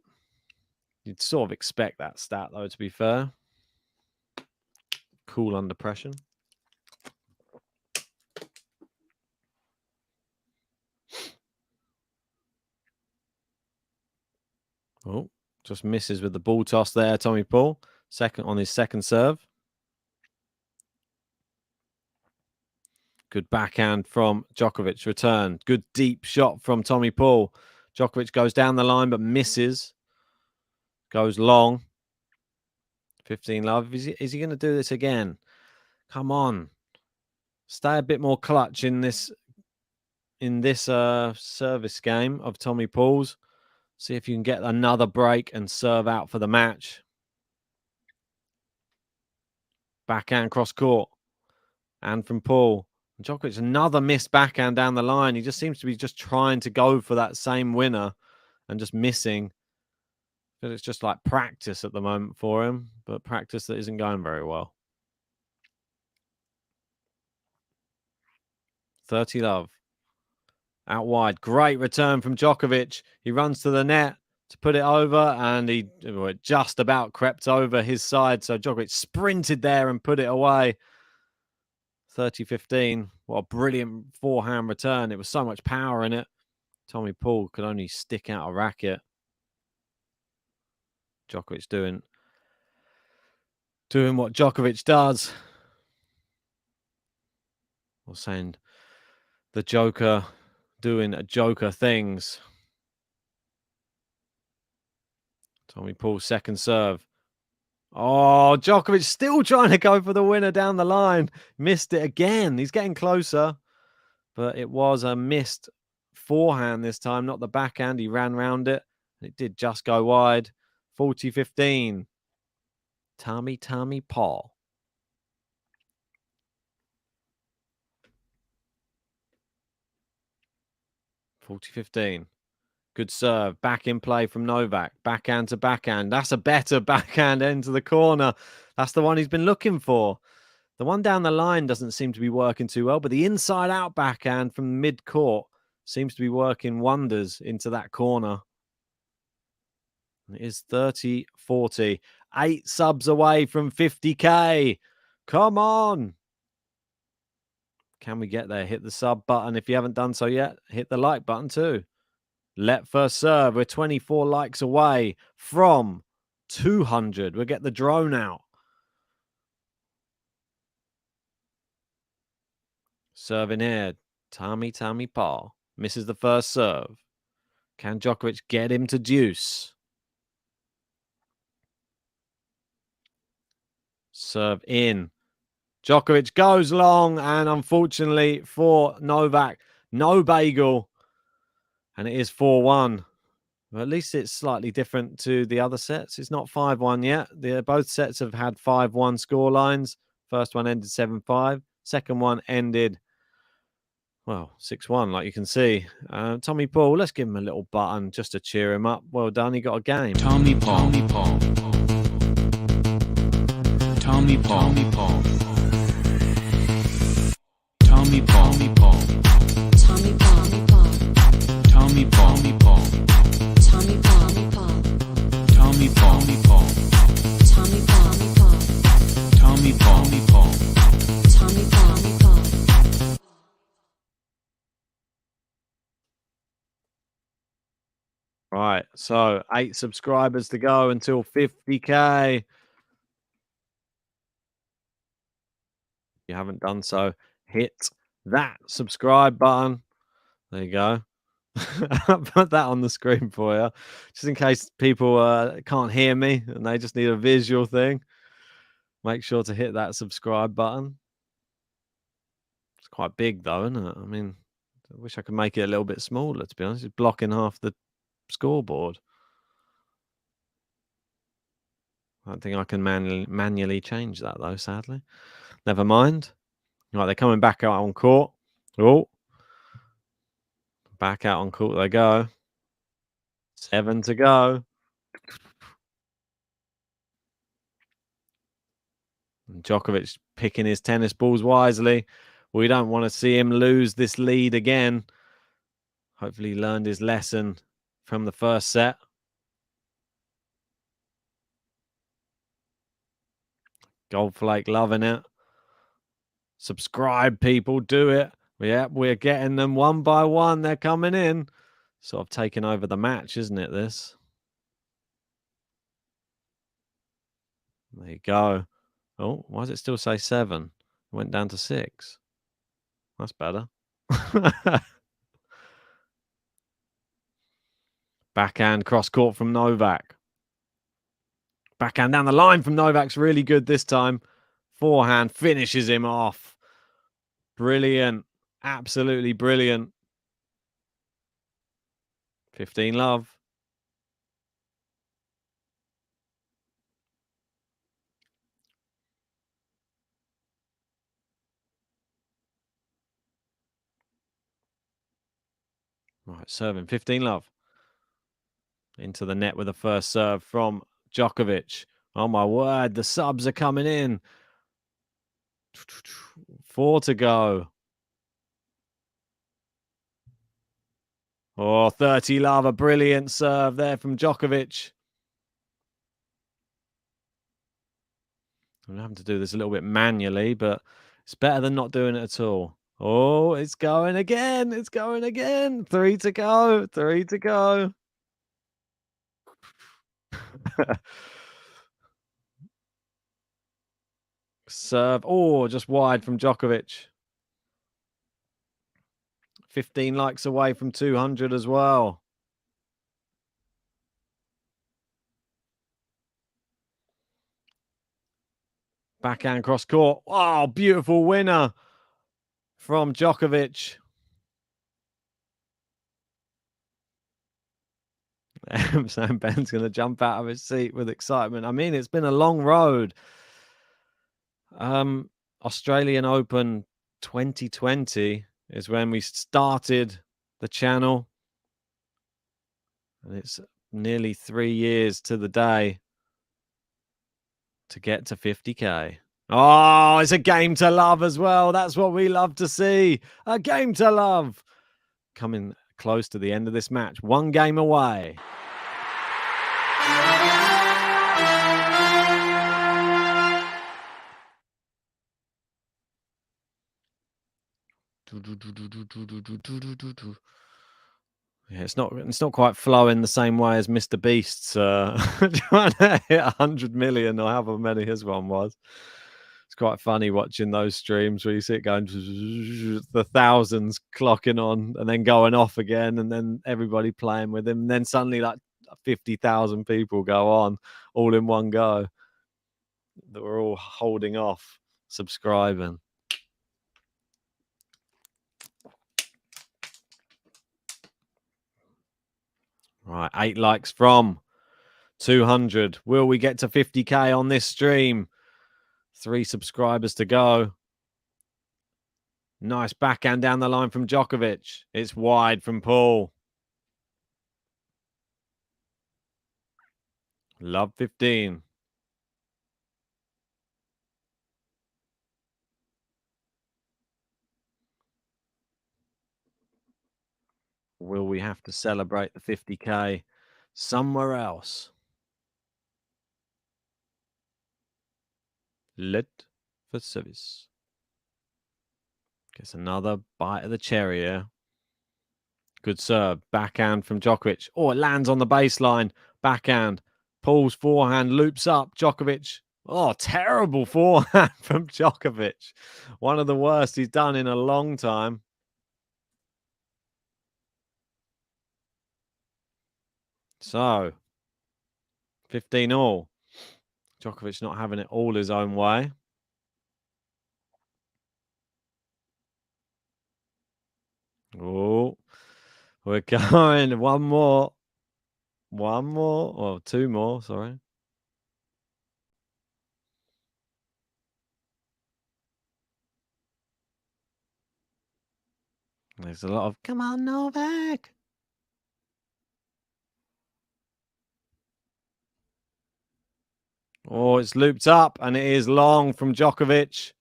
You'd sort of expect that stat, though, to be fair. Cool under pressure. Oh, just misses with the ball toss there, Tommy Paul. Second on his second serve. Good backhand from Djokovic. Return. Good deep shot from Tommy Paul. Djokovic goes down the line but misses. Goes long. 15-love. Is he going to do this again? Come on. Stay a bit more clutch in this service game of Tommy Paul's. See if you can get another break and serve out for the match. Backhand cross court. And from Paul. Djokovic, another missed backhand down the line. He just seems to be just trying to go for that same winner and just missing. But it's just like practice at the moment for him, but practice that isn't going very well. 30-love. Out wide. Great return from Djokovic. He runs to the net to put it over, and it just about crept over his side. So Djokovic sprinted there and put it away. 30-15. What a brilliant forehand return. It was so much power in it. Tommy Paul could only stick out a racket. Djokovic doing what Djokovic does. Or saying the Joker doing Joker things. Tommy Paul's second serve. Oh, Djokovic still trying to go for the winner down the line. Missed it again. He's getting closer. But it was a missed forehand this time, not the backhand. He ran round it. It did just go wide. 40-15. Tommy Paul. (40-15). Good serve. Back in play from Novak. Backhand to backhand. That's a better backhand into the corner. That's the one he's been looking for. The one down the line doesn't seem to be working too well, but the inside-out backhand from mid-court seems to be working wonders into that corner. It is 30-40. 8 subs away from 50K. Come on. Can we get there? Hit the sub button. If you haven't done so yet, hit the like button too. Let first serve. We're 24 likes away from 200. We'll get the drone out. Serving here. Tommy Paul. Misses the first serve. Can Djokovic get him to deuce? Serve in. Djokovic goes long, and unfortunately for Novak, no bagel. And it is 4-1. Well, at least it's slightly different to the other sets. It's not 5-1 yet. Both sets have had 5-1 score lines. First one ended 7-5. Second one ended, well, 6-1, like you can see. Tommy Paul, let's give him a little button just to cheer him up. Well done, he got a game. Tommy Paul. Tommy Paul. Tommy Paul. Tommy Paul. Tommy Paul. Tommy Paul. Tommy Paul. Tommy Paul. Tommy Paul. Tommy Paul. Tommy Paul. Tommy Paul. Tommy Paul. Tommy Paul. Right, so 8 subscribers to go until 50K. If you haven't done so, hit that subscribe button. There you go. I'll put that on the screen for you, just in case people can't hear me and they just need a visual thing. Make sure to hit that subscribe button. It's quite big though, isn't it? I mean, I wish I could make it a little bit smaller, to be honest. It's blocking half the scoreboard. I don't think I can manually change that though, sadly. Never mind. Right, they're coming back out on court. Oh, back out on court they go. 7 to go. And Djokovic picking his tennis balls wisely. We don't want to see him lose this lead again. Hopefully he learned his lesson from the first set. Goldflake loving it. Subscribe, people. Do it. Yeah, we're getting them one by one. They're coming in. Sort of taking over the match, isn't it, this? There you go. Oh, why does it still say 7? It went down to 6. That's better. Backhand cross court from Novak. Backhand down the line from Novak's really good this time. Forehand finishes him off. Brilliant. Absolutely brilliant. 15 love. Right, serving 15 love. Into the net with the first serve from Djokovic. Oh my word, the subs are coming in. 4 to go. Oh, 30 love, a brilliant serve there from Djokovic. I'm having to do this a little bit manually, but It's better than not doing it at all. Oh, it's going again. It's going again. 3 to go. 3 to go. Serve. Oh, just wide from Djokovic. 15 likes away from 200 as well. Backhand cross court. Oh, beautiful winner from Djokovic. Sam Ben's going to jump out of his seat with excitement. I mean, it's been a long road. Australian Open 2020 is when we started the channel. And it's nearly 3 years to the day to get to 50k. Oh, it's a game to love as well. That's what we love to see. A game to love. Coming close to the end of this match. 1 game away. Yeah, it's not quite flowing the same way as Mr. Beast's trying to hit 100 million or however many his one was. It's quite funny watching those streams where you see it going the thousands clocking on and then going off again, and then everybody playing with him, and then suddenly like 50,000 people go on all in one go that were all holding off subscribing. Right, 8 likes from 200. Will we get to 50k on this stream? 3 subscribers to go. Nice backhand down the line from Djokovic. It's wide from Paul. Love 15. Will we have to celebrate the 50k somewhere else? Lit for service. Gets another bite of the cherry here. Good serve. Backhand from Djokovic. Oh, it lands on the baseline. Backhand. Pulls forehand. Loops up. Djokovic. Oh, terrible forehand from Djokovic. One of the worst he's done in a long time. So, 15 all. Djokovic not having it all his own way. Oh, we're going. One more. Or 2 more, sorry. There's a lot of, come on, Novak. Oh, it's looped up, and it is long from Djokovic.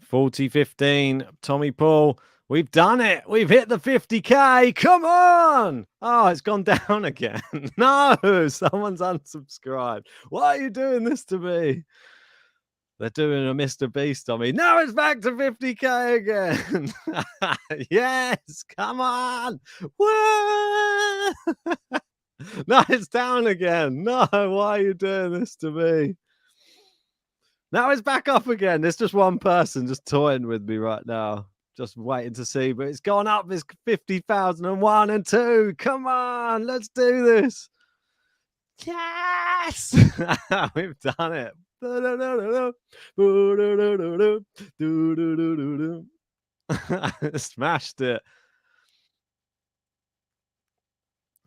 40-15, Tommy Paul. We've done it. We've hit the 50k. Come on. Oh, it's gone down again. No, someone's unsubscribed. Why are you doing this to me? They're doing a Mr. Beast on me. Now it's back to 50k again. Yes, come on. Whoa! No, it's down again. No, why are you doing this to me? Now it's back up again. There's just one person just toying with me right now. Just waiting to see, but it's gone up. It's 50,001 and 2. Come on, let's do this. Yes! We've done it. Smashed it.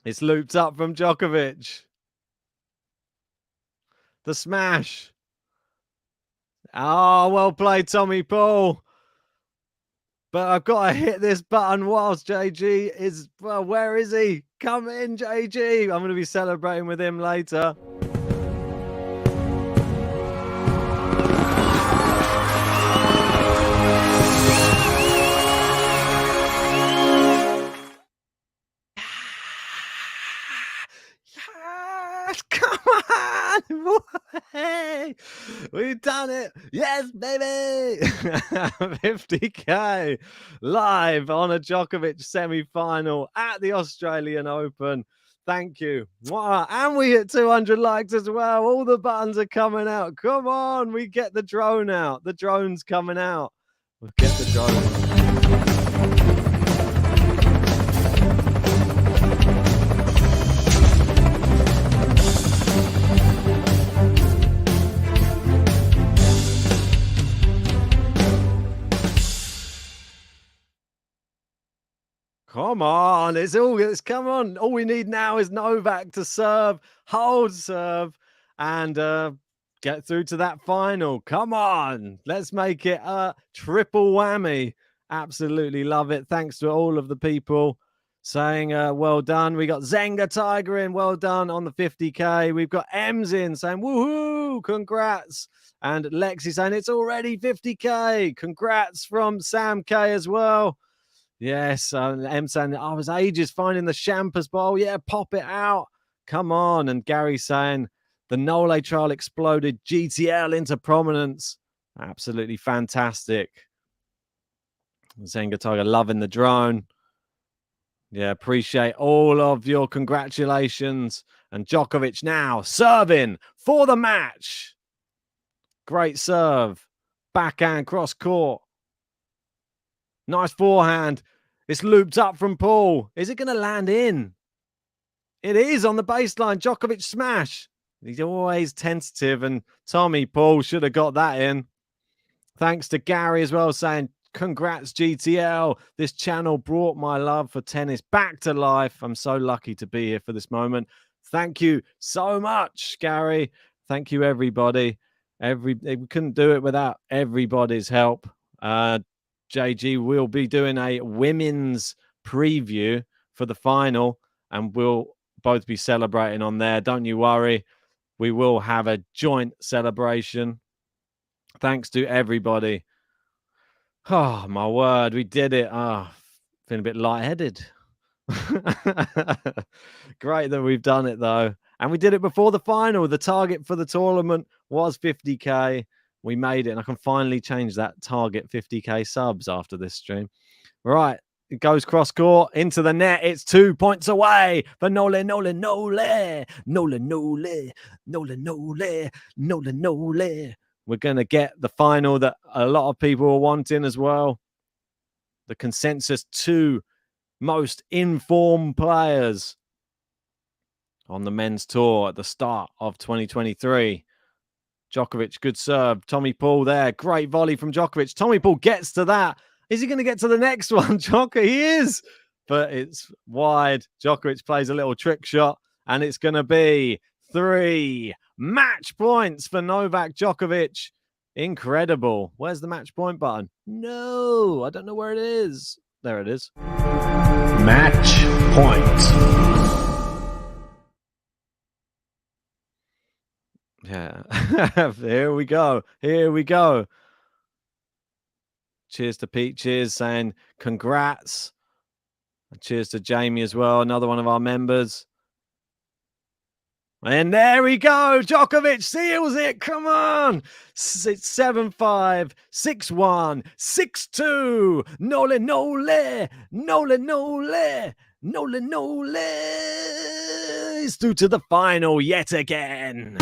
It's looped up from Djokovic. The smash. Oh, well played, Tommy Paul. But I've got to hit this button whilst JG is, well, where is he? Come in, JG. I'm going to be celebrating with him later. Yes, come on. Hey. it. Yes, baby. 50k live on a Djokovic semi-final at the Australian Open. Thank you. Mwah. And we hit 200 likes as well. All the buttons are coming out. Come on, we get the drone out. The drone's coming out. We'll get the drone. Come on, come on. All we need now is Novak to serve, hold serve, and get through to that final. Come on, let's make it a triple whammy. Absolutely love it. Thanks to all of the people saying well done. We got Zenga Tiger in, well done on the 50k. We've got Ems in saying woohoo, congrats. And Lexi saying it's already 50k. Congrats from Sam K as well. Yes, M saying, I was ages finding the Champers bowl. Yeah, pop it out. Come on. And Gary saying, the Nole trial exploded GTL into prominence. Absolutely fantastic. Zenga Tiger loving the drone. Yeah, appreciate all of your congratulations. And Djokovic now serving for the match. Great serve. Backhand cross court. Nice forehand. It's looped up from Paul. Is it going to land in? It is on the baseline. Djokovic smash. He's always tentative, and Tommy Paul should have got that in. Thanks to Gary as well, saying, congrats, GTL. This channel brought my love for tennis back to life. I'm so lucky to be here for this moment. Thank you so much, Gary. Thank you, everybody. We couldn't do it without everybody's help. JG will be doing a women's preview for the final, and we'll both be celebrating on there. Don't you worry. We will have a joint celebration. Thanks to everybody. Oh, my word. We did it. Feeling a bit lightheaded. Great that we've done it, though. And we did it before the final. The target for the tournament was 50k. We made it, and I can finally change that target 50k subs after this stream. Right, it goes cross court into the net. It's 2 points away for Nole. We're going to get the final that a lot of people are wanting as well. The consensus 2 most informed players on the men's tour at the start of 2023. Djokovic, good serve. Tommy Paul there. Great volley from Djokovic. Tommy Paul gets to that. Is he going to get to the next one, Djokovic? He is. But it's wide. Djokovic plays a little trick shot. And it's going to be 3 match points for Novak Djokovic. Incredible. Where's the match point button? No, I don't know where it is. There it is. Match point. Yeah. Here we go. Here we go. Cheers to Peaches saying congrats. Cheers to Jamie as well, another one of our members. And there we go. Djokovic seals it. Come on. It's 7-5, 6-1, 6-2. Nole. He's through to the final yet again.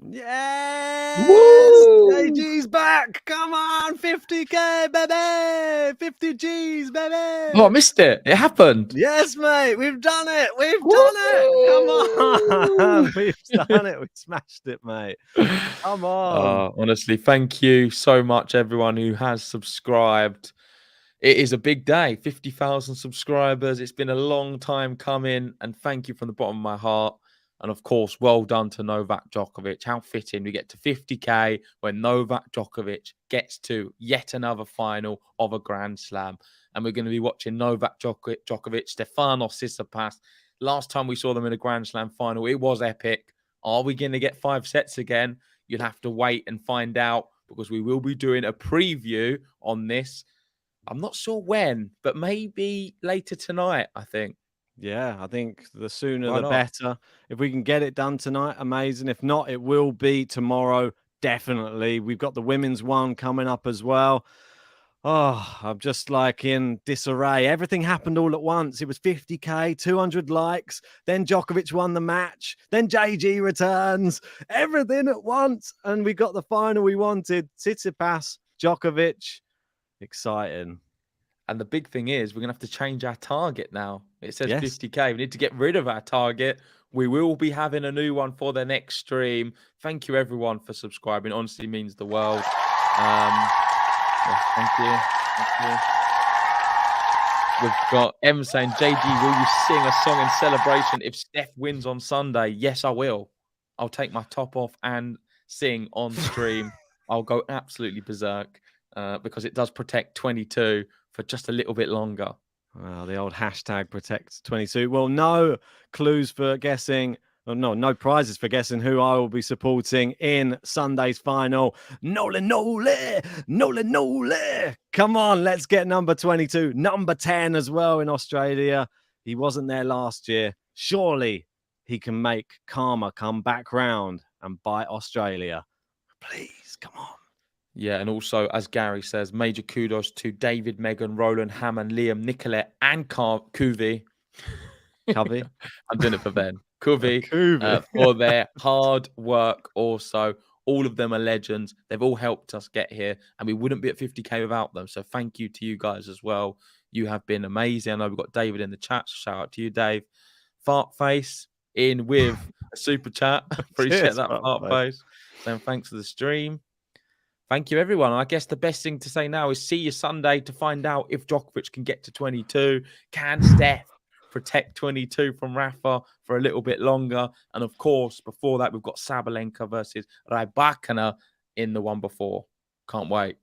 Yes! Woo! JG's back! Come on! 50k, baby! 50 G's, baby! Oh, I missed it. It happened. Yes, mate. We've done it. We've done it. Come on. We've done it. We smashed it, mate. Come on. Honestly, thank you so much, everyone who has subscribed. It is a big day. 50,000 subscribers. It's been a long time coming, and thank you from the bottom of my heart. And of course, well done to Novak Djokovic. How fitting we get to 50k when Novak Djokovic gets to yet another final of a Grand Slam. And we're going to be watching Novak Djokovic, Stefanos Tsitsipas. Last time we saw them in a Grand Slam final, it was epic. Are we going to get 5 sets again? You'll have to wait and find out, because we will be doing a preview on this. I'm not sure when, but maybe later tonight, I think. Yeah, I think the sooner the better. If we can get it done tonight, amazing. If not, it will be tomorrow, definitely. We've got the women's one coming up as well. Oh, I'm just like in disarray. Everything happened all at once. It was 50k, 200 likes. Then Djokovic won the match. Then JG returns. Everything at once. And we got the final we wanted. Tsitsipas, Djokovic. Exciting. And the big thing is we're going to have to change our target now. It says Yes. 50k. We need to get rid of our target. We will be having a new one for the next stream. Thank you, everyone, for subscribing. Honestly means the world. Yes, thank you. Thank you. We've got M saying, JG, will you sing a song in celebration if Steph wins on Sunday? Yes, I will. I'll take my top off and sing on stream. I'll go absolutely berserk because it does protect 22 for just a little bit longer. Well, the old hashtag protect 22. Well, no clues for guessing. No prizes for guessing who I will be supporting in Sunday's final. Nole. Come on, let's get number 22. Number 10 as well in Australia. He wasn't there last year. Surely he can make karma come back round and bite Australia. Please, come on. Yeah, and also, as Gary says, major kudos to David, Megan, Roland, Hammond, Liam, Nicolette, and Cuvey. Covey? I'm doing it for Ben. Cuvey for their hard work also. All of them are legends. They've all helped us get here, and we wouldn't be at 50k without them. So thank you to you guys as well. You have been amazing. I know we've got David in the chat. So shout out to you, Dave. Fart Face in with a super chat. Appreciate that, Fart Face. Saying thanks for the stream. Thank you, everyone. I guess the best thing to say now is see you Sunday to find out if Djokovic can get to 22. Can Steph protect 22 from Rafa for a little bit longer? And of course, before that, we've got Sabalenka versus Rybakina in the one before. Can't wait.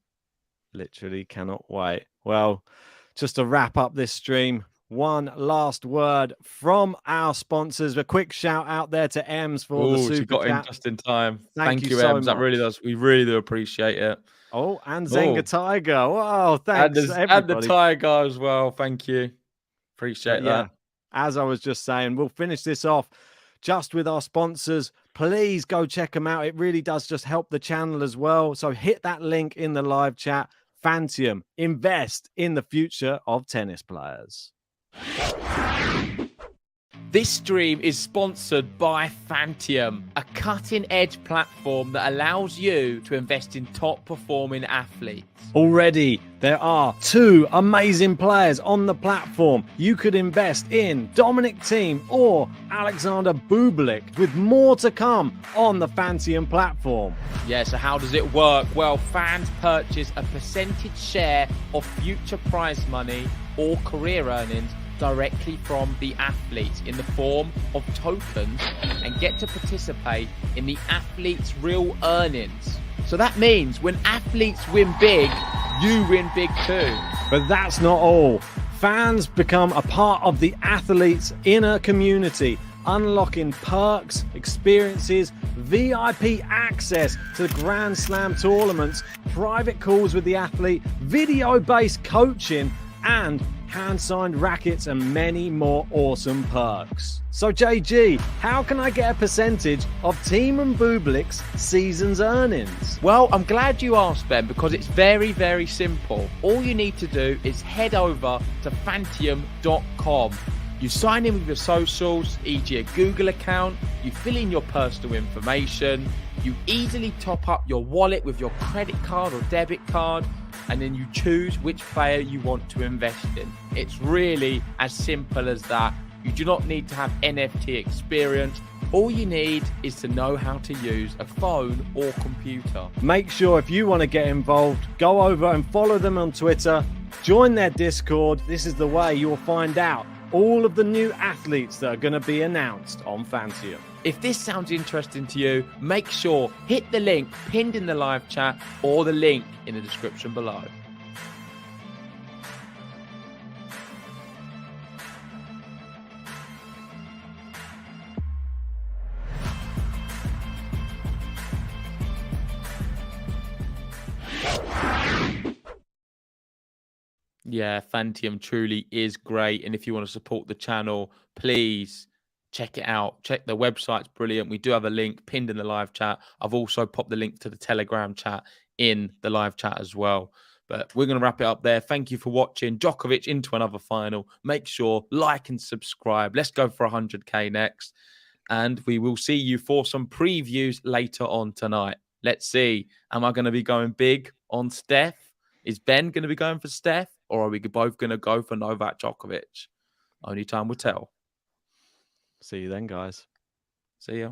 Literally cannot wait. Well, just to wrap up this stream, one last word from our sponsors. A quick shout out there to Ems for the super she got chat. in just in time. Thank you Ems. so much. That really does. We really do appreciate it. Oh, and Zenga Tiger. Wow, thanks, everybody. And the Tiger as well. Thank you. Appreciate that. As I was just saying, we'll finish this off just with our sponsors. Please go check them out. It really does just help the channel as well. So hit that link in the live chat. Fantium, invest in the future of tennis players. This stream is sponsored by Fantium, a cutting-edge platform that allows you to invest in top-performing athletes. Already, there are 2 amazing players on the platform. You could invest in Dominic Thiem or Alexander Bublik, with more to come on the Fantium platform. Yeah, so how does it work? Well, fans purchase a percentage share of future prize money or career earnings directly from the athletes in the form of tokens and get to participate in the athletes' real earnings. So that means when athletes win big, you win big too. But that's not all. Fans become a part of the athletes' inner community, unlocking perks, experiences, VIP access to Grand Slam tournaments, private calls with the athlete, video-based coaching, and hand-signed rackets and many more awesome perks. So JG, how can I get a percentage of Thiem and Bublik's season's earnings? Well, I'm glad you asked, Ben, because it's very, very simple. All you need to do is head over to fantium.com. You sign in with your socials, e.g. a Google account, you fill in your personal information, you easily top up your wallet with your credit card or debit card, and then you choose which player you want to invest in. It's really as simple as that. You do not need to have NFT experience. All you need is to know how to use a phone or computer. Make sure if you want to get involved, go over and follow them on Twitter, join their Discord. This is the way you'll find out all of the new athletes that are going to be announced on Fantium. If this sounds interesting to you, make sure hit the link pinned in the live chat or the link in the description below. Yeah, Fantium truly is great. And if you want to support the channel, please check it out. Check the website's brilliant. We do have a link pinned in the live chat. I've also popped the link to the Telegram chat in the live chat as well. But we're going to wrap it up there. Thank you for watching. Djokovic into another final. Make sure, like and subscribe. Let's go for 100K next. And we will see you for some previews later on tonight. Let's see. Am I going to be going big on Steph? Is Ben going to be going for Steph? Or are we both going to go for Novak Djokovic? Only time will tell. See you then, guys. See ya.